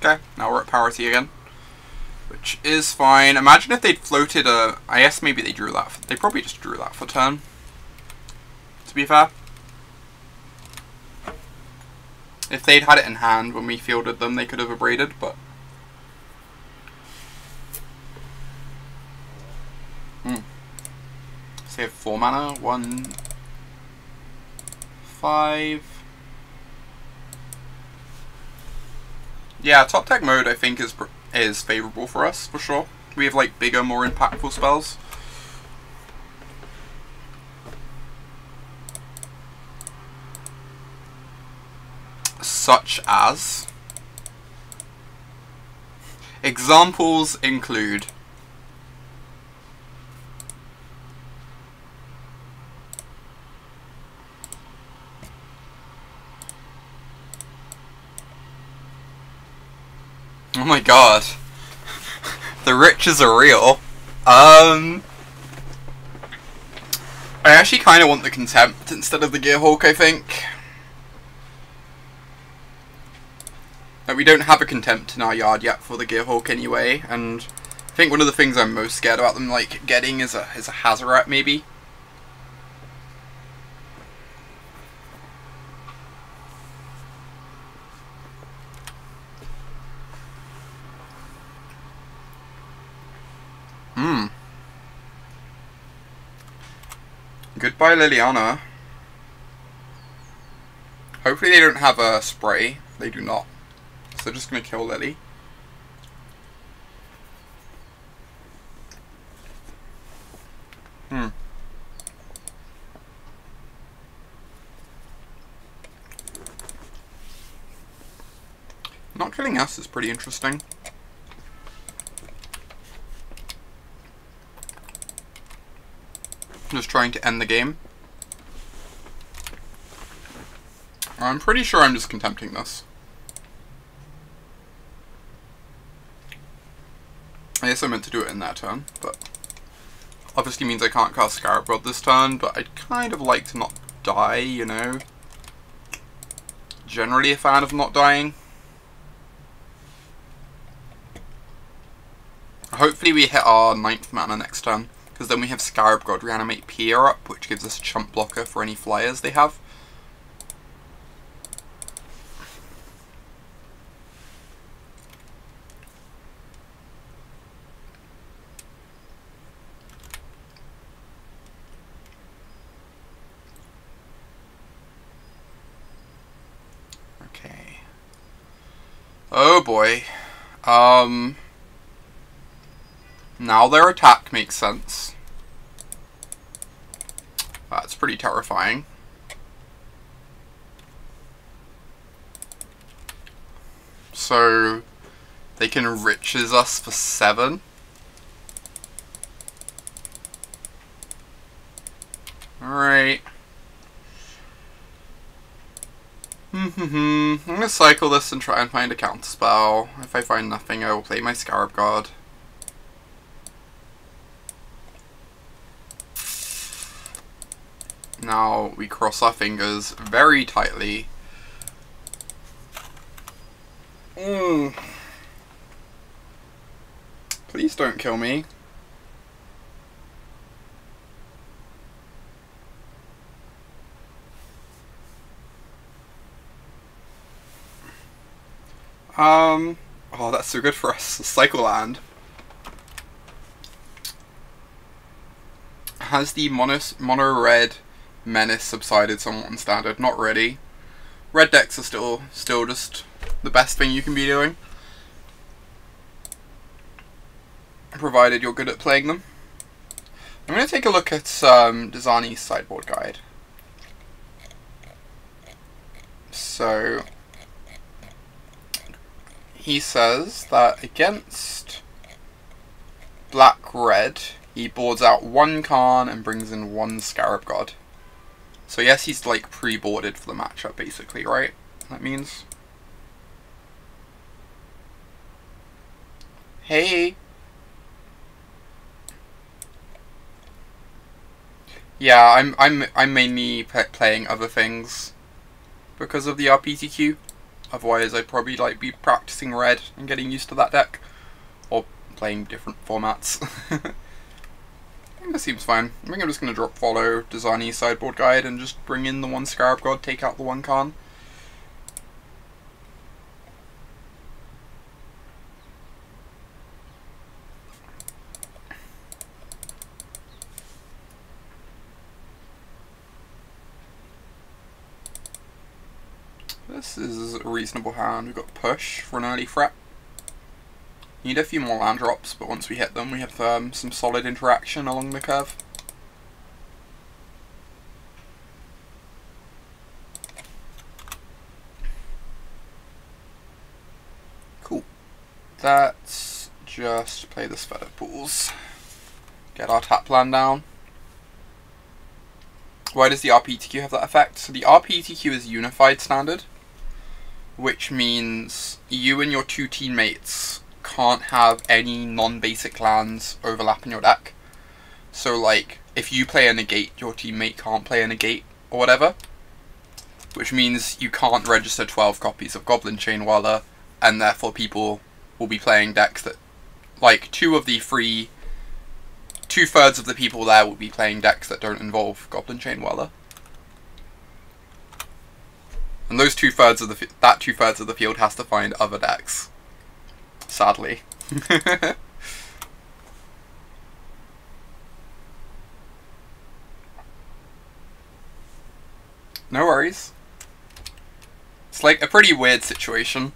[SPEAKER 1] Okay, now we're at parity again, which is fine. Imagine if they'd floated a... I guess maybe they drew that. They probably just drew that for turn, to be fair. If they'd had it in hand when we fielded them, they could have abraded, but... So they have 4 mana. 1, 5... Yeah, top deck mode I think is favourable for us, for sure. We have like bigger, more impactful spells. Such as... Examples include... Oh my god. The riches are real. I actually kind of want the Contempt instead of the Gearhulk, I think. Like, we don't have a Contempt in our yard yet for the Gearhulk anyway, and I think one of the things I'm most scared about them like getting is a Hazaret maybe. Goodbye, Liliana. Hopefully they don't have a spray. They do not. So they're just going to kill Lily. Not killing us is pretty interesting. Just trying to end the game. I'm pretty sure I'm just contempting this. I guess I meant to do it in that turn, but obviously means I can't cast Scarab Rod this turn, but I'd kind of like to not die, you know. Generally a fan of not dying. Hopefully we hit our 9th mana next turn, because then we have Scarab God Reanimate Pier up, which gives us a chump blocker for any flyers they have. Okay. Oh boy. Now their attack makes sense. pretty terrifying. So they can riches us for 7. Alright. I'm gonna cycle this and try and find a counterspell. If I find nothing, I will play my Scarab God. Now we cross our fingers very tightly. Please don't kill me. Oh, that's so good for us. Cycle land. Has the mono red menace subsided somewhat in standard? Not really. Red decks are still just the best thing you can be doing, provided you're good at playing them. I'm going to take a look at Dezani's sideboard guide. So he says that against black-red, he boards out 1 Karn and brings in 1 Scarab God. So yes, he's like pre-boarded for the matchup, basically, right? That means. Hey. Yeah, I'm mainly playing other things because of the RPTQ. Otherwise, I'd probably like be practicing red and getting used to that deck, or playing different formats. I think this seems fine. I think I'm just going to drop follow Dezani's sideboard guide and just bring in the 1 Scarab God, take out the 1 Karn. This is a reasonable hand. We've got push for an early threat. Need a few more land drops, but once we hit them, we have some solid interaction along the curve. Cool. Let's just play the Sphere Pools. Get our tap land down. Why does the RPTQ have that effect? So the RPTQ is unified standard, which means you and your 2 teammates can't have any non-basic lands overlap in your deck. So like, if you play a negate, your teammate can't play a negate or whatever, which means you can't register 12 copies of Goblin Chainwhirler, and therefore people will be playing decks that, like, 2/3 of the people there will be playing decks that don't involve Goblin Chainwhirler. And those 2/3 of that 2/3 of the field has to find other decks. Sadly. No worries. It's like a pretty weird situation.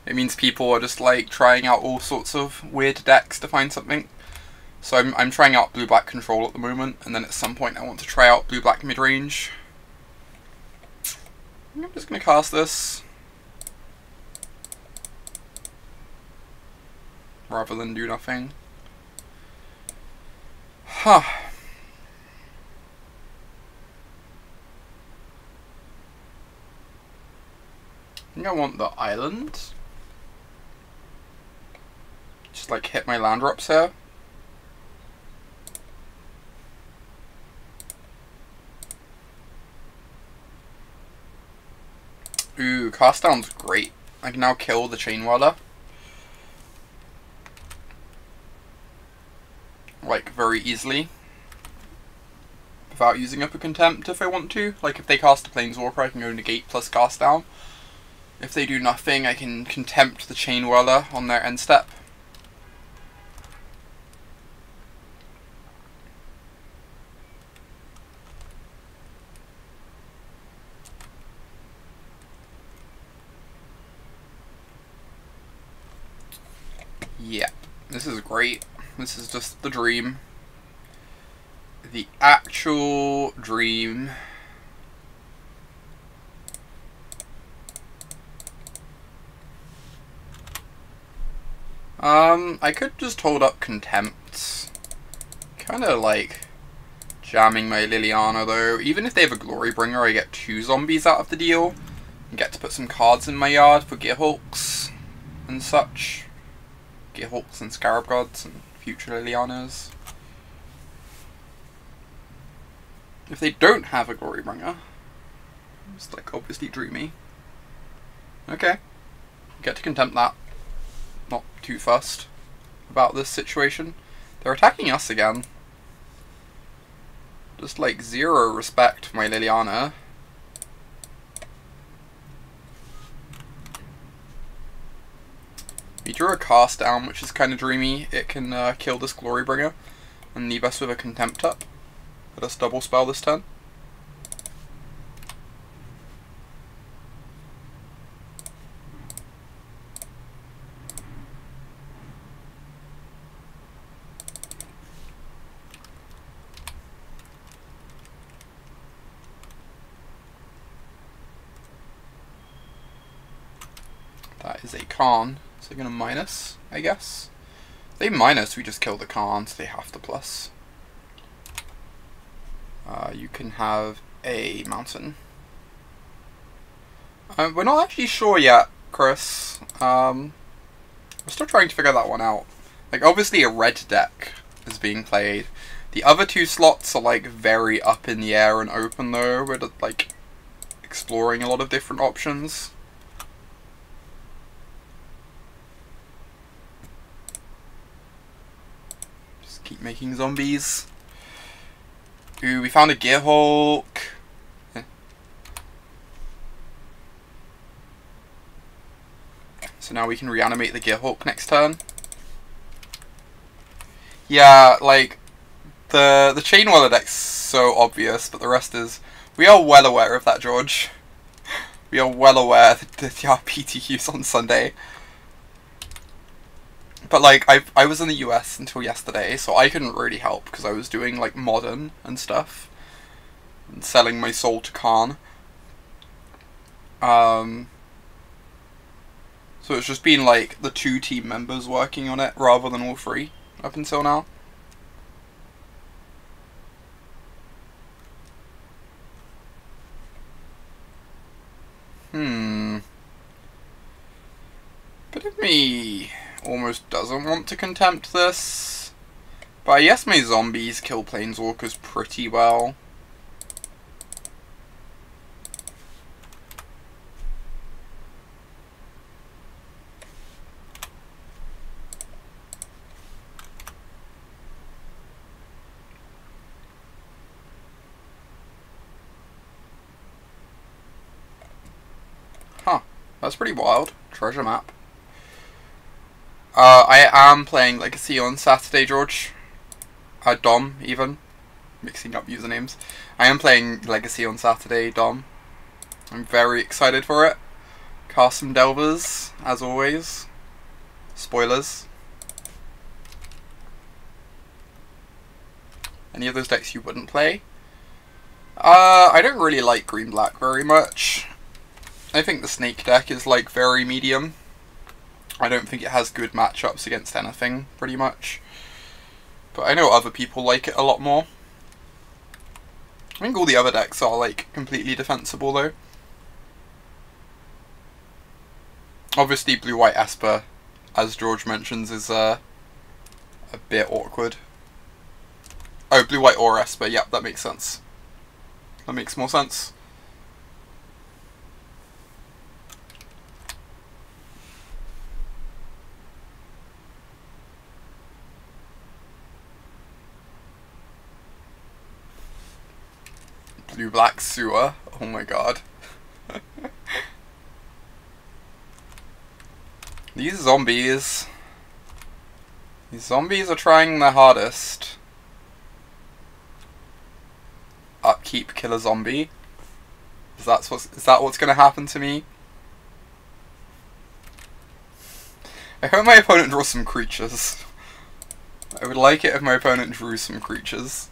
[SPEAKER 1] It means people are just like trying out all sorts of weird decks to find something. So I'm trying out blue-black control at the moment, and then at some point I want to try out blue-black mid-range. I'm just going to cast this, rather than do nothing. Huh. I think I want the island. Just like hit my land drops here. Ooh, cast down's great. I can now kill the Chainwhirler. Like, very easily. Without using up a Contempt if I want to. Like, if they cast a Planeswalker, I can go negate plus cast down. If they do nothing, I can Contempt the Chainwhirler on their end step. Yeah, this is great. This is just the dream. the actual dream. I could just hold up Contempt. Kinda like jamming my Liliana though. Even if they have a Glorybringer, I get 2 zombies out of the deal. And get to put some cards in my yard for Gearhulks and such. Gearhulks and Scarab Gods and future Lilianas. If they don't have a Glorybringer, it's like obviously dreamy. Okay. Get to Contempt that. Not too fussed about this situation. They're attacking us again. Just like 0 respect for my Liliana. We drew a cast down, which is kind of dreamy. It can kill this Glorybringer and leave us with a Contempt up. Let us double spell this turn. That is a Karn, so they're going to minus, I guess. If they minus, we just kill the Karn, so they have to plus. You can have a mountain. We're not actually sure yet, Chris. We're still trying to figure that one out. Like, obviously a red deck is being played. The other 2 slots are, like, very up in the air and open, though. We're, like, exploring a lot of different options. Just keep making zombies. Ooh, we found a Gearhulk. So now we can reanimate the Gearhulk next turn. Yeah, like, the Chainwhirler deck's so obvious, but the rest is... We are well aware of that, George. We are well aware that there are PTQs on Sunday. But, like, I was in the US until yesterday, so I couldn't really help, because I was doing, like, Modern and stuff. And selling my soul to Karn. So it's just been, like, the 2 team members working on it, rather than all 3, up until now. Bit of me almost doesn't want to Contempt this. But I guess my zombies kill Planeswalkers pretty well. Huh, that's pretty wild. Treasure map. I am playing Legacy on Saturday, George. Dom, even. Mixing up usernames. I am playing Legacy on Saturday, Dom. I'm very excited for it. Cast some Delvers, as always. Spoilers. Any of those decks you wouldn't play? I don't really like green-black very much. I think the Snake deck is, like, very medium. I don't think it has good matchups against anything, pretty much. But I know other people like it a lot more. I think all the other decks are, like, completely defensible, though. Obviously, Blue-White Esper, as George mentions, is a bit awkward. Oh, Blue-White or Esper, yep, that makes sense. That makes more sense. Blue-Black Sewer, oh my god. These zombies are trying their hardest. Upkeep, kill a zombie. Is that what's gonna happen to me? I hope my opponent draws some creatures. I would like it if my opponent drew some creatures.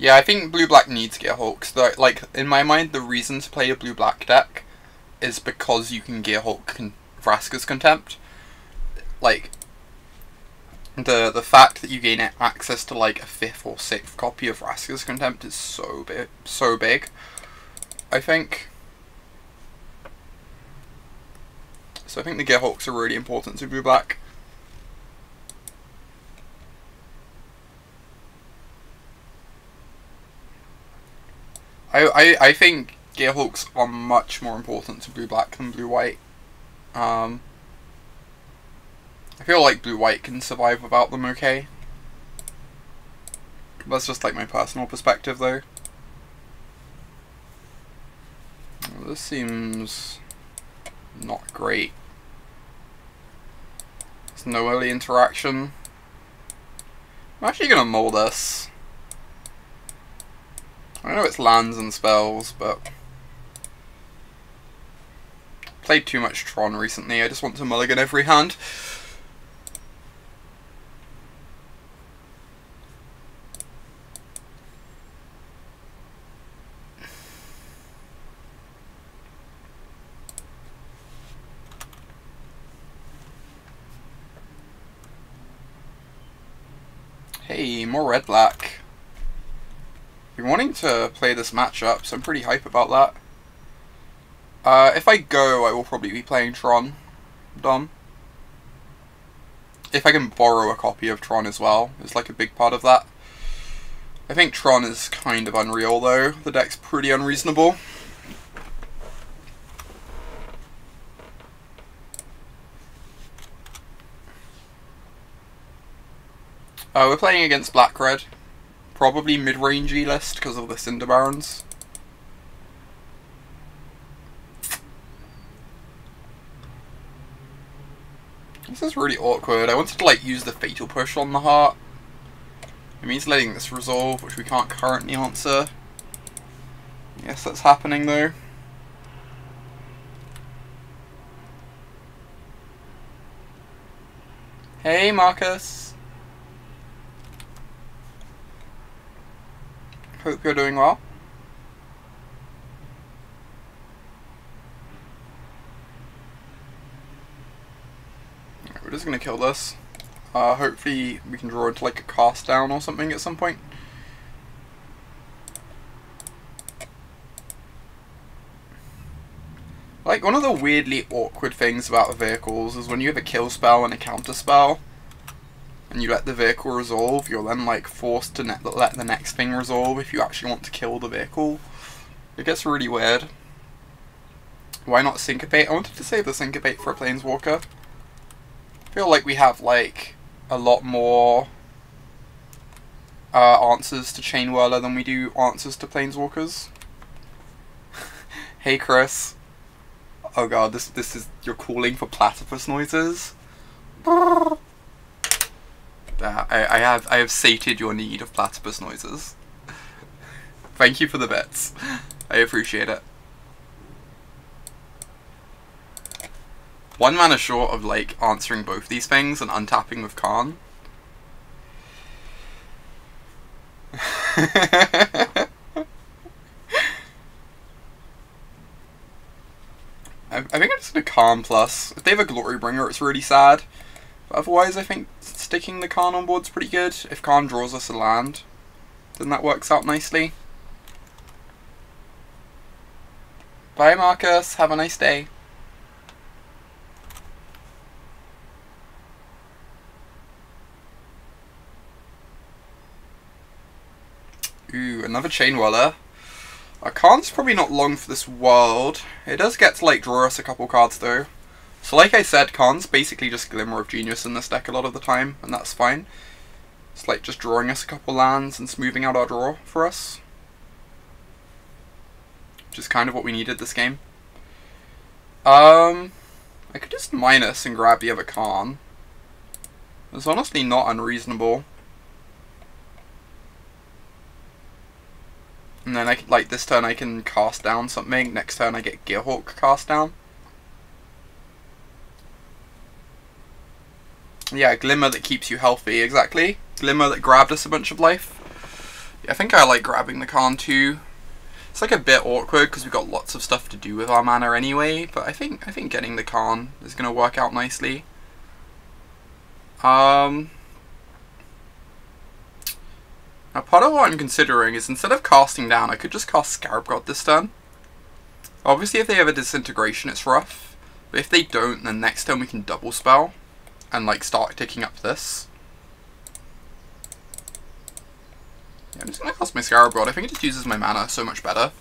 [SPEAKER 1] Yeah, I think blue-black needs Gearhulk. So, like, in my mind, the reason to play a blue-black deck is because you can Gearhulk Vraska's Contempt. Like, the fact that you gain access to, like, a 5th or 6th copy of Vraska's Contempt is so big, I think. So I think the Gearhulks are really important to blue-black. I think Gearhulks are much more important to blue-black than blue-white. I feel like blue-white can survive without them okay. That's just like my personal perspective though. This seems not great. There's no early interaction. I'm actually gonna mull this. I know it's lands and spells, but played too much Tron recently. I just want to mulligan every hand. Hey, more red-black. Been wanting to play this matchup, so I'm pretty hype about that. If I go, I will probably be playing Tron. Dom. If I can borrow a copy of Tron as well, is like a big part of that. I think Tron is kind of unreal though. The deck's pretty unreasonable. We're playing against black-red. Probably mid-rangey list because of the Cinder Barons. This is really awkward. I wanted to like use the Fatal Push on the heart. It means letting this resolve, which we can't currently answer. Yes, that's happening though. Hey, Marcus. Hope you're doing well. We're just gonna kill this. Hopefully we can draw into like a cast down or something at some point. Like, one of the weirdly awkward things about vehicles is when you have a kill spell and a counter spell, and you let the vehicle resolve, you're then like forced to let the next thing resolve if you actually want to kill the vehicle. It gets really weird. Why not Syncopate? I wanted to save the Syncopate for a Planeswalker. I feel like we have like a lot more answers to Chain Whirler than we do answers to Planeswalkers. Hey Chris. Oh god, this is, you're calling for platypus noises? I have sated your need of platypus noises. Thank you for the bits. I appreciate it. 1 mana short of like answering both these things and untapping with Karn. I think I'm just gonna Karn plus. If they have a Glorybringer, it's really sad. But otherwise, I think sticking the Karn on board's pretty good. If Karn draws us a land, then that works out nicely. Bye, Marcus. Have a nice day. Ooh, another Chain Whirler. Karn's probably not long for this world. It does get to like draw us a couple cards though. So like I said, Karn's basically just Glimmer of Genius in this deck a lot of the time, and that's fine. It's like just drawing us a couple lands and smoothing out our draw for us. Which is kind of what we needed this game. I could just minus and grab the other Karn. It's honestly not unreasonable. And then I could, like, this turn I can cast down something, next turn I get Gearhulk cast down. Yeah, Glimmer that keeps you healthy, exactly. Glimmer that grabbed us a bunch of life. Yeah, I think I like grabbing the Karn too. It's like a bit awkward because we've got lots of stuff to do with our mana anyway, but I think getting the Karn is going to work out nicely. Now part of what I'm considering is instead of casting down, I could just cast Scarab God this turn. Obviously if they have a disintegration it's rough, but if they don't then next turn we can double spell and like start ticking up this. Yeah, I'm just going to cast my Scarab God. I think it just uses my mana so much better.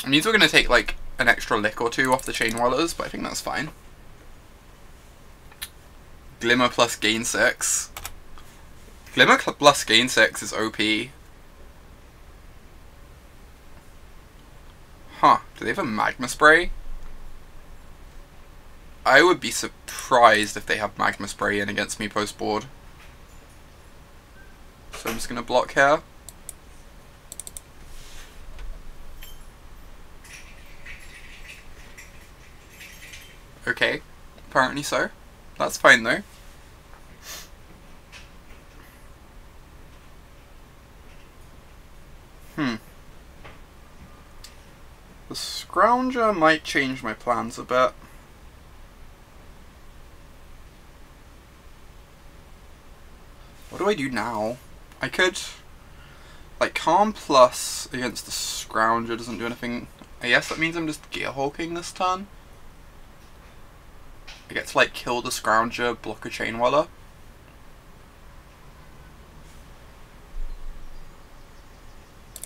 [SPEAKER 1] It means we're going to take like an extra lick or two off the Chain Whirlers, but I think that's fine. Glimmer plus gain 6. Glimmer plus gain 6 is OP. Huh, do they have a Magma Spray? I would be surprised if they have Magma Spray in against me post board. So I'm just going to block here. Okay, apparently so. That's fine though. The Scrounger might change my plans a bit. What do I do now? I could... like, Karn plus against the Scrounger doesn't do anything. I guess that means I'm just Gearhulking this turn. I get to, like, kill the Scrounger, block a Chain Whirler.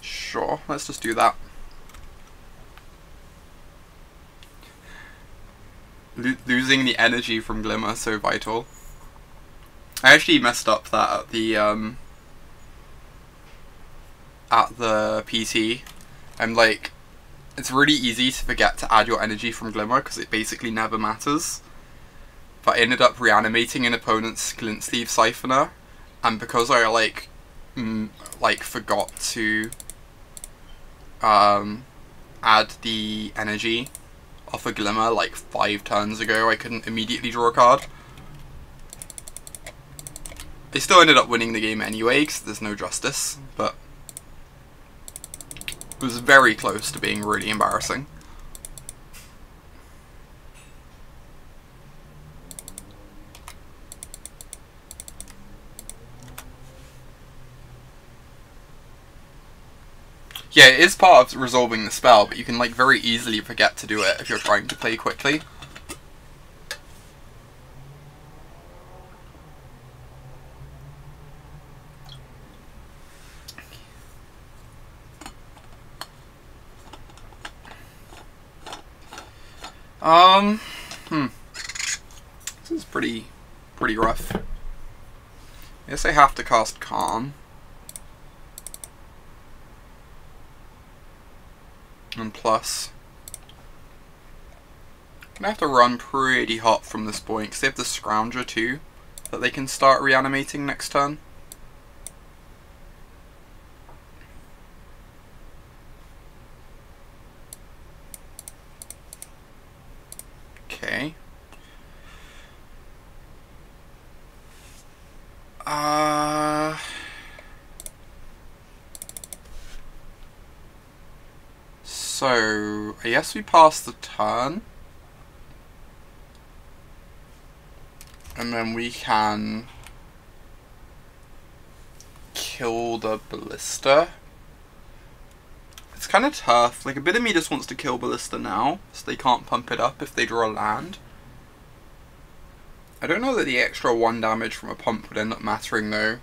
[SPEAKER 1] Sure, let's just do that. Losing the energy from Glimmer, so vital. I actually messed up that at the PT. I'm like, it's really easy to forget to add your energy from Glimmer because it basically never matters. But I ended up reanimating an opponent's Glint Sleeve Siphoner, and because I like forgot to add the energy off a Glimmer like 5 turns ago, I couldn't immediately draw a card. They still ended up winning the game anyway because there's no justice, but it was very close to being really embarrassing. Yeah, it is part of resolving the spell, but you can like very easily forget to do it if you're trying to play quickly. This is pretty rough. I guess I have to cast Karn. And plus, I'm gonna have to run pretty hot from this point because they have the Scrounger too that they can start reanimating next turn. Okay. So, I guess we pass the turn. And then we can kill the Ballista. It's kind of tough. Like, a bit of me just wants to kill Ballista now, so they can't pump it up if they draw a land. I don't know that the extra 1 damage from a pump would end up mattering though.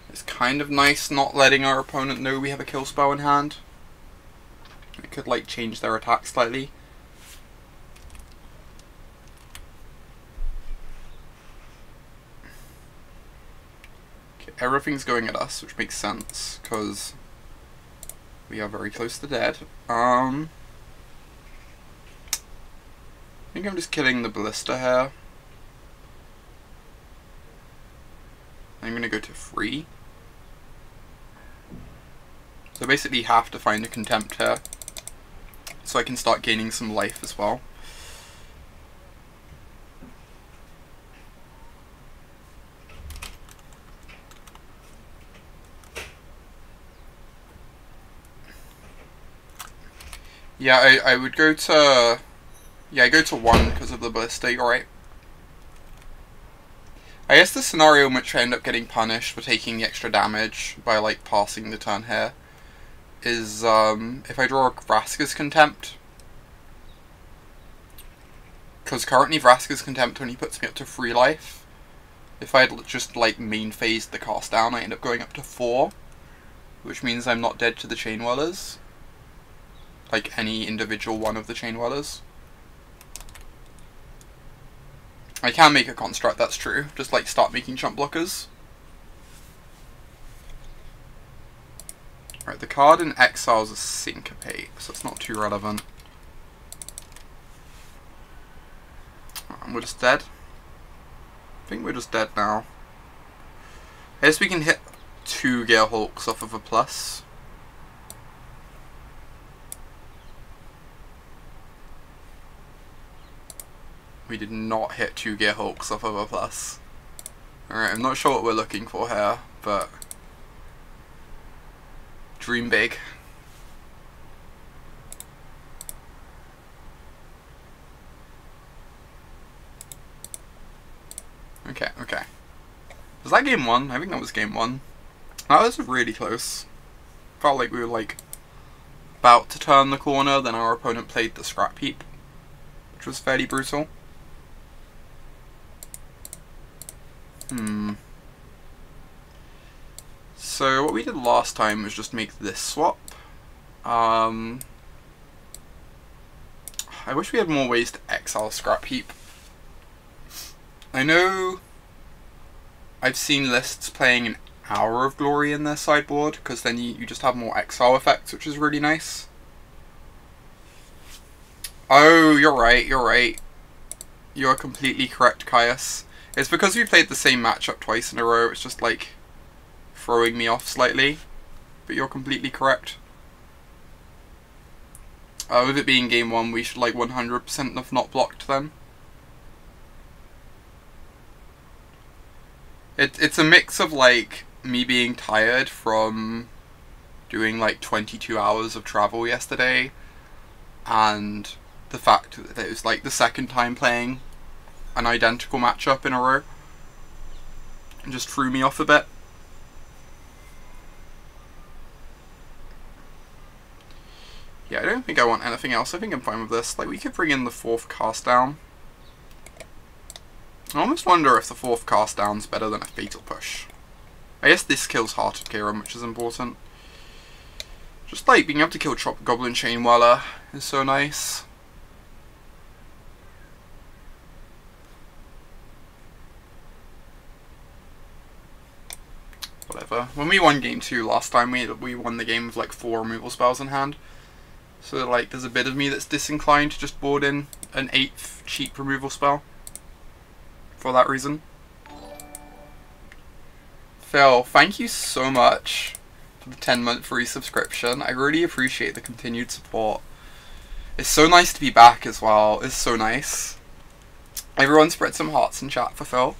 [SPEAKER 1] It's kind of nice not letting our opponent know we have a kill spell in hand. It could like change their attack slightly. Okay, everything's going at us, which makes sense because we are very close to dead. I think I'm just killing the Ballista here. I'm going to go to 3. So I basically have to find a Contempt here, so I can start gaining some life as well. Yeah, I would go to... Yeah, I go to 1 because of the ballista, you're right. I guess the scenario in which I end up getting punished for taking the extra damage by, like, passing the turn here is, if I draw a Vraska's Contempt. Because currently Vraska's Contempt only puts me up to 3 life. If I had just, like, main phased the cast down, I end up going up to 4. Which means I'm not dead to the Chain Whirlers. Like, any individual one of the Chain Whirlers. I can make a construct, that's true. Just, like, start making chump blockers. Right, the card in exile is a Syncopate, so it's not too relevant. And we're just dead. I think we're just dead now. I guess we can hit 2 Gale Hulks off of a plus. We did not hit 2 Gear Hulks off of a plus. Alright, I'm not sure what we're looking for here, but... dream big. Okay, okay. Was that game 1? I think that was game 1. That was really close. Felt like we were, like, about to turn the corner, then our opponent played the Scrap Heap, which was fairly brutal. So what we did last time was just make this swap. I wish we had more ways to exile Scrap Heap. I know I've seen lists playing an Hour of Glory in their sideboard, because then you just have more exile effects, which is really nice. Oh, you're right, you're right. You are completely correct, Caius. It's because we played the same matchup twice in a row, it's just like throwing me off slightly. But you're completely correct. With it being game 1, we should like 100% have not blocked them. It's a mix of like me being tired from doing like 22 hours of travel yesterday, and the fact that it was like the second time playing an identical matchup in a row, and just threw me off a bit. Yeah, I don't think I want anything else. I think I'm fine with this. Like, we could bring in the 4th cast down. I almost wonder if the 4th cast down's better than a Fatal Push. I guess this kills Hearted Kieran, which is important. Just like being able to kill Goblin Chain Whirler is so nice. Whatever. When we won game 2 last time, we won the game with like 4 removal spells in hand. So like there's a bit of me that's disinclined to just board in an 8th cheap removal spell. For that reason. Phil, thank you so much for the 10-month free subscription. I really appreciate the continued support. It's so nice to be back as well. It's so nice. Everyone spread some hearts in chat for Phil.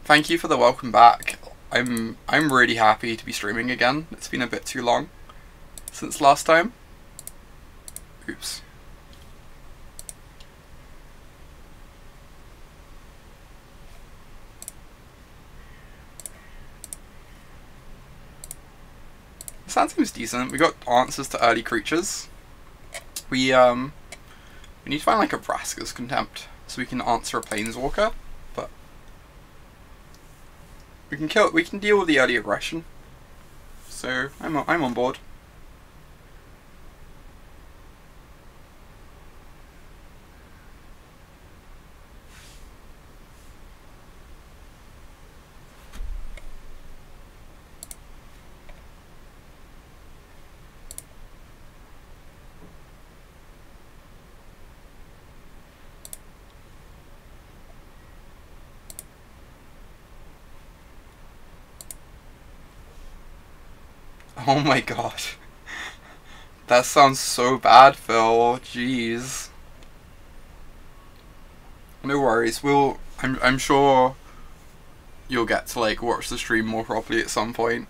[SPEAKER 1] Thank you for the welcome back. I'm really happy to be streaming again. It's been a bit too long since last time. Oops. This hand seems decent. We got answers to early creatures. We need to find like a Vraska's Contempt so we can answer a Planeswalker, but we can deal with the early aggression. So I'm on board. Oh my god. That sounds so bad, Phil. Jeez. No worries. I'm sure you'll get to like watch the stream more properly at some point.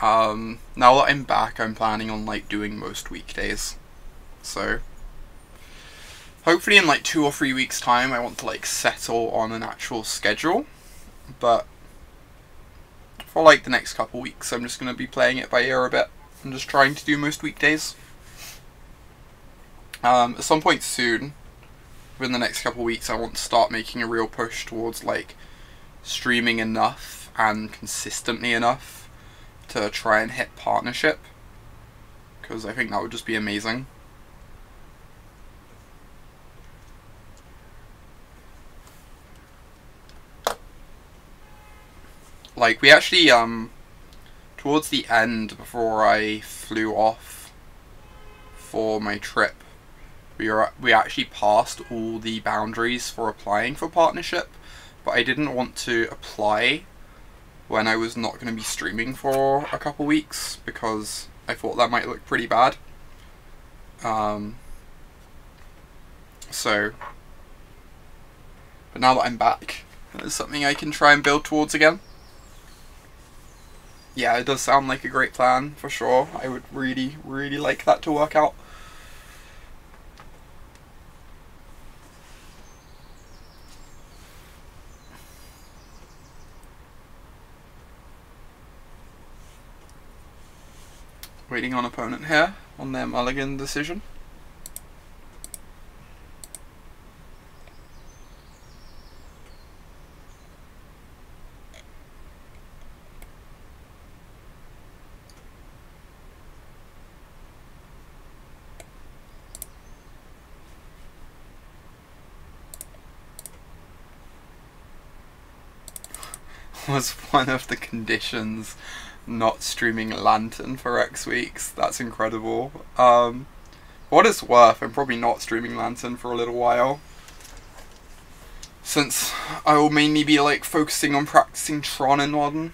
[SPEAKER 1] Now that I'm back, I'm planning on like doing most weekdays. So hopefully in like 2 or 3 weeks time I want to like settle on an actual schedule. But for like the next couple weeks I'm just going to be playing it by ear a bit. I'm just trying to do most weekdays. At some point soon, within the next couple weeks, I want to start making a real push towards like streaming enough and consistently enough to try and hit partnership, because I think that would just be amazing. Like, we actually, towards the end, before I flew off for my trip, we actually passed all the boundaries for applying for partnership, but I didn't want to apply when I was not going to be streaming for a couple weeks, because I thought that might look pretty bad. But now that I'm back, it's something I can try and build towards again. Yeah, it does sound like a great plan, for sure. I would really, really like that to work out. Waiting on opponent here on their mulligan decision. Was one of the conditions not streaming Lantern for X weeks. That's incredible. What it's worth, I'm probably not streaming Lantern for a little while, since I will mainly be like focusing on practicing Tron in Modern.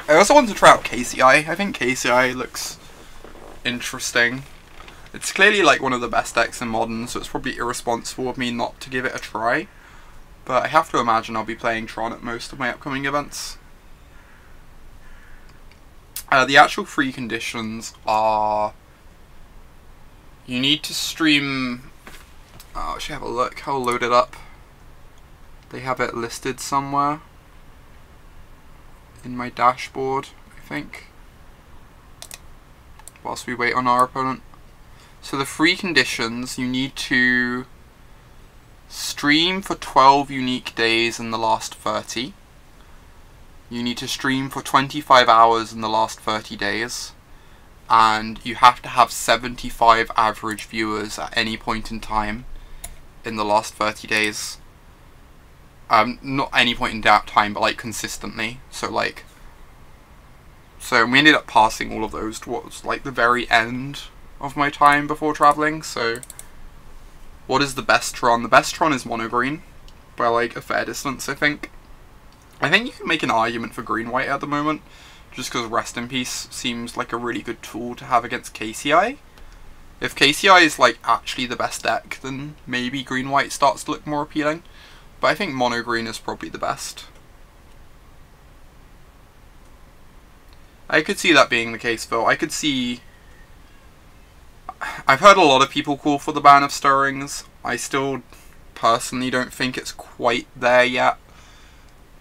[SPEAKER 1] I also want to try out KCI. I think KCI looks interesting. It's clearly like one of the best decks in Modern, so it's probably irresponsible of me not to give it a try. But I have to imagine I'll be playing Tron at most of my upcoming events. The actual free conditions are... You need to stream... I should have a look. I'll load it up. They have it listed somewhere in my dashboard, I think, whilst we wait on our opponent. So the free conditions, you need to stream for 12 unique days in the last 30. You need to stream for 25 hours in the last 30 days. And you have to have 75 average viewers at any point in time in the last 30 days. Not any point in time, but like consistently. So we ended up passing all of those towards like the very end of my time before traveling. So what is the best Tron? The best Tron is mono green by like a fair distance, I think. I think you can make an argument for green white at the moment, just because Rest in Peace seems like a really good tool to have against KCI. If KCI is like actually the best deck, then maybe green white starts to look more appealing. But I think mono green is probably the best. I could see that being the case though. I could see... I've heard a lot of people call for the ban of stirrings. I still personally don't think it's quite there yet.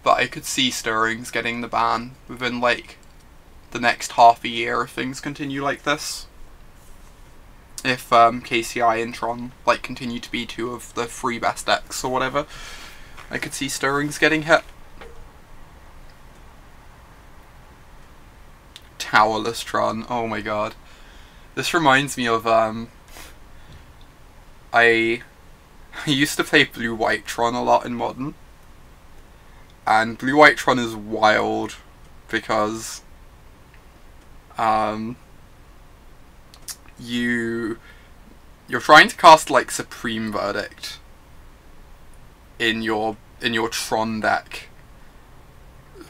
[SPEAKER 1] But I could see stirrings getting the ban within like the next half a year if things continue like this. If KCI and Tron like continue to be two of the 3 best decks or whatever, I could see stirrings getting hit. Towerless Tron, oh my god. This reminds me of, I used to play Blue-White Tron a lot in Modern. And Blue-White Tron is wild because, you're trying to cast, like, Supreme Verdict in your Tron deck.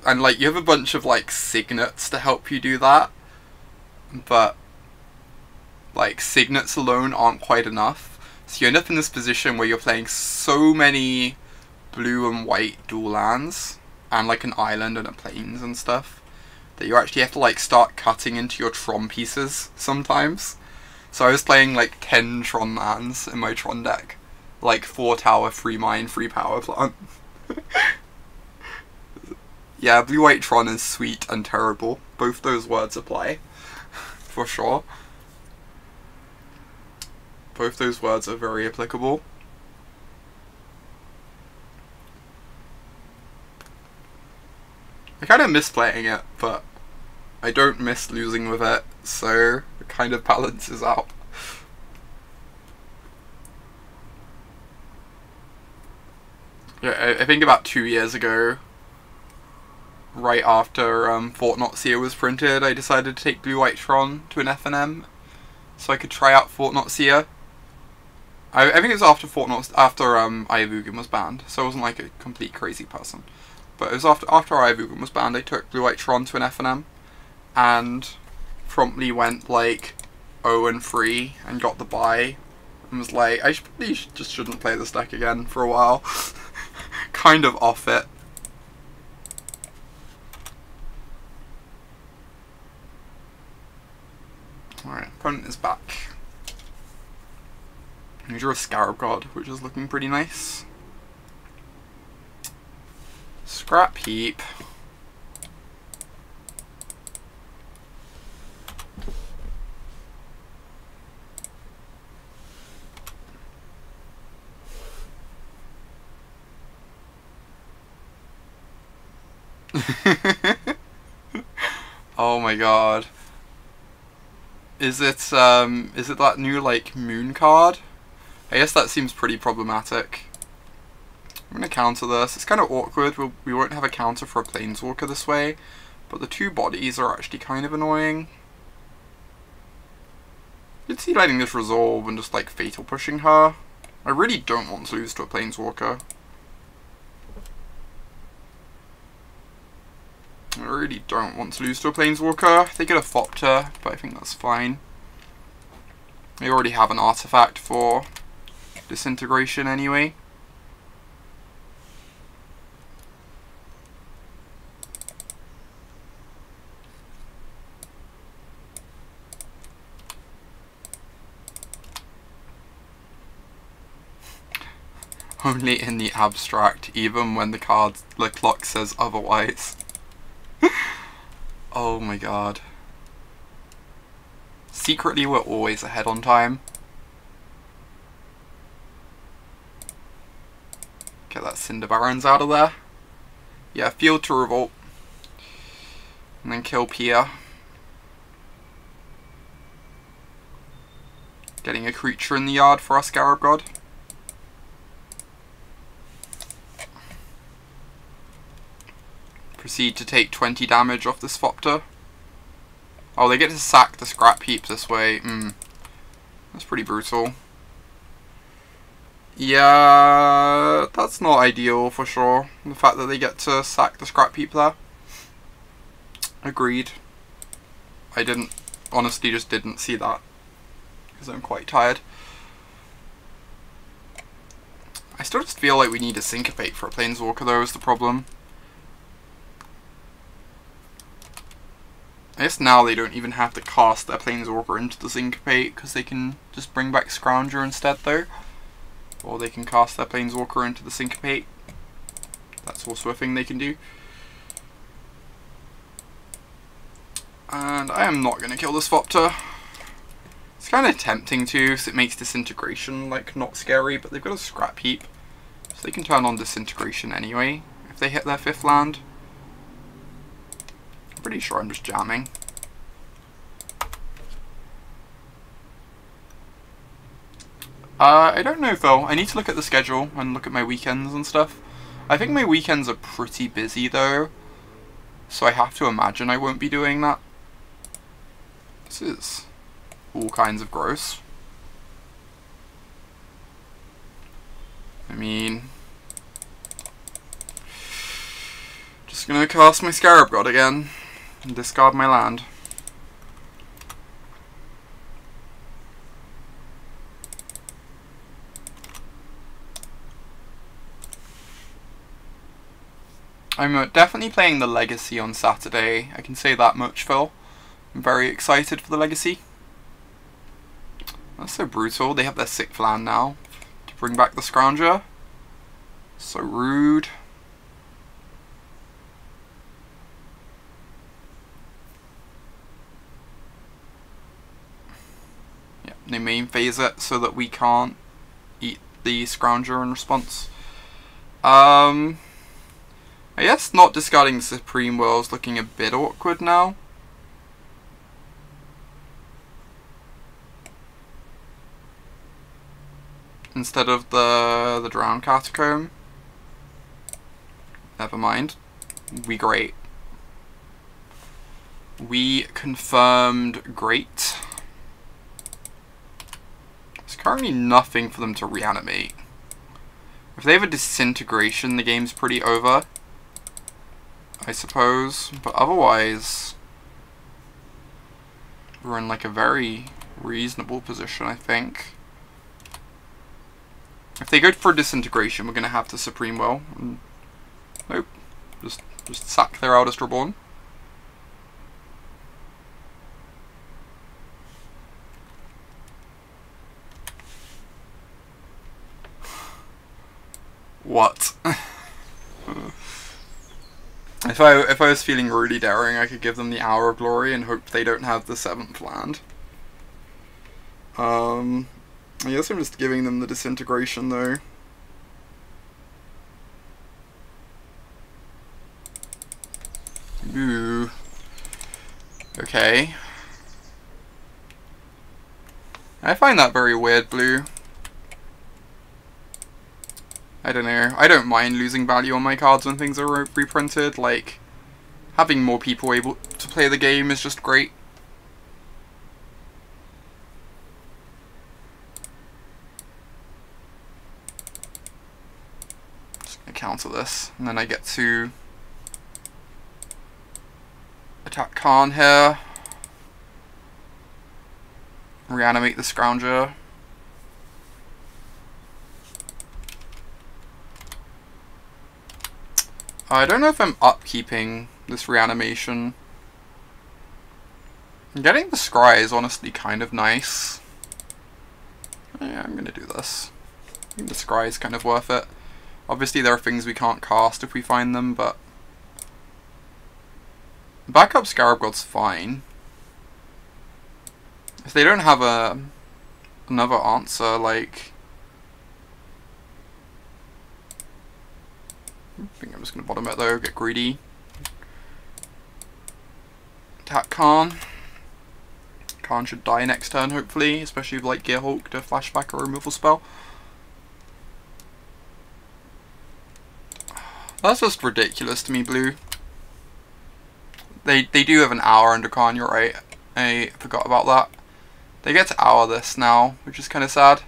[SPEAKER 1] And, like, you have a bunch of, like, signets to help you do that. But like, signets alone aren't quite enough. So you end up in this position where you're playing so many blue and white dual lands, and like an island and a plains and stuff, that you actually have to like start cutting into your Tron pieces sometimes. So I was playing like 10 Tron lands in my Tron deck. Like 4 tower, 3 mine, 3 power plant. Yeah, blue-white Tron is sweet and terrible. Both those words apply. For sure. Both those words are very applicable. I kind of miss playing it, but I don't miss losing with it, so it kind of balances out. Yeah, I think about 2 years ago, right after Fort Notzia was printed, I decided to take blue-white Tron to an FNM so I could try out Fort Notzia. I think it was after Ayavugan was banned, so I wasn't like a complete crazy person. But it was after Ayavugan was banned, I took blue-white Tron to an FNM and promptly went like 0-3 and got the bye and was like, I probably just shouldn't play this deck again for a while. Kind of off it. Alright, opponent is back. We drew a Scarab God, which is looking pretty nice. Scrap Heap. Oh my god. Is it that new like moon card? I guess that seems pretty problematic. I'm gonna counter this. It's kind of awkward. We won't have a counter for a Planeswalker this way, but the 2 bodies are actually kind of annoying. You could see letting this resolve and just like fatal pushing her. I really don't want to lose to a Planeswalker. I really don't want to lose to a Planeswalker. They could have fopped her, but I think that's fine. They already have an artifact for disintegration anyway. Only in the abstract, even when the clock says otherwise. Oh my god. Secretly, we're always ahead on time. Get that Cinder Barons out of there. Yeah, Field to Revolt. And then kill Pia. Getting a creature in the yard for our Scarab God. Proceed to take 20 damage off this Thopter. Oh, they get to sack the Scrap Heap this way. That's pretty brutal. Yeah, that's not ideal for sure. The fact that they get to sack the Scrap Heap there. Agreed. I honestly just didn't see that. Because I'm quite tired. I still just feel like we need a Syncopate for a Planeswalker though, is the problem. I guess now they don't even have to cast their Planeswalker into the Syncopate because they can just bring back Scrounger instead though. Or they can cast their Planeswalker into the Syncopate. That's also a thing they can do. And I am not going to kill this Thopter. It's kind of tempting to, because it makes Disintegration like not scary, but they've got a Scrap Heap. So they can turn on Disintegration anyway, if they hit their 5th land. Pretty sure I'm just jamming. I don't know though. I need to look at the schedule and look at my weekends and stuff. I think my weekends are pretty busy though, so I have to imagine I won't be doing that. This is all kinds of gross. I mean, just gonna cast my Scarab God again. And discard my land. I'm definitely playing the Legacy on Saturday. I can say that much, Phil. I'm very excited for the Legacy. That's so brutal. They have their 6th land now to bring back the Scrounger. So rude. Yeah, they main phase it so that we can't eat the Scrounger in response. I guess not discarding the Supreme Will's looking a bit awkward now. Instead of the Drowned Catacomb. Never mind. We great. We confirmed great. There's currently nothing for them to reanimate. If they have a disintegration, the game's pretty over, I suppose. But otherwise, we're in like a very reasonable position, I think. If they go for disintegration, we're going to have to Supreme Will. Nope. Just sack their Eldest Reborn. What? If I was feeling really daring, I could give them the Hour of Glory and hope they don't have the 7th land. I guess I'm just giving them the disintegration though. Ooh. Okay. I find that very weird, blue. I don't know. I don't mind losing value on my cards when things are reprinted. Like, having more people able to play the game is just great. Just gonna counter this, and then I get to attack Karn here. Reanimate the Scrounger. I don't know if I'm upkeeping this reanimation. Getting the Scry is honestly kind of nice. Yeah, I'm gonna do this. I think the Scry is kind of worth it. Obviously there are things we can't cast if we find them, but backup Scarab God's fine. If they don't have another answer, like, I think I'm just going to bottom it though, get greedy. Attack Karn. Karn should die next turn, hopefully, especially with like Gearhulk to flashback a removal spell. That's just ridiculous to me, blue. They do have an hour under Karn, you're right. I forgot about that. They get to hour this now, which is kind of sad.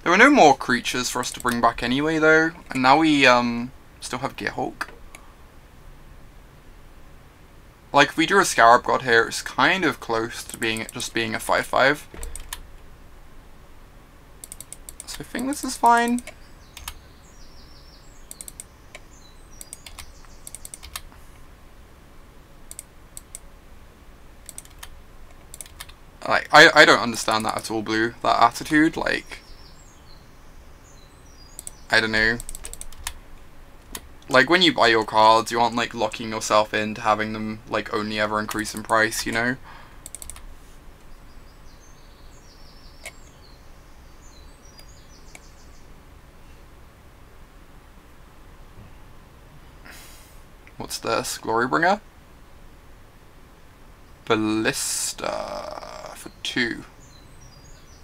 [SPEAKER 1] There were no more creatures for us to bring back anyway though, and now we still have Gearhulk. Like, if we drew a Scarab God here, it's kind of close to just being a 5/5. So I think this is fine. Like, I don't understand that at all, blue. That attitude, like, I don't know. Like, when you buy your cards, you aren't, like, locking yourself into having them, like, only ever increase in price, you know? What's this? Glorybringer? Ballista for 2.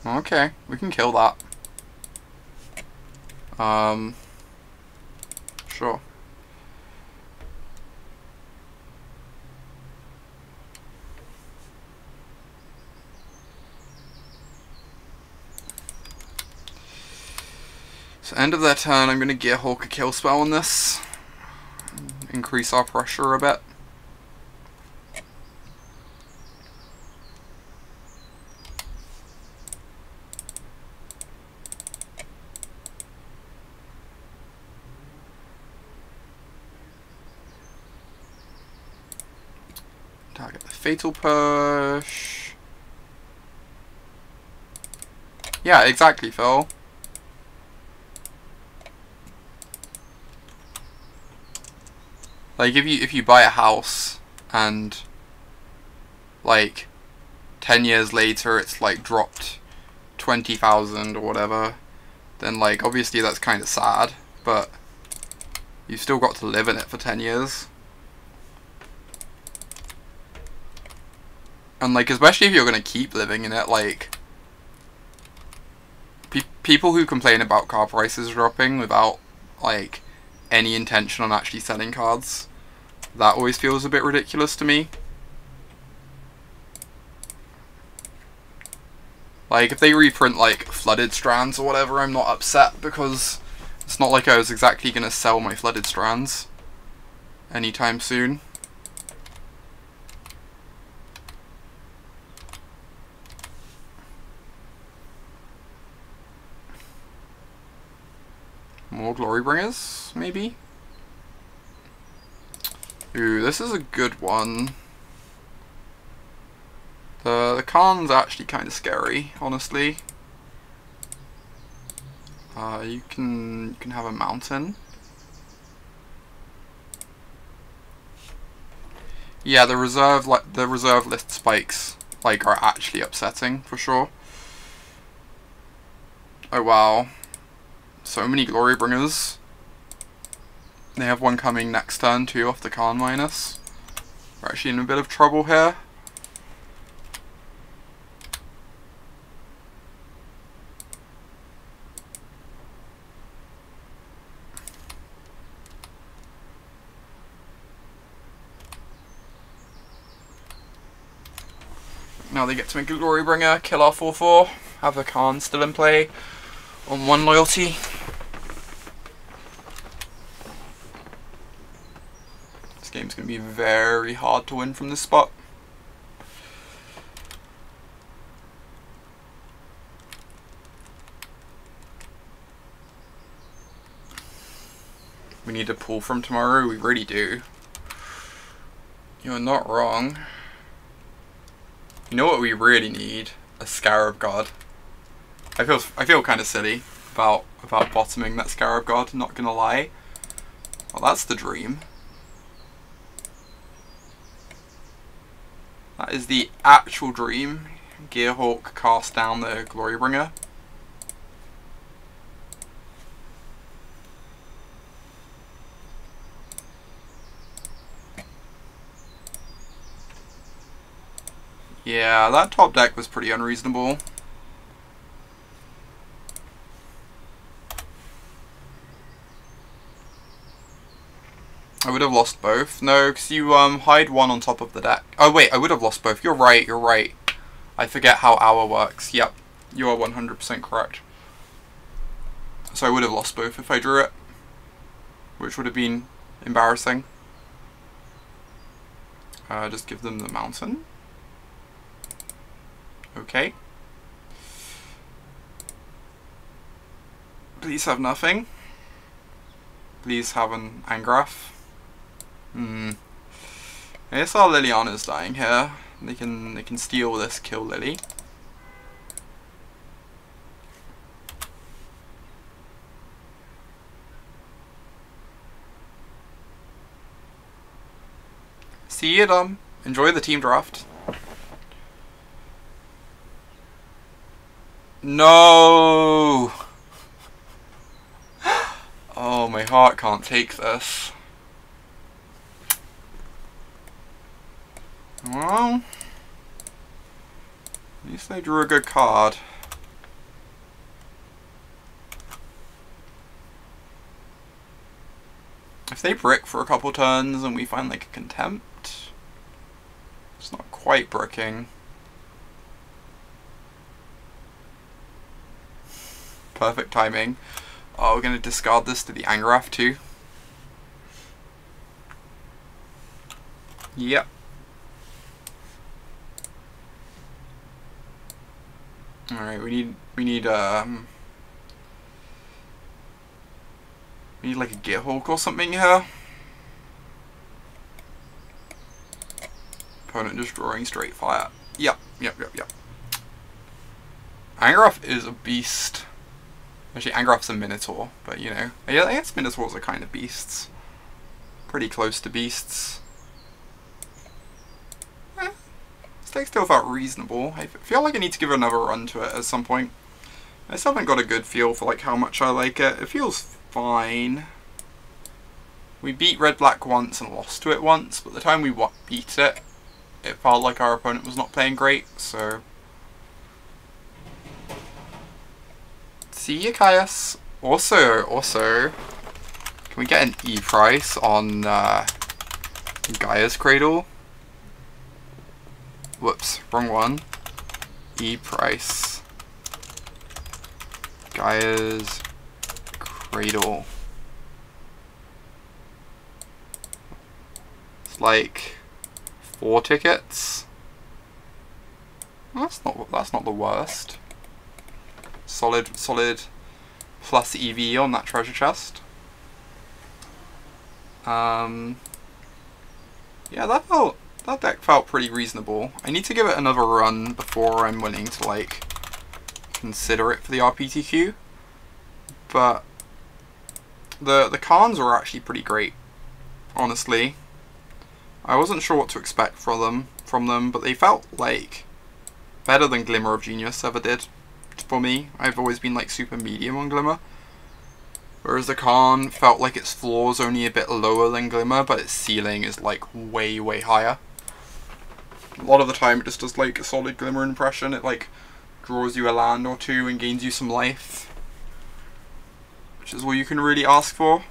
[SPEAKER 1] Okay, we can kill that. Sure. So end of their turn, I'm going to Gearhulk a kill spell on this. Increase our pressure a bit. Fatal Push. Yeah, exactly, Phil. Like, if you buy a house and like 10 years later it's like dropped 20,000 or whatever, then like obviously that's kind of sad, but you've still got to live in it for 10 years. And like, especially if you're gonna keep living in it, like people who complain about car prices dropping without like any intention on actually selling cards, that always feels a bit ridiculous to me. Like, if they reprint like flooded strands or whatever, I'm not upset, because it's not like I was exactly gonna sell my flooded strands anytime soon. More Glorybringers, maybe? Ooh, this is a good one. The Karn's actually kind of scary, honestly. You can have a mountain. Yeah, the reserve list spikes like are actually upsetting for sure. Oh wow. So many Glorybringers. They have one coming next turn too off the Karn minus. We're actually in a bit of trouble here. Now they get to make a Glorybringer, kill our 4/4, have the Karn still in play on 1 loyalty. This game's going to be very hard to win from this spot. We need to pull from tomorrow, we really do. You're not wrong. You know what we really need? A Scarab God. I feel kind of silly about bottoming that Scarab God, not gonna lie. Well, that's the dream. That is the actual dream. Gearhawk cast down the Glorybringer. Yeah, that top deck was pretty unreasonable. I would have lost both. No, because you hide one on top of the deck. Oh wait, I would have lost both. You're right, you're right. I forget how Hour works. Yep, you are 100% correct. So I would have lost both if I drew it, which would have been embarrassing. Just give them the mountain. Okay. Please have nothing. Please have an Angrath. I guess our Liliana's dying here. They can steal this, kill Lily. See you, Dom. Enjoy the team draft. No! Oh, my heart can't take this. Well, at least they drew a good card. If they brick for a couple turns and we find like a contempt, it's not quite bricking. Perfect timing. Oh, we're going to discard this to the Angrath too. Yep. Alright, we need like a Gearhawk or something here. Opponent just drawing straight fire. Yep. Angrath is a beast. Actually, Angrath's a Minotaur, but you know, I guess Minotaurs are kind of beasts. Pretty close to beasts. This deck still felt reasonable. I feel like I need to give another run to it at some point. I still haven't got a good feel for like how much I like it. It feels fine. We beat Red-Black once and lost to it once, but the time we beat it, it felt like our opponent was not playing great, so... See you, Caius. Also, can we get an E price on Gaia's Cradle? Whoops, wrong one. E price. Gaia's Cradle. It's like 4 tickets. That's not the worst. Solid plus EV on that treasure chest. Yeah, that deck felt pretty reasonable. I need to give it another run before I'm willing to like consider it for the RPTQ. But the Karns were actually pretty great, honestly. I wasn't sure what to expect from them, but they felt like better than Glimmer of Genius ever did. For me, I've always been like super medium on Glimmer, whereas the Karn felt like its floor is only a bit lower than Glimmer, but its ceiling is like way higher. A lot of the time it just does like a solid Glimmer impression. It like draws you a land or two and gains you some life, which is all you can really ask for.